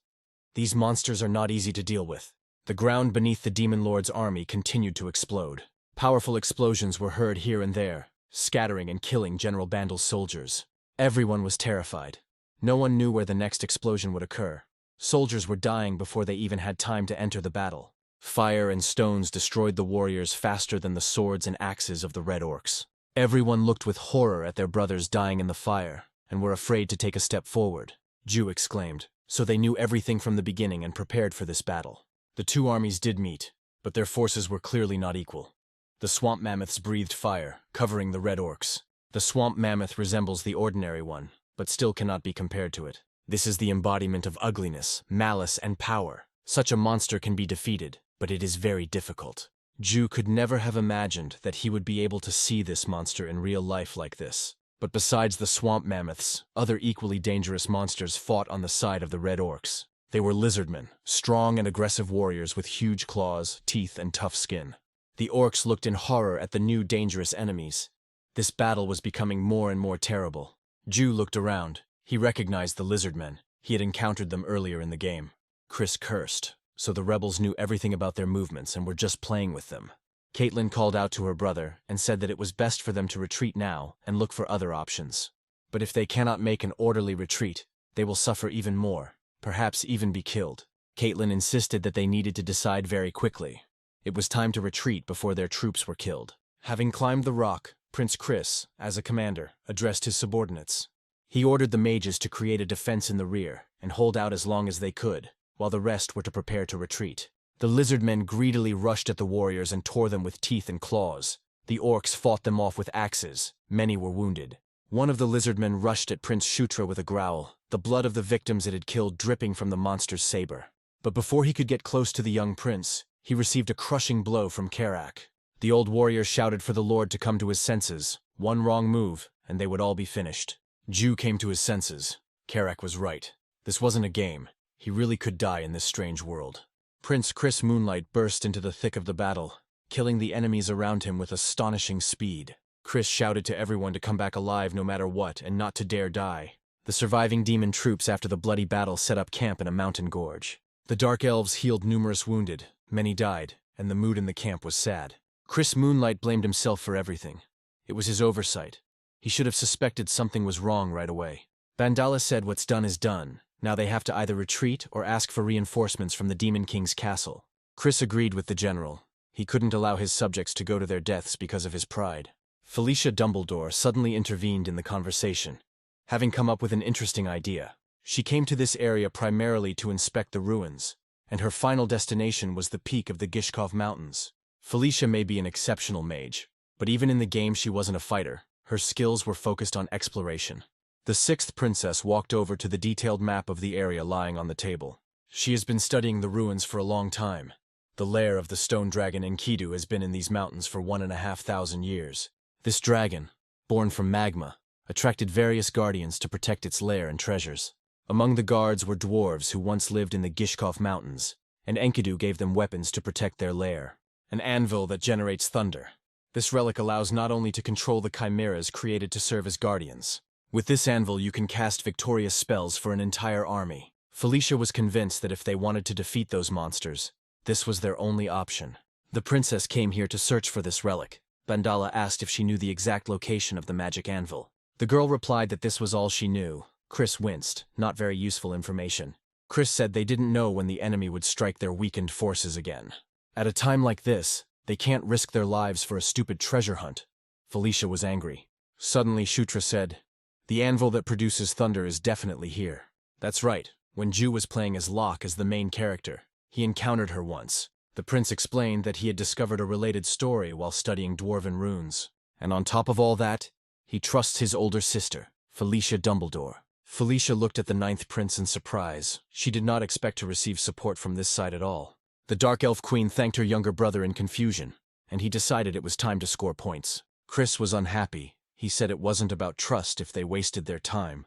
These monsters are not easy to deal with. The ground beneath the Demon Lord's army continued to explode. Powerful explosions were heard here and there, scattering and killing General Bandal's soldiers. Everyone was terrified. No one knew where the next explosion would occur. Soldiers were dying before they even had time to enter the battle. Fire and stones destroyed the warriors faster than the swords and axes of the red orcs. Everyone looked with horror at their brothers dying in the fire, and were afraid to take a step forward. Ju exclaimed. So they knew everything from the beginning and prepared for this battle. The two armies did meet, but their forces were clearly not equal. The swamp mammoths breathed fire, covering the red orcs. The swamp mammoth resembles the ordinary one, but still cannot be compared to it. This is the embodiment of ugliness, malice, and power. Such a monster can be defeated, but it is very difficult. Ju could never have imagined that he would be able to see this monster in real life like this. But besides the swamp mammoths, other equally dangerous monsters fought on the side of the red orcs. They were lizardmen, strong and aggressive warriors with huge claws, teeth, and tough skin. The orcs looked in horror at the new dangerous enemies. This battle was becoming more and more terrible. Ju looked around. He recognized the lizardmen. He had encountered them earlier in the game. Chris cursed, so the rebels knew everything about their movements and were just playing with them. Caitlyn called out to her brother and said that it was best for them to retreat now and look for other options. But if they cannot make an orderly retreat, they will suffer even more, perhaps even be killed. Caitlyn insisted that they needed to decide very quickly. It was time to retreat before their troops were killed. Having climbed the rock, Prince Chris, as a commander, addressed his subordinates. He ordered the mages to create a defense in the rear and hold out as long as they could, while the rest were to prepare to retreat. The lizard men greedily rushed at the warriors and tore them with teeth and claws. The orcs fought them off with axes. Many were wounded. One of the lizard men rushed at Prince Shutra with a growl, the blood of the victims it had killed dripping from the monster's saber. But before he could get close to the young prince, he received a crushing blow from Karak. The old warrior shouted for the lord to come to his senses. One wrong move, and they would all be finished. Ju came to his senses. Karak was right. This wasn't a game. He really could die in this strange world. Prince Chris Moonlight burst into the thick of the battle, killing the enemies around him with astonishing speed. Chris shouted to everyone to come back alive no matter what and not to dare die. The surviving demon troops after the bloody battle set up camp in a mountain gorge. The dark elves healed numerous wounded, many died, and the mood in the camp was sad. Chris Moonlight blamed himself for everything. It was his oversight. He should have suspected something was wrong right away. Bandala said what's done is done. Now they have to either retreat or ask for reinforcements from the Demon King's castle. Chris agreed with the general. He couldn't allow his subjects to go to their deaths because of his pride. Felicia Dumbledore suddenly intervened in the conversation, having come up with an interesting idea. She came to this area primarily to inspect the ruins, and her final destination was the peak of the Gishkov Mountains. Felicia may be an exceptional mage, but even in the game she wasn't a fighter. Her skills were focused on exploration. The sixth princess walked over to the detailed map of the area lying on the table. She has been studying the ruins for a long time. The lair of the stone dragon Enkidu has been in these mountains for 1,500 years. This dragon, born from magma, attracted various guardians to protect its lair and treasures. Among the guards were dwarves who once lived in the Gishkov Mountains, and Enkidu gave them weapons to protect their lair. An anvil that generates thunder. This relic allows not only to control the chimeras created to serve as guardians. With this anvil you can cast victorious spells for an entire army. Felicia was convinced that if they wanted to defeat those monsters, this was their only option. The princess came here to search for this relic. Bandala asked if she knew the exact location of the magic anvil. The girl replied that this was all she knew. Chris winced, not very useful information. Chris said they didn't know when the enemy would strike their weakened forces again. At a time like this, they can't risk their lives for a stupid treasure hunt. Felicia was angry. Suddenly Shutra said, "The anvil that produces thunder is definitely here." That's right. When Ju was playing as Locke as the main character, he encountered her once. The prince explained that he had discovered a related story while studying dwarven runes. And on top of all that, he trusts his older sister, Felicia Dumbledore. Felicia looked at the ninth prince in surprise. She did not expect to receive support from this side at all. The Dark Elf Queen thanked her younger brother in confusion, and he decided it was time to score points. Chris was unhappy. He said it wasn't about trust if they wasted their time.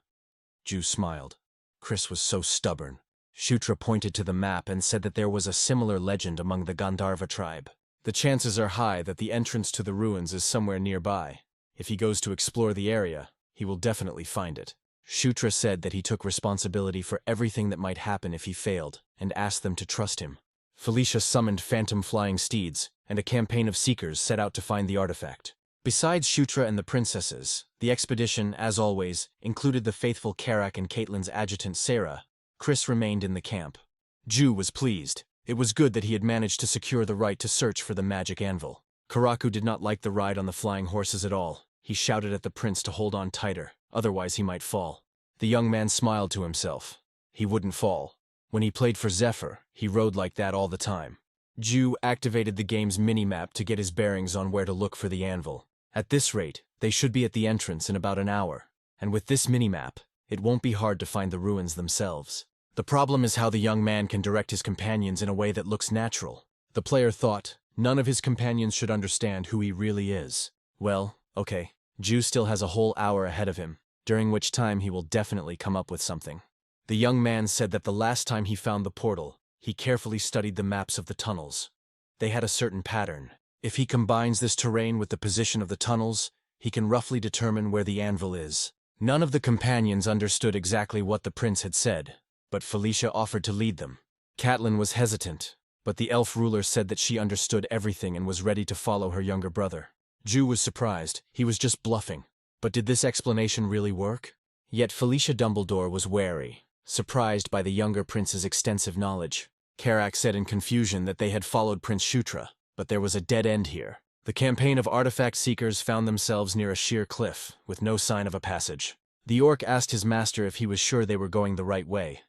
Ju smiled. Chris was so stubborn. Shutra pointed to the map and said that there was a similar legend among the Gandharva tribe. The chances are high that the entrance to the ruins is somewhere nearby. If he goes to explore the area, he will definitely find it. Shutra said that he took responsibility for everything that might happen if he failed, and asked them to trust him. Felicia summoned phantom flying steeds, and a campaign of seekers set out to find the artifact. Besides Shutra and the princesses, the expedition, as always, included the faithful Karak and Caitlyn's adjutant Sarah. Chris remained in the camp. Ju was pleased. It was good that he had managed to secure the right to search for the magic anvil. Karaku did not like the ride on the flying horses at all. He shouted at the prince to hold on tighter, otherwise he might fall. The young man smiled to himself. He wouldn't fall. When he played for Zephyr, he rode like that all the time. Ju activated the game's minimap to get his bearings on where to look for the anvil. At this rate, they should be at the entrance in about an hour, and with this minimap, it won't be hard to find the ruins themselves. The problem is how the young man can direct his companions in a way that looks natural. The player thought, none of his companions should understand who he really is. Well, okay, Ju still has a whole hour ahead of him, during which time he will definitely come up with something. The young man said that the last time he found the portal, he carefully studied the maps of the tunnels. They had a certain pattern. If he combines this terrain with the position of the tunnels, he can roughly determine where the anvil is. None of the companions understood exactly what the prince had said, but Felicia offered to lead them. Caitlyn was hesitant, but the elf ruler said that she understood everything and was ready to follow her younger brother. Ju was surprised. He was just bluffing. But did this explanation really work? Yet Felicia Dumbledore was wary, surprised by the younger prince's extensive knowledge. Karak said in confusion that they had followed Prince Shutra, but there was a dead end here. The campaign of artifact seekers found themselves near a sheer cliff, with no sign of a passage. The orc asked his master if he was sure they were going the right way.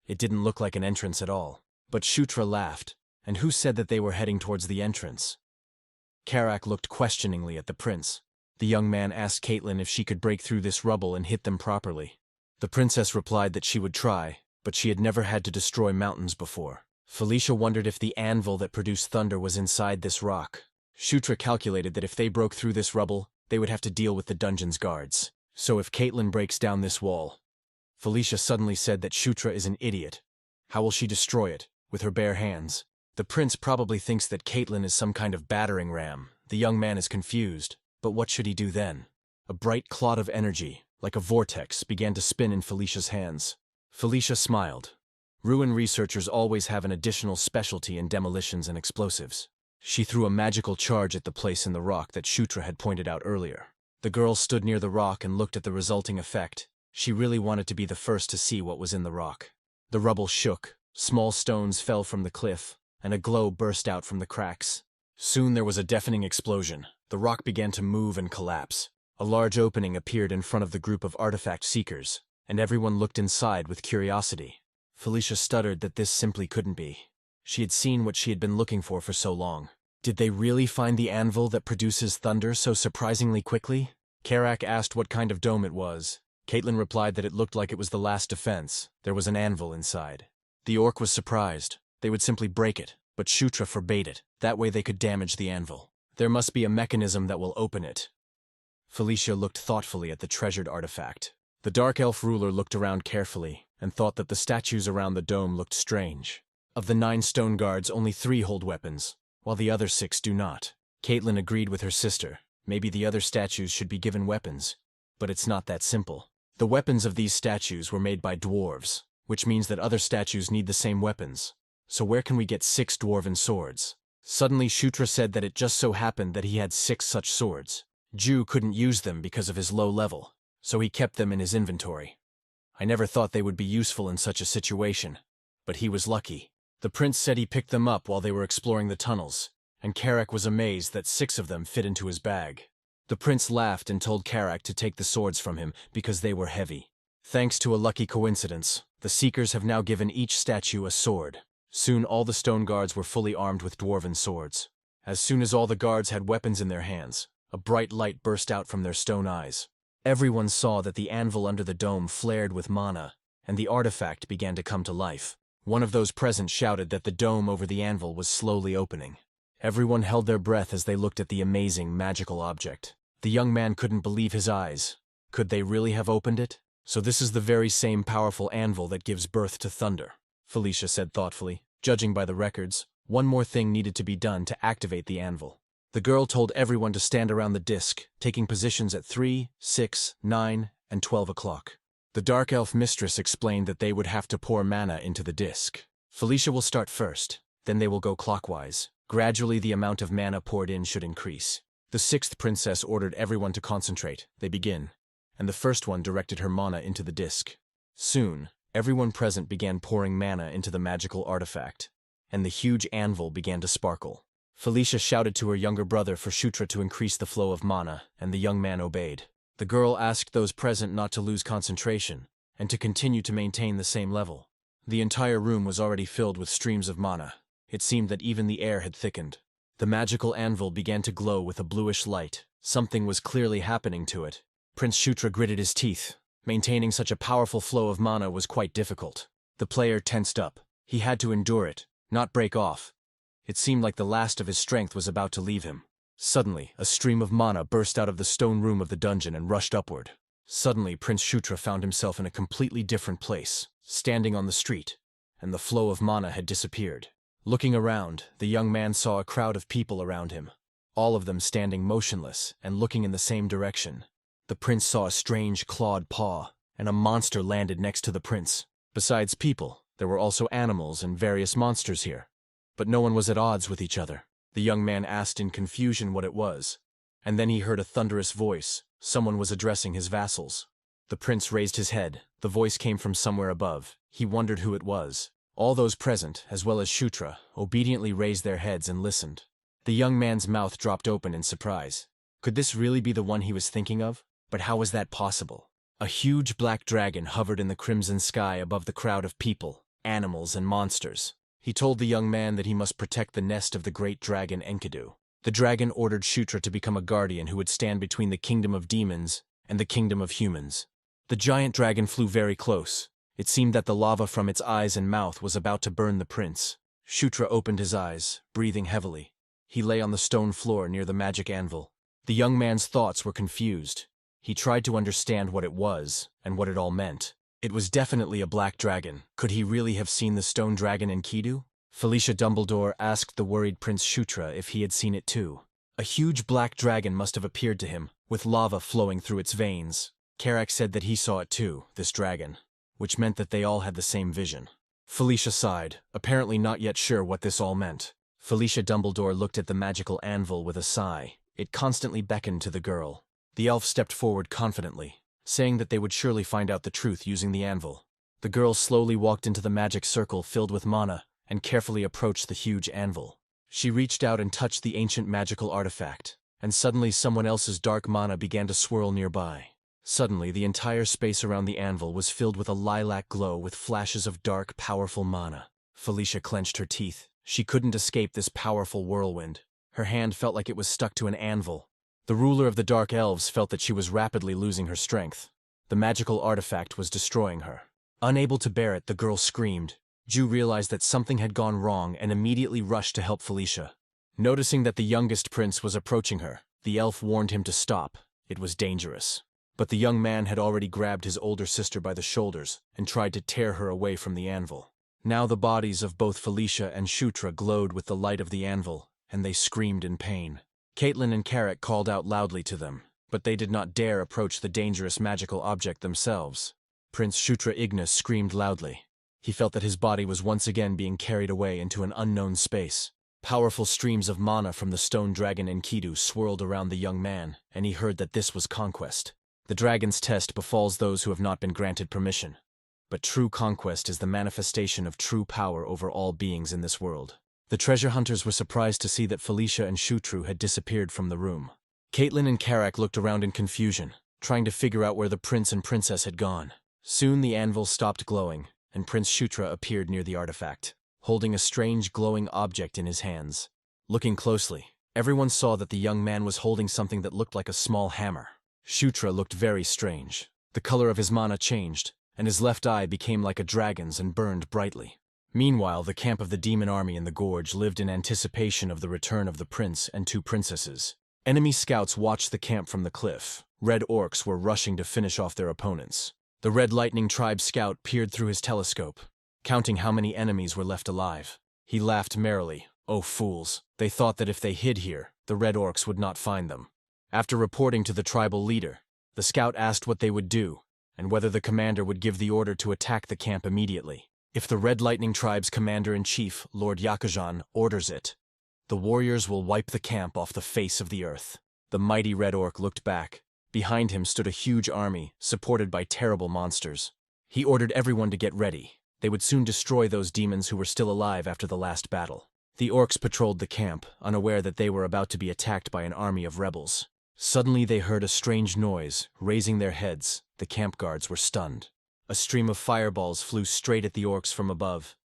It didn't look like an entrance at all. But Shutra laughed. And who said that they were heading towards the entrance? Karak looked questioningly at the prince. The young man asked Caitlyn if she could break through this rubble and hit them properly. The princess replied that she would try, but she had never had to destroy mountains before. Felicia wondered if the anvil that produced thunder was inside this rock. Shutra calculated that if they broke through this rubble, they would have to deal with the dungeon's guards. So if Caitlyn breaks down this wall... Felicia suddenly said that Shutra is an idiot. How will she destroy it? With her bare hands? The prince probably thinks that Caitlyn is some kind of battering ram. The young man is confused. But what should he do then? A bright clot of energy, like a vortex, began to spin in Felicia's hands. Felicia smiled. Ruin researchers always have an additional specialty in demolitions and explosives. She threw a magical charge at the place in the rock that Shutra had pointed out earlier. The girl stood near the rock and looked at the resulting effect. She really wanted to be the first to see what was in the rock. The rubble shook, small stones fell from the cliff, and a glow burst out from the cracks. Soon there was a deafening explosion. The rock began to move and collapse. A large opening appeared in front of the group of artifact seekers, and everyone looked inside with curiosity. Felicia stuttered that this simply couldn't be. She had seen what she had been looking for so long. Did they really find the anvil that produces thunder so surprisingly quickly? Karak asked what kind of dome it was. Caitlyn replied that it looked like it was the last defense. There was an anvil inside. The orc was surprised. They would simply break it, but Shutra forbade it. That way they could damage the anvil. There must be a mechanism that will open it. Felicia looked thoughtfully at the treasured artifact. The dark elf ruler looked around carefully and thought that the statues around the dome looked strange. Of the 9 stone guards, only 3 hold weapons, while the other 6 do not. Caitlyn agreed with her sister. Maybe the other statues should be given weapons. But it's not that simple. The weapons of these statues were made by dwarves, which means that other statues need the same weapons. So where can we get 6 dwarven swords? Suddenly Shutra said that it just so happened that he had 6 such swords. Ju couldn't use them because of his low level, so he kept them in his inventory. I never thought they would be useful in such a situation, but he was lucky. The prince said he picked them up while they were exploring the tunnels, and Karak was amazed that 6 of them fit into his bag. The prince laughed and told Karak to take the swords from him because they were heavy. Thanks to a lucky coincidence, the Seekers have now given each statue a sword. Soon all the stone guards were fully armed with dwarven swords. As soon as all the guards had weapons in their hands, a bright light burst out from their stone eyes. Everyone saw that the anvil under the dome flared with mana, and the artifact began to come to life. One of those present shouted that the dome over the anvil was slowly opening. Everyone held their breath as they looked at the amazing, magical object. The young man couldn't believe his eyes. Could they really have opened it? So this is the very same powerful anvil that gives birth to thunder, Felicia said thoughtfully. Judging by the records, one more thing needed to be done to activate the anvil. The girl told everyone to stand around the disc, taking positions at 3, 6, 9, and 12 o'clock. The Dark Elf Mistress explained that they would have to pour mana into the disc. Felicia will start first, then they will go clockwise. Gradually the amount of mana poured in should increase. The 6th princess ordered everyone to concentrate. They begin. And the first one directed her mana into the disc. Soon, everyone present began pouring mana into the magical artifact, and the huge anvil began to sparkle. Felicia shouted to her younger brother for Shutra to increase the flow of mana, and the young man obeyed. The girl asked those present not to lose concentration, and to continue to maintain the same level. The entire room was already filled with streams of mana. It seemed that even the air had thickened. The magical anvil began to glow with a bluish light. Something was clearly happening to it. Prince Shutra gritted his teeth. Maintaining such a powerful flow of mana was quite difficult. The player tensed up. He had to endure it, not break off. It seemed like the last of his strength was about to leave him. Suddenly, a stream of mana burst out of the stone room of the dungeon and rushed upward. Suddenly, Prince Shutra found himself in a completely different place, standing on the street, and the flow of mana had disappeared. Looking around, the young man saw a crowd of people around him, all of them standing motionless and looking in the same direction. The prince saw a strange clawed paw, and a monster landed next to the prince. Besides people, There were also animals and various monsters here, but no one was at odds with each other. The young man asked in confusion what it was, and then he heard a thunderous voice. Someone was addressing his vassals. The prince raised his head. The voice came from somewhere above. He wondered who it was. All those present, as well as Shutra, obediently raised their heads and listened. The young man's mouth dropped open in surprise. Could this really be the one he was thinking of? But how was that possible? A huge black dragon hovered in the crimson sky above the crowd of people, animals, and monsters. He told the young man that he must protect the nest of the great dragon Enkidu. The dragon ordered Shutra to become a guardian who would stand between the kingdom of demons and the kingdom of humans. The giant dragon flew very close. It seemed that the lava from its eyes and mouth was about to burn the prince. Shutra opened his eyes, breathing heavily. He lay on the stone floor near the magic anvil. The young man's thoughts were confused. He tried to understand what it was and what it all meant. It was definitely a black dragon. Could he really have seen the stone dragon Enkidu? Felicia Dumbledore asked the worried Prince Shutra if he had seen it too. A huge black dragon must have appeared to him, with lava flowing through its veins. Karak said that he saw it too, this dragon, which meant that they all had the same vision. Felicia sighed, apparently not yet sure what this all meant. Felicia Dumbledore looked at the magical anvil with a sigh. It constantly beckoned to the girl. The elf stepped forward confidently, saying that they would surely find out the truth using the anvil. The girl slowly walked into the magic circle filled with mana and carefully approached the huge anvil. She reached out and touched the ancient magical artifact, and suddenly someone else's dark mana began to swirl nearby. Suddenly, the entire space around the anvil was filled with a lilac glow with flashes of dark, powerful mana. Felicia clenched her teeth. She couldn't escape this powerful whirlwind. Her hand felt like it was stuck to an anvil. The ruler of the Dark Elves felt that she was rapidly losing her strength. The magical artifact was destroying her. Unable to bear it, the girl screamed. Ju realized that something had gone wrong and immediately rushed to help Felicia. Noticing that the youngest prince was approaching her, the elf warned him to stop. It was dangerous. But the young man had already grabbed his older sister by the shoulders and tried to tear her away from the anvil. Now the bodies of both Felicia and Shutra glowed with the light of the anvil, and they screamed in pain. Caitlyn and Karak called out loudly to them, but they did not dare approach the dangerous magical object themselves. Prince Shutra Ignis screamed loudly. He felt that his body was once again being carried away into an unknown space. Powerful streams of mana from the stone dragon Enkidu swirled around the young man, and he heard that this was conquest. The dragon's test befalls those who have not been granted permission. But true conquest is the manifestation of true power over all beings in this world. The treasure hunters were surprised to see that Felicia and Shutru had disappeared from the room. Caitlyn and Karak looked around in confusion, trying to figure out where the prince and princess had gone. Soon the anvil stopped glowing, and Prince Shutra appeared near the artifact, holding a strange glowing object in his hands. Looking closely, everyone saw that the young man was holding something that looked like a small hammer. Shutra looked very strange. The color of his mana changed, and his left eye became like a dragon's and burned brightly. Meanwhile, the camp of the demon army in the gorge lived in anticipation of the return of the prince and two princesses. Enemy scouts watched the camp from the cliff. Red orcs were rushing to finish off their opponents. The Red Lightning Tribe scout peered through his telescope, counting how many enemies were left alive. He laughed merrily. Oh, fools. They thought that if they hid here, the red orcs would not find them. After reporting to the tribal leader, the scout asked what they would do, and whether the commander would give the order to attack the camp immediately. If the Red Lightning Tribe's commander-in-chief, Lord Yakujan, orders it, the warriors will wipe the camp off the face of the earth. The mighty red orc looked back. Behind him stood a huge army, supported by terrible monsters. He ordered everyone to get ready. They would soon destroy those demons who were still alive after the last battle. The orcs patrolled the camp, unaware that they were about to be attacked by an army of rebels. Suddenly they heard a strange noise. Raising their heads, the camp guards were stunned. A stream of fireballs flew straight at the orcs from above.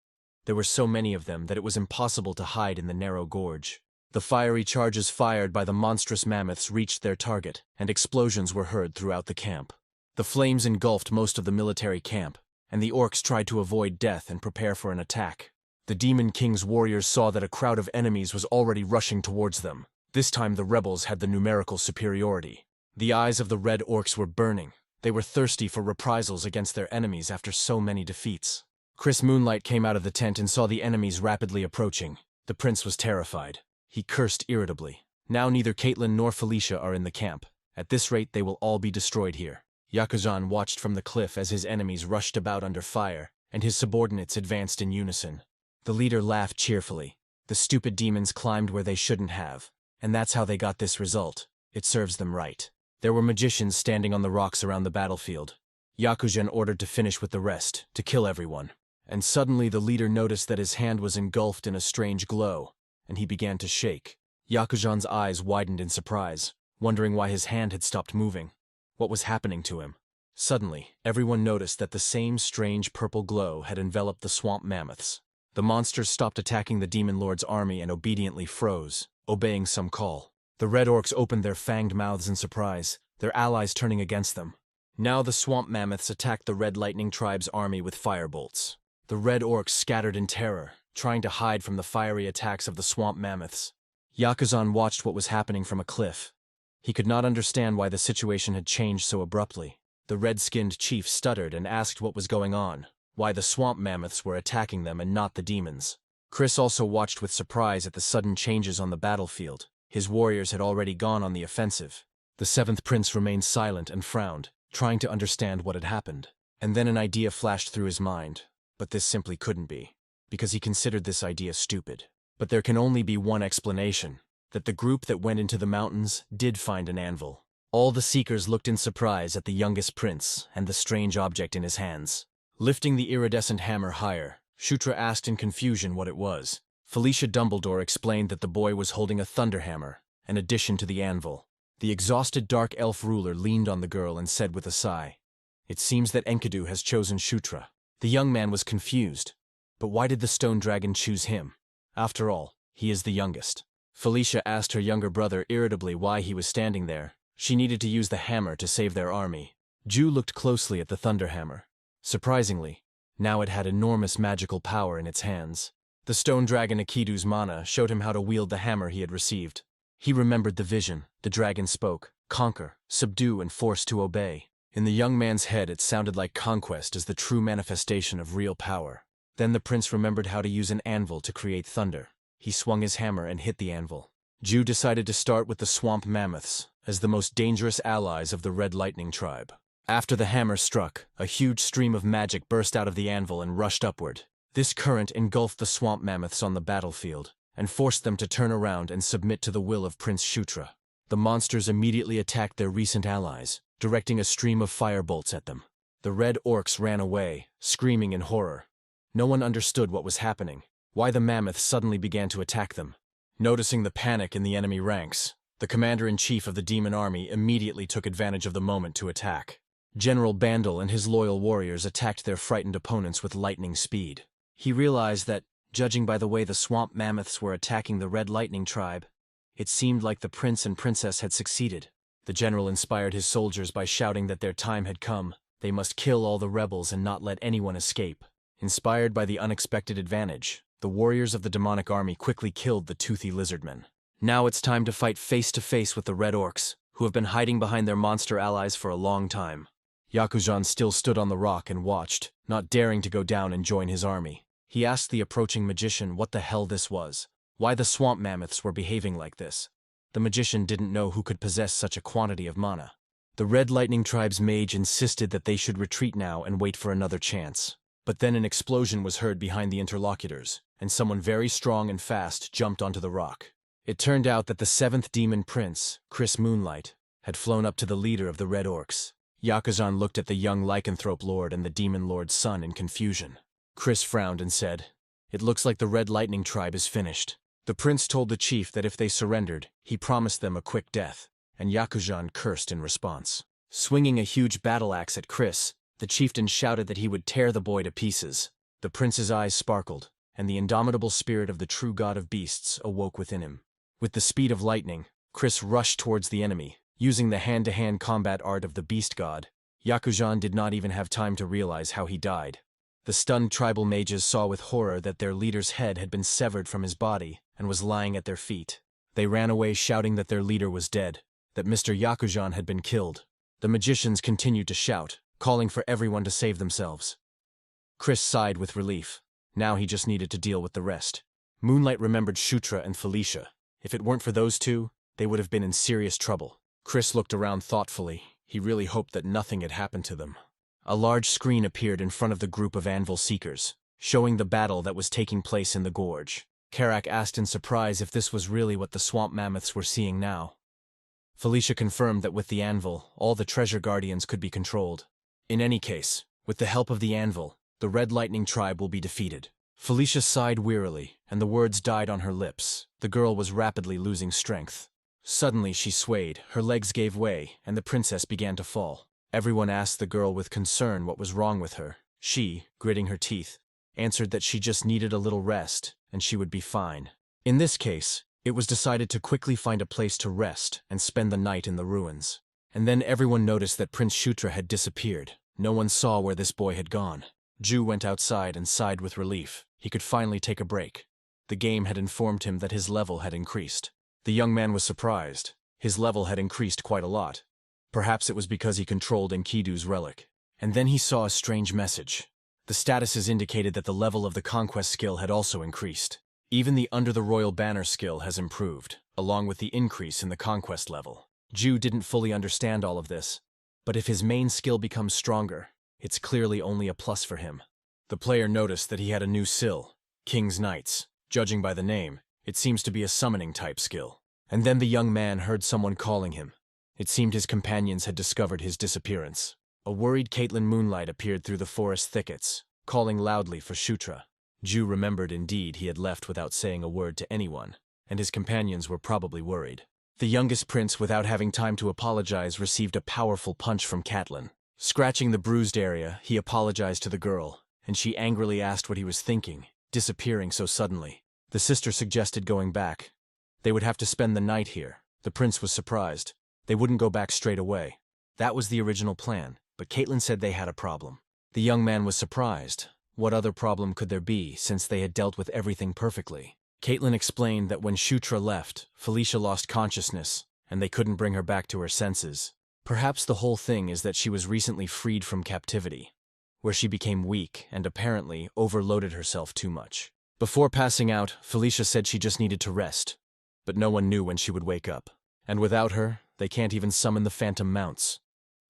There were so many of them that it was impossible to hide in the narrow gorge. The fiery charges fired by the monstrous mammoths reached their target, and explosions were heard throughout the camp. The flames engulfed most of the military camp, and the orcs tried to avoid death and prepare for an attack. The Demon King's warriors saw that a crowd of enemies was already rushing towards them. This time the rebels had the numerical superiority. The eyes of the red orcs were burning. They were thirsty for reprisals against their enemies after so many defeats. Chris Moonlight came out of the tent and saw the enemies rapidly approaching. The prince was terrified. He cursed irritably. Now neither Caitlyn nor Felicia are in the camp. At this rate they will all be destroyed here. Yakujan watched from the cliff as his enemies rushed about under fire, and his subordinates advanced in unison. The leader laughed cheerfully. The stupid demons climbed where they shouldn't have, and that's how they got this result. It serves them right. There were magicians standing on the rocks around the battlefield. Yakuzan ordered to finish with the rest, to kill everyone. And suddenly the leader noticed that his hand was engulfed in a strange glow, and he began to shake. Yakuzan's eyes widened in surprise, wondering why his hand had stopped moving. What was happening to him? Suddenly, everyone noticed that the same strange purple glow had enveloped the swamp mammoths. The monsters stopped attacking the demon lord's army and obediently froze, obeying some call. The red orcs opened their fanged mouths in surprise, their allies turning against them. Now the swamp mammoths attacked the Red Lightning Tribe's army with firebolts. The red orcs scattered in terror, trying to hide from the fiery attacks of the swamp mammoths. Yakuzan watched what was happening from a cliff. He could not understand why the situation had changed so abruptly. The red-skinned chief stuttered and asked what was going on, why the swamp mammoths were attacking them and not the demons. Chris also watched with surprise at the sudden changes on the battlefield. His warriors had already gone on the offensive. The seventh prince remained silent and frowned, trying to understand what had happened. And then an idea flashed through his mind. But this simply couldn't be, because he considered this idea stupid. But there can only be one explanation, that the group that went into the mountains did find an anvil. All the seekers looked in surprise at the youngest prince and the strange object in his hands. Lifting the iridescent hammer higher, Shutra asked in confusion what it was. Felicia Dumbledore explained that the boy was holding a thunderhammer, an addition to the anvil. The exhausted dark elf ruler leaned on the girl and said with a sigh, "It seems that Enkidu has chosen Shutra." The young man was confused. But why did the stone dragon choose him? After all, he is the youngest. Felicia asked her younger brother irritably why he was standing there. She needed to use the hammer to save their army. Ju looked closely at the thunderhammer. Surprisingly, now it had enormous magical power in its hands. The stone dragon Akidu's mana showed him how to wield the hammer he had received. He remembered the vision. The dragon spoke, conquer, subdue, and force to obey. In the young man's head it sounded like conquest as the true manifestation of real power. Then the prince remembered how to use an anvil to create thunder. He swung his hammer and hit the anvil. Ju decided to start with the swamp mammoths, as the most dangerous allies of the Red Lightning Tribe. After the hammer struck, a huge stream of magic burst out of the anvil and rushed upward. This current engulfed the swamp mammoths on the battlefield, and forced them to turn around and submit to the will of Prince Shutra. The monsters immediately attacked their recent allies, directing a stream of fire bolts at them. The red orcs ran away, screaming in horror. No one understood what was happening, why the mammoths suddenly began to attack them. Noticing the panic in the enemy ranks, the commander-in-chief of the demon army immediately took advantage of the moment to attack. General Bandal and his loyal warriors attacked their frightened opponents with lightning speed. He realized that, judging by the way the swamp mammoths were attacking the Red Lightning Tribe, it seemed like the prince and princess had succeeded. The general inspired his soldiers by shouting that their time had come. They must kill all the rebels and not let anyone escape. Inspired by the unexpected advantage, the warriors of the demonic army quickly killed the toothy lizardmen. Now it's time to fight face to face with the red orcs, who have been hiding behind their monster allies for a long time. Yakuzan still stood on the rock and watched, not daring to go down and join his army. He asked the approaching magician what the hell this was, why the swamp mammoths were behaving like this. The magician didn't know who could possess such a quantity of mana. The Red Lightning Tribe's mage insisted that they should retreat now and wait for another chance. But then an explosion was heard behind the interlocutors, and someone very strong and fast jumped onto the rock. It turned out that the seventh demon prince, Chris Moonlight, had flown up to the leader of the Red Orcs. Yakuzan looked at the young lycanthrope lord and the demon lord's son in confusion. Chris frowned and said, "It looks like the Red Lightning Tribe is finished." The prince told the chief that if they surrendered, he promised them a quick death, and Yakuzan cursed in response. Swinging a huge battle axe at Chris, the chieftain shouted that he would tear the boy to pieces. The prince's eyes sparkled, and the indomitable spirit of the true god of beasts awoke within him. With the speed of lightning, Chris rushed towards the enemy, using the hand-to-hand combat art of the beast god. Yakuzan did not even have time to realize how he died. The stunned tribal mages saw with horror that their leader's head had been severed from his body and was lying at their feet. They ran away shouting that their leader was dead, that Mr. Yakuzan had been killed. The magicians continued to shout, calling for everyone to save themselves. Chris sighed with relief. Now he just needed to deal with the rest. Moonlight remembered Shutra and Felicia. If it weren't for those two, they would have been in serious trouble. Chris looked around thoughtfully. He really hoped that nothing had happened to them. A large screen appeared in front of the group of anvil seekers, showing the battle that was taking place in the gorge. Karak asked in surprise if this was really what the swamp mammoths were seeing now. Felicia confirmed that with the anvil, all the treasure guardians could be controlled. In any case, with the help of the anvil, the Red Lightning tribe will be defeated. Felicia sighed wearily, and the words died on her lips. The girl was rapidly losing strength. Suddenly she swayed, her legs gave way, and the princess began to fall. Everyone asked the girl with concern what was wrong with her. She, gritting her teeth, answered that she just needed a little rest, and she would be fine. In this case, it was decided to quickly find a place to rest and spend the night in the ruins. And then everyone noticed that Prince Shutra had disappeared. No one saw where this boy had gone. Ju went outside and sighed with relief. He could finally take a break. The game had informed him that his level had increased. The young man was surprised. His level had increased quite a lot. Perhaps it was because he controlled Enkidu's relic. And then he saw a strange message. The statuses indicated that the level of the conquest skill had also increased. Even the Under the Royal Banner skill has improved, along with the increase in the conquest level. Ju didn't fully understand all of this, but if his main skill becomes stronger, it's clearly only a plus for him. The player noticed that he had a new skill, King's Knights. Judging by the name, it seems to be a summoning type skill. And then the young man heard someone calling him. It seemed his companions had discovered his disappearance. A worried Caitlyn Moonlight appeared through the forest thickets, calling loudly for Shutra. Ju remembered indeed he had left without saying a word to anyone, and his companions were probably worried. The youngest prince, without having time to apologize, received a powerful punch from Caitlyn. Scratching the bruised area, he apologized to the girl, and she angrily asked what he was thinking, disappearing so suddenly. The sister suggested going back. They would have to spend the night here. The prince was surprised. They wouldn't go back straight away. That was the original plan, but Caitlyn said they had a problem. The young man was surprised. What other problem could there be, since they had dealt with everything perfectly? Caitlyn explained that when Shutra left, Felicia lost consciousness, and they couldn't bring her back to her senses. Perhaps the whole thing is that she was recently freed from captivity, where she became weak and apparently overloaded herself too much. Before passing out, Felicia said she just needed to rest, but no one knew when she would wake up. And without her, they can't even summon the phantom mounts.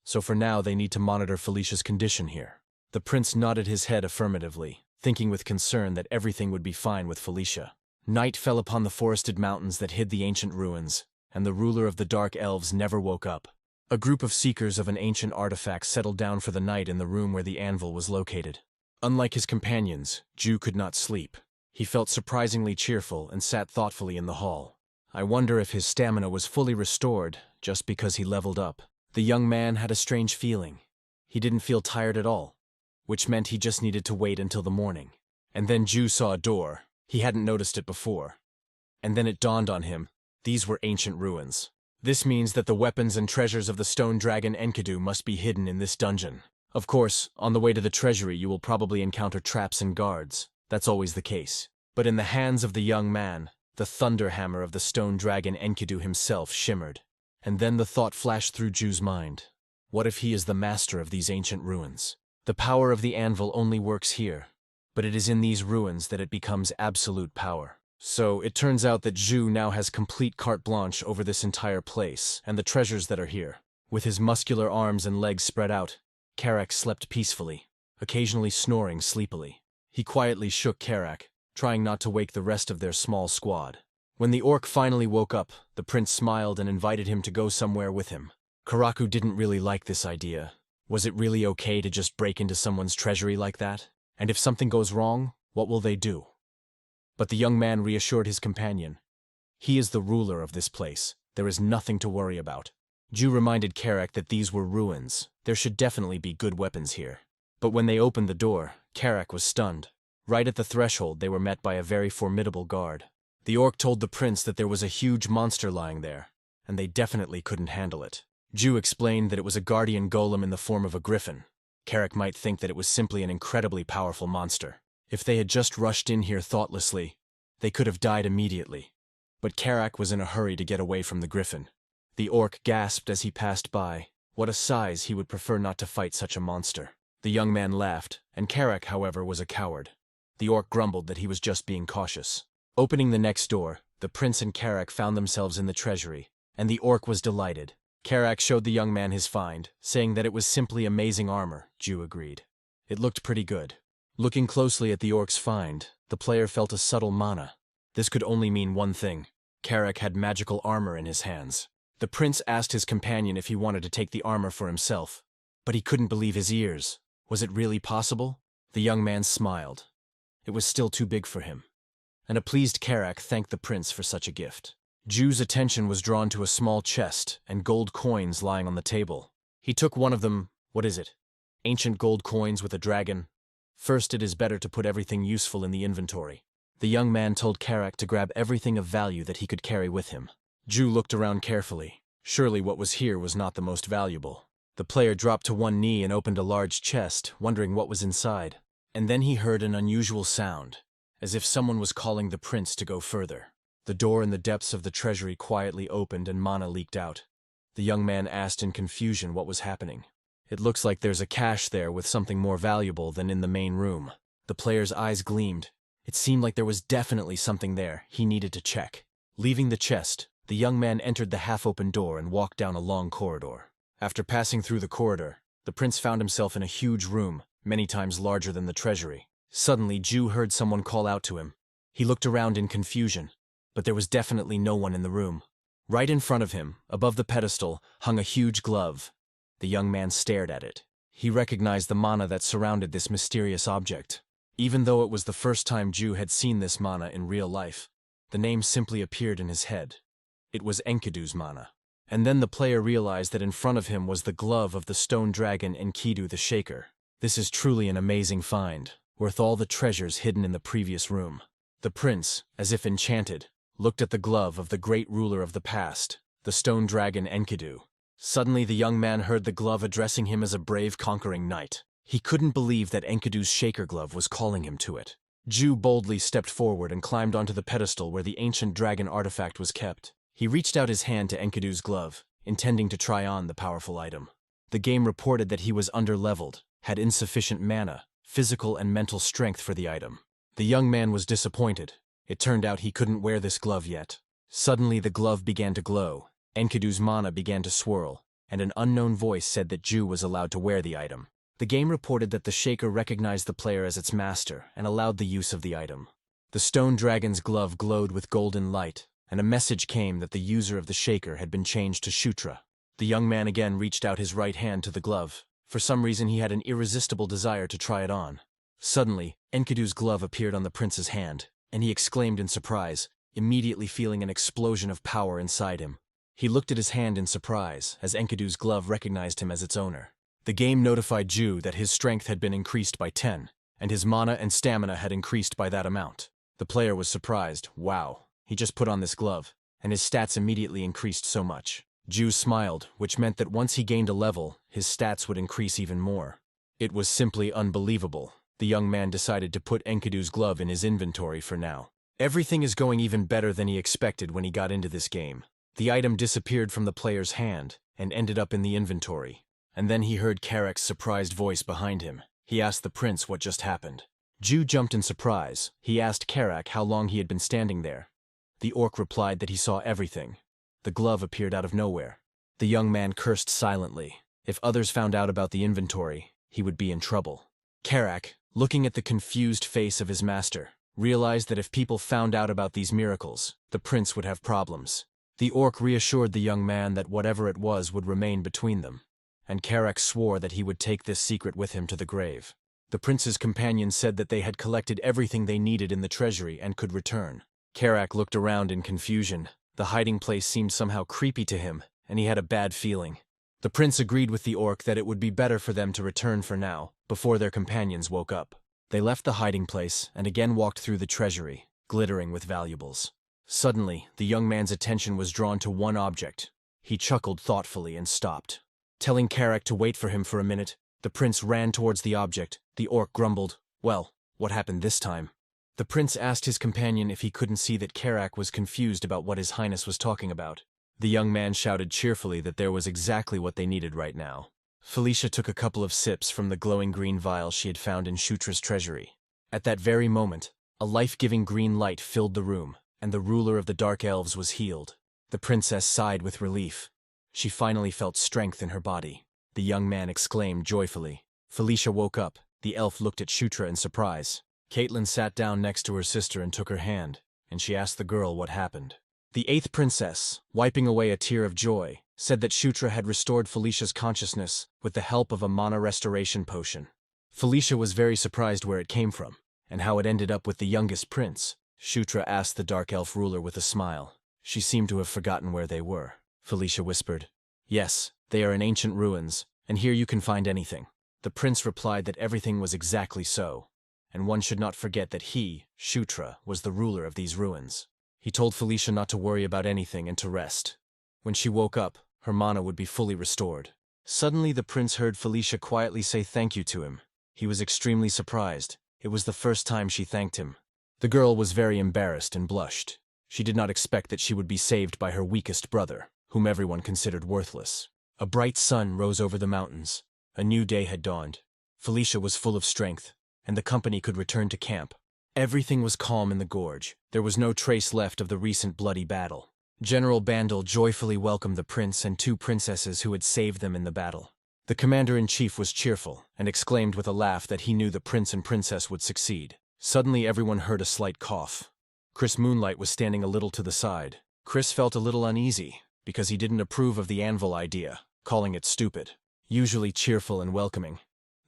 So for now, they need to monitor Felicia's condition here. The prince nodded his head affirmatively, thinking with concern that everything would be fine with Felicia. Night fell upon the forested mountains that hid the ancient ruins, and the ruler of the dark elves never woke up. A group of seekers of an ancient artifact settled down for the night in the room where the anvil was located. Unlike his companions, Ju could not sleep. He felt surprisingly cheerful and sat thoughtfully in the hall. I wonder if his stamina was fully restored just because he leveled up. The young man had a strange feeling. He didn't feel tired at all, which meant he just needed to wait until the morning. And then Ju saw a door. He hadn't noticed it before. And then it dawned on him. These were ancient ruins. This means that the weapons and treasures of the stone dragon Enkidu must be hidden in this dungeon. Of course, on the way to the Treasury you will probably encounter traps and guards. That's always the case. But in the hands of the young man, the thunder hammer of the stone dragon Enkidu himself shimmered. And then the thought flashed through Ju's mind. What if he is the master of these ancient ruins? The power of the anvil only works here, but it is in these ruins that it becomes absolute power. So it turns out that Ju now has complete carte blanche over this entire place and the treasures that are here. With his muscular arms and legs spread out, Karak slept peacefully, occasionally snoring sleepily. He quietly shook Karak, trying not to wake the rest of their small squad. When the orc finally woke up, the prince smiled and invited him to go somewhere with him. Karaku didn't really like this idea. Was it really okay to just break into someone's treasury like that? And if something goes wrong, what will they do? But the young man reassured his companion. He is the ruler of this place. There is nothing to worry about. Ju reminded Karak that these were ruins. There should definitely be good weapons here. But when they opened the door, Karak was stunned. Right at the threshold, they were met by a very formidable guard. The orc told the prince that there was a huge monster lying there, and they definitely couldn't handle it. Ju explained that it was a guardian golem in the form of a griffin. Karak might think that it was simply an incredibly powerful monster. If they had just rushed in here thoughtlessly, they could have died immediately. But Karak was in a hurry to get away from the griffin. The orc gasped as he passed by. What a size, he would prefer not to fight such a monster. The young man laughed, and Karak, however, was a coward. The orc grumbled that he was just being cautious. Opening the next door, the prince and Karak found themselves in the treasury, and the orc was delighted. Karak showed the young man his find, saying that it was simply amazing armor. Ju agreed. It looked pretty good. Looking closely at the orc's find, the player felt a subtle mana. This could only mean one thing. Karak had magical armor in his hands. The prince asked his companion if he wanted to take the armor for himself, but he couldn't believe his ears. Was it really possible? The young man smiled. It was still too big for him. And a pleased Karak thanked the prince for such a gift. Ju's attention was drawn to a small chest and gold coins lying on the table. He took one of them. What is it? Ancient gold coins with a dragon. First, it is better to put everything useful in the inventory. The young man told Karak to grab everything of value that he could carry with him. Ju looked around carefully. Surely what was here was not the most valuable. The player dropped to one knee and opened a large chest, wondering what was inside. And then he heard an unusual sound, as if someone was calling the prince to go further. The door in the depths of the treasury quietly opened and mana leaked out. The young man asked in confusion what was happening. It looks like there's a cache there with something more valuable than in the main room. The player's eyes gleamed. It seemed like there was definitely something there he needed to check. Leaving the chest, the young man entered the half-open door and walked down a long corridor. After passing through the corridor, the prince found himself in a huge room, many times larger than the treasury. Suddenly, Ju heard someone call out to him. He looked around in confusion, but there was definitely no one in the room. Right in front of him, above the pedestal, hung a huge glove. The young man stared at it. He recognized the mana that surrounded this mysterious object. Even though it was the first time Ju had seen this mana in real life, the name simply appeared in his head. It was Enkidu's mana. And then the player realized that in front of him was the glove of the stone dragon Enkidu the Shaker. This is truly an amazing find, worth all the treasures hidden in the previous room. The prince, as if enchanted, looked at the glove of the great ruler of the past, the stone dragon Enkidu. Suddenly the young man heard the glove addressing him as a brave conquering knight. He couldn't believe that Enkidu's shaker glove was calling him to it. Ju boldly stepped forward and climbed onto the pedestal where the ancient dragon artifact was kept. He reached out his hand to Enkidu's glove, intending to try on the powerful item. The game reported that he was underleveled, had insufficient mana, physical and mental strength for the item. The young man was disappointed. It turned out he couldn't wear this glove yet. Suddenly the glove began to glow, Enkidu's mana began to swirl, and an unknown voice said that Ju was allowed to wear the item. The game reported that the shaker recognized the player as its master and allowed the use of the item. The stone dragon's glove glowed with golden light, and a message came that the user of the shaker had been changed to Shutra. The young man again reached out his right hand to the glove. For some reason he had an irresistible desire to try it on. Suddenly, Enkidu's glove appeared on the prince's hand, and he exclaimed in surprise, immediately feeling an explosion of power inside him. He looked at his hand in surprise, as Enkidu's glove recognized him as its owner. The game notified Ju that his strength had been increased by 10, and his mana and stamina had increased by that amount. The player was surprised. Wow, he just put on this glove, and his stats immediately increased so much. Ju smiled, which meant that once he gained a level, his stats would increase even more. It was simply unbelievable. The young man decided to put Enkidu's glove in his inventory for now. Everything is going even better than he expected when he got into this game. The item disappeared from the player's hand and ended up in the inventory. And then he heard Karak's surprised voice behind him. He asked the prince what just happened. Ju jumped in surprise. He asked Karak how long he had been standing there. The orc replied that he saw everything. The glove appeared out of nowhere. The young man cursed silently. If others found out about the inventory, he would be in trouble. Karak, looking at the confused face of his master, realized that if people found out about these miracles, the prince would have problems. The orc reassured the young man that whatever it was would remain between them, and Karak swore that he would take this secret with him to the grave. The prince's companion said that they had collected everything they needed in the treasury and could return. Karak looked around in confusion. The hiding place seemed somehow creepy to him, and he had a bad feeling. The prince agreed with the orc that it would be better for them to return for now, before their companions woke up. They left the hiding place and again walked through the treasury, glittering with valuables. Suddenly, the young man's attention was drawn to one object. He chuckled thoughtfully and stopped. Telling Karak to wait for him for a minute, the prince ran towards the object. The orc grumbled, "Well, what happened this time?" The prince asked his companion if he couldn't see that Karak was confused about what his highness was talking about. The young man shouted cheerfully that there was exactly what they needed right now. Felicia took a couple of sips from the glowing green vial she had found in Shutra's treasury. At that very moment, a life-giving green light filled the room, and the ruler of the dark elves was healed. The princess sighed with relief. She finally felt strength in her body. The young man exclaimed joyfully. Felicia woke up. The elf looked at Shutra in surprise. Caitlyn sat down next to her sister and took her hand, and she asked the girl what happened. The 8th princess, wiping away a tear of joy, said that Shutra had restored Felicia's consciousness with the help of a mana restoration potion. Felicia was very surprised where it came from, and how it ended up with the youngest prince. Shutra asked the dark elf ruler with a smile. She seemed to have forgotten where they were. Felicia whispered, "Yes, they are in ancient ruins, and here you can find anything." The prince replied that everything was exactly so, and one should not forget that he, Shutra, was the ruler of these ruins. He told Felicia not to worry about anything and to rest. When she woke up, her mana would be fully restored. Suddenly the prince heard Felicia quietly say thank you to him. He was extremely surprised. It was the first time she thanked him. The girl was very embarrassed and blushed. She did not expect that she would be saved by her weakest brother, whom everyone considered worthless. A bright sun rose over the mountains. A new day had dawned. Felicia was full of strength, and the company could return to camp. Everything was calm in the gorge. There was no trace left of the recent bloody battle. General Bandal joyfully welcomed the prince and 2 princesses who had saved them in the battle. The commander-in-chief was cheerful, and exclaimed with a laugh that he knew the prince and princess would succeed. Suddenly everyone heard a slight cough. Chris Moonlight was standing a little to the side. Chris felt a little uneasy, because he didn't approve of the anvil idea, calling it stupid. Usually cheerful and welcoming.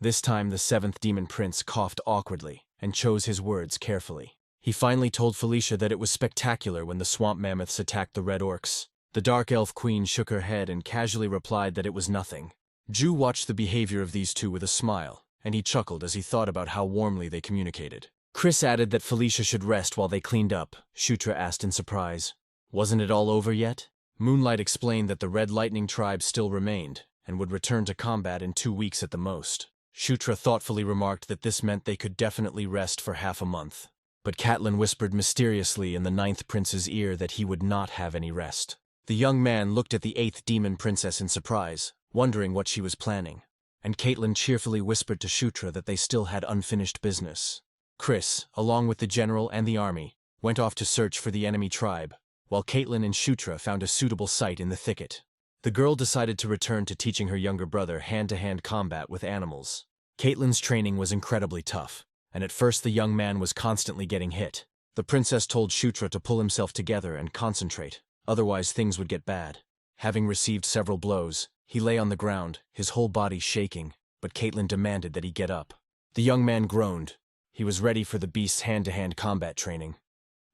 This time the 7th demon prince coughed awkwardly, and chose his words carefully. He finally told Felicia that it was spectacular when the swamp mammoths attacked the red orcs. The dark elf queen shook her head and casually replied that it was nothing. Ju watched the behavior of these two with a smile, and he chuckled as he thought about how warmly they communicated. Chris added that Felicia should rest while they cleaned up. Shutra asked in surprise, "Wasn't it all over yet?" Moonlight explained that the Red Lightning tribe still remained, and would return to combat in 2 weeks at the most. Shutra thoughtfully remarked that this meant they could definitely rest for half a month. But Caitlyn whispered mysteriously in the 9th prince's ear that he would not have any rest. The young man looked at the 8th demon princess in surprise, wondering what she was planning. And Caitlyn cheerfully whispered to Shutra that they still had unfinished business. Chris, along with the general and the army, went off to search for the enemy tribe, while Caitlyn and Shutra found a suitable site in the thicket. The girl decided to return to teaching her younger brother hand-to-hand combat with animals. Caitlyn's training was incredibly tough, and at first the young man was constantly getting hit. The princess told Shutra to pull himself together and concentrate, otherwise things would get bad. Having received several blows, he lay on the ground, his whole body shaking, but Caitlyn demanded that he get up. The young man groaned. He was ready for the beast's hand-to-hand combat training.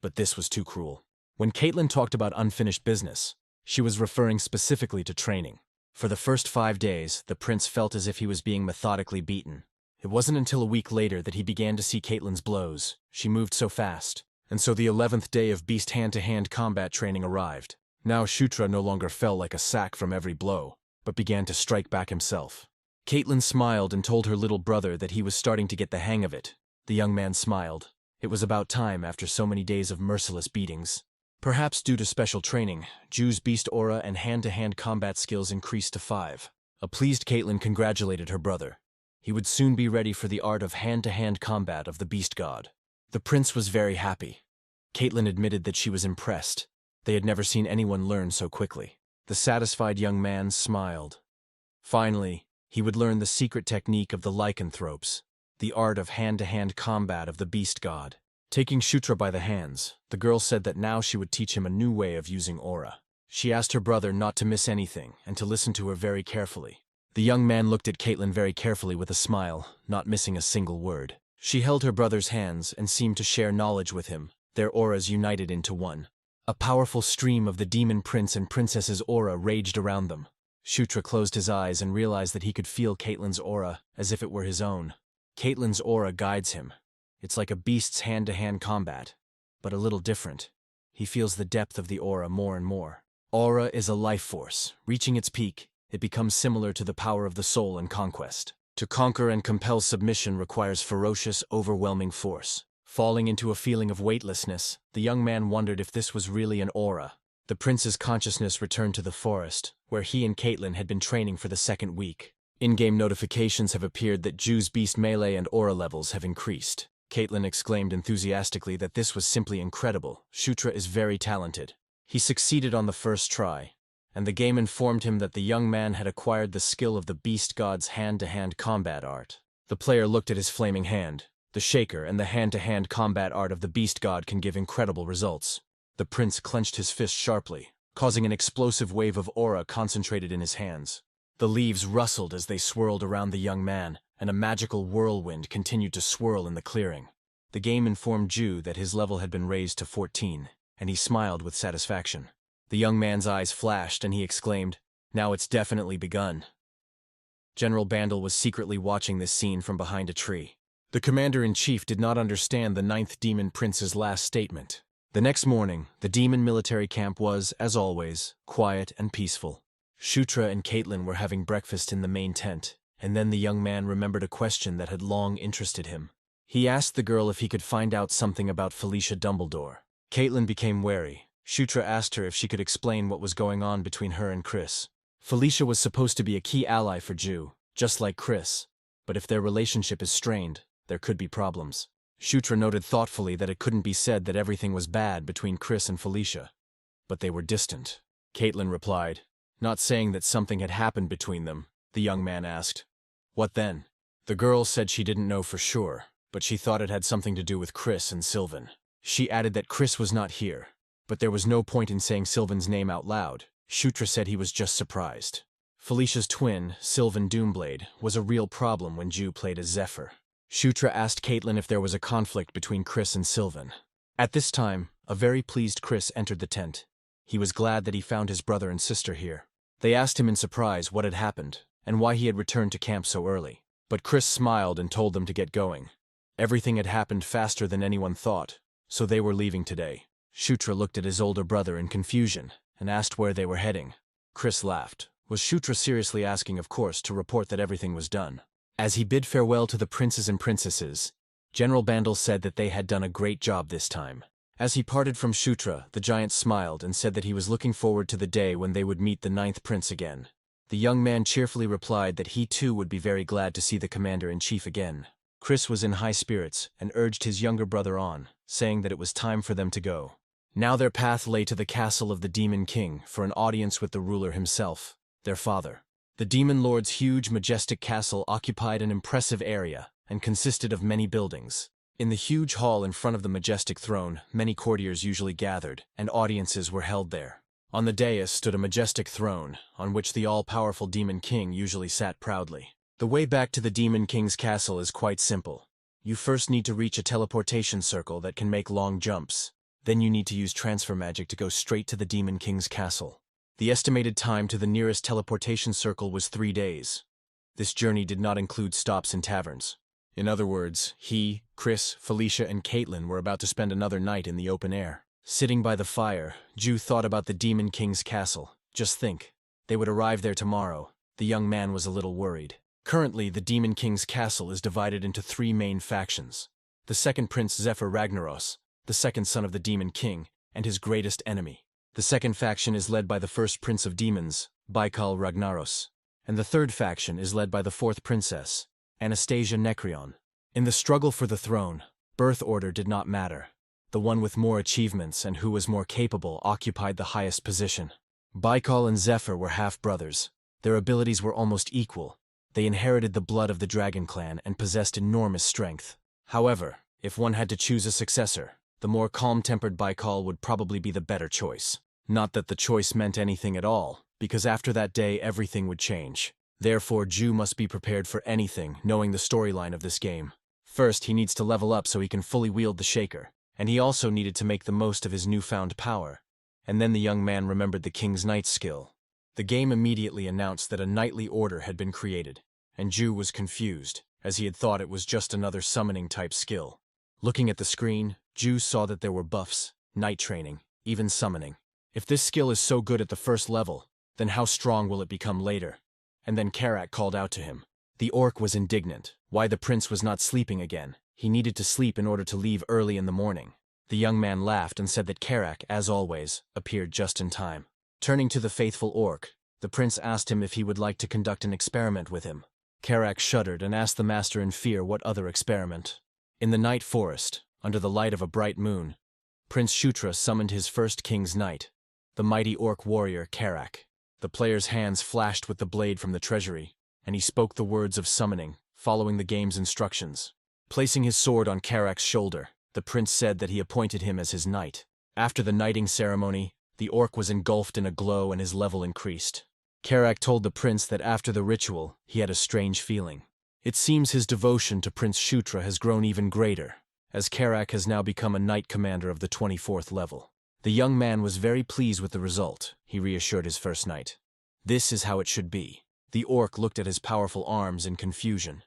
But this was too cruel. When Caitlyn talked about unfinished business, she was referring specifically to training. For the first 5 days, the prince felt as if he was being methodically beaten. It wasn't until a week later that he began to see Caitlyn's blows. She moved so fast. And so the 11th day of beast hand-to-hand combat training arrived. Now Shutra no longer fell like a sack from every blow, but began to strike back himself. Caitlyn smiled and told her little brother that he was starting to get the hang of it. The young man smiled. It was about time after so many days of merciless beatings. Perhaps due to special training, Ju's beast aura and hand-to-hand combat skills increased to 5. A pleased Caitlyn congratulated her brother. He would soon be ready for the art of hand-to-hand combat of the beast god. The prince was very happy. Caitlyn admitted that she was impressed. They had never seen anyone learn so quickly. The satisfied young man smiled. Finally, he would learn the secret technique of the lycanthropes, the art of hand-to-hand combat of the beast god. Taking Shutra by the hands, the girl said that now she would teach him a new way of using aura. She asked her brother not to miss anything and to listen to her very carefully. The young man looked at Caitlyn very carefully with a smile, not missing a single word. She held her brother's hands and seemed to share knowledge with him, their auras united into one. A powerful stream of the demon prince and princess's aura raged around them. Shutra closed his eyes and realized that he could feel Caitlyn's aura as if it were his own. Caitlyn's aura guides him. It's like a beast's hand-to-hand combat, but a little different. He feels the depth of the aura more and more. Aura is a life force. Reaching its peak, it becomes similar to the power of the soul in conquest. To conquer and compel submission requires ferocious, overwhelming force. Falling into a feeling of weightlessness, the young man wondered if this was really an aura. The prince's consciousness returned to the forest, where he and Caitlyn had been training for the 2nd week. In-game notifications have appeared that Ju's beast melee and aura levels have increased. Caitlyn exclaimed enthusiastically that this was simply incredible. Shutra is very talented. He succeeded on the first try. and the game informed him that the young man had acquired the skill of the beast god's hand-to-hand combat art. The player looked at his flaming hand. The shaker and the hand-to-hand combat art of the beast god can give incredible results. The prince clenched his fist sharply, causing an explosive wave of aura concentrated in his hands. The leaves rustled as they swirled around the young man, and a magical whirlwind continued to swirl in the clearing. The game informed Ju that his level had been raised to 14, and he smiled with satisfaction. The young man's eyes flashed, and he exclaimed, "Now it's definitely begun." General Bandal was secretly watching this scene from behind a tree. The commander-in-chief did not understand the 9th Demon Prince's last statement. The next morning, the demon military camp was, as always, quiet and peaceful. Shutra and Caitlyn were having breakfast in the main tent, and then the young man remembered a question that had long interested him. He asked the girl if he could find out something about Felicia Dumbledore. Caitlyn became wary. Shutra asked her if she could explain what was going on between her and Chris. Felicia was supposed to be a key ally for Ju, just like Chris, but if their relationship is strained, there could be problems. Shutra noted thoughtfully that it couldn't be said that everything was bad between Chris and Felicia, but they were distant. Caitlyn replied, not saying that something had happened between them. The young man asked, "What then?" The girl said she didn't know for sure, but she thought it had something to do with Chris and Sylvan. She added that Chris was not here, but there was no point in saying Sylvan's name out loud. Shutra said he was just surprised. Felicia's twin, Sylvan Doomblade, was a real problem when Ju played as Zephyr. Shutra asked Caitlyn if there was a conflict between Chris and Sylvan. At this time, a very pleased Chris entered the tent. He was glad that he found his brother and sister here. They asked him in surprise what had happened, and why he had returned to camp so early. But Chris smiled and told them to get going. Everything had happened faster than anyone thought, so they were leaving today. Shutra looked at his older brother in confusion and asked where they were heading. Chris laughed. Was Shutra seriously asking, of course, to report that everything was done? As he bid farewell to the princes and princesses, General Bandal said that they had done a great job this time. As he parted from Shutra, the giant smiled and said that he was looking forward to the day when they would meet the 9th prince again. The young man cheerfully replied that he too would be very glad to see the commander-in-chief again. Chris was in high spirits and urged his younger brother on, saying that it was time for them to go. Now their path lay to the castle of the Demon King for an audience with the ruler himself, their father. The Demon Lord's huge, majestic castle occupied an impressive area and consisted of many buildings. In the huge hall in front of the majestic throne, many courtiers usually gathered, and audiences were held there. On the dais stood a majestic throne, on which the all-powerful Demon King usually sat proudly. The way back to the Demon King's castle is quite simple. You first need to reach a teleportation circle that can make long jumps. Then you need to use transfer magic to go straight to the Demon King's castle. The estimated time to the nearest teleportation circle was 3 days. This journey did not include stops in taverns. In other words, he, Chris, Felicia, and Caitlyn were about to spend another night in the open air. Sitting by the fire, Ju thought about the Demon King's castle. Just think, they would arrive there tomorrow. The young man was a little worried. Currently, the Demon King's castle is divided into 3 main factions. The second prince Zephyr Ragnaros, the second son of the Demon King, and his greatest enemy. The second faction is led by the first prince of demons, Baikal Ragnaros, and the third faction is led by the fourth princess, Anastasia Nekrion. In the struggle for the throne, birth order did not matter. The one with more achievements and who was more capable occupied the highest position. Baikal and Zephyr were half-brothers. Their abilities were almost equal. They inherited the blood of the Dragon Clan and possessed enormous strength. However, if one had to choose a successor, the more calm-tempered Baikal would probably be the better choice. Not that the choice meant anything at all, because after that day everything would change. Therefore, Ju must be prepared for anything, knowing the storyline of this game. First, he needs to level up so he can fully wield the shaker, and he also needed to make the most of his newfound power. And then the young man remembered the King's Knight skill. The game immediately announced that a knightly order had been created, and Ju was confused, as he had thought it was just another summoning-type skill. Looking at the screen, Ju saw that there were buffs, knight training, even summoning. If this skill is so good at the first level, then how strong will it become later? And then Karak called out to him. The orc was indignant. Why the prince was not sleeping again? He needed to sleep in order to leave early in the morning. The young man laughed and said that Karak, as always, appeared just in time. Turning to the faithful orc, the prince asked him if he would like to conduct an experiment with him. Karak shuddered and asked the master in fear what other experiment. In the night forest, under the light of a bright moon, Prince Shutra summoned his first king's knight, the mighty orc warrior Karak. The player's hands flashed with the blade from the Treasury, and he spoke the words of summoning, following the game's instructions. Placing his sword on Karak's shoulder, the prince said that he appointed him as his knight. After the knighting ceremony, the orc was engulfed in a glow and his level increased. Karak told the prince that after the ritual, he had a strange feeling. It seems his devotion to Prince Shutra has grown even greater, as Karak has now become a knight commander of the 24th level. The young man was very pleased with the result, he reassured his first knight. This is how it should be. The orc looked at his powerful arms in confusion.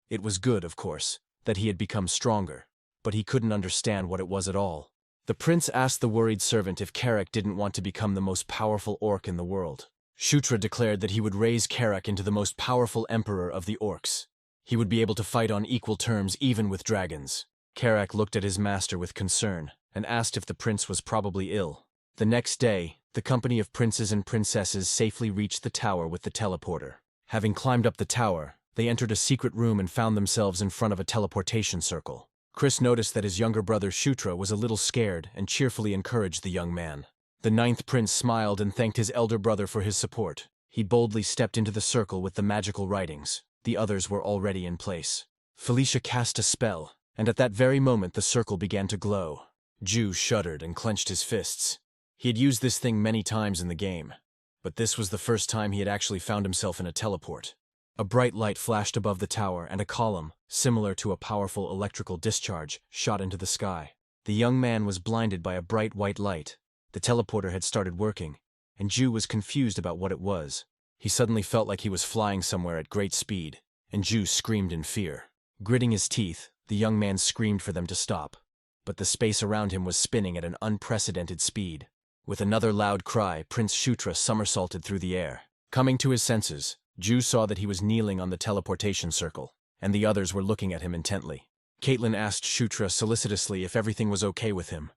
It was good, of course, that he had become stronger, but he couldn't understand what it was at all. The prince asked the worried servant if Karak didn't want to become the most powerful orc in the world. Shutra declared that he would raise Karak into the most powerful emperor of the orcs. He would be able to fight on equal terms even with dragons. Karak looked at his master with concern and asked if the prince was probably ill. The next day, the company of princes and princesses safely reached the tower with the teleporter. Having climbed up the tower, they entered a secret room and found themselves in front of a teleportation circle. Chris noticed that his younger brother Shutra was a little scared and cheerfully encouraged the young man. The 9th prince smiled and thanked his elder brother for his support. He boldly stepped into the circle with the magical writings. The others were already in place. Felicia cast a spell, and at that very moment the circle began to glow. Ju shuddered and clenched his fists. He had used this thing many times in the game, but this was the first time he had actually found himself in a teleport. A bright light flashed above the tower and a column, similar to a powerful electrical discharge, shot into the sky. The young man was blinded by a bright white light. The teleporter had started working, and Ju was confused about what it was. He suddenly felt like he was flying somewhere at great speed, and Ju screamed in fear. Gritting his teeth, the young man screamed for them to stop, but the space around him was spinning at an unprecedented speed. With another loud cry, Prince Shutra somersaulted through the air. Coming to his senses, Ju saw that he was kneeling on the teleportation circle, and the others were looking at him intently. Caitlyn asked Shutra solicitously if everything was okay with him,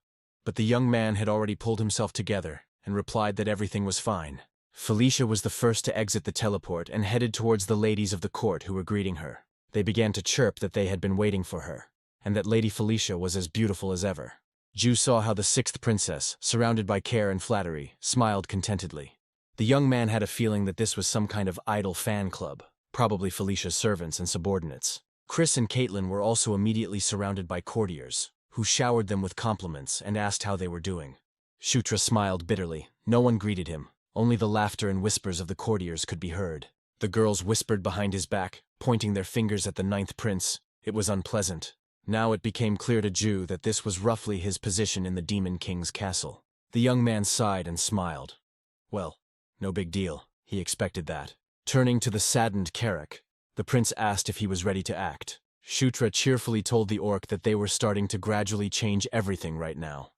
but the young man had already pulled himself together and replied that everything was fine. Felicia was the first to exit the teleport and headed towards the ladies of the court who were greeting her. They began to chirp that they had been waiting for her, and that Lady Felicia was as beautiful as ever. Ju saw how the 6th princess, surrounded by care and flattery, smiled contentedly. The young man had a feeling that this was some kind of idol fan club, probably Felicia's servants and subordinates. Chris and Caitlyn were also immediately surrounded by courtiers, who showered them with compliments and asked how they were doing. Shutra smiled bitterly. No one greeted him. Only the laughter and whispers of the courtiers could be heard. The girls whispered behind his back, pointing their fingers at the 9th prince. It was unpleasant. Now it became clear to Ju that this was roughly his position in the Demon King's castle. The young man sighed and smiled. Well, no big deal. He expected that. Turning to the saddened Karak, the prince asked if he was ready to act. Shutra cheerfully told the orc that they were starting to gradually change everything right now.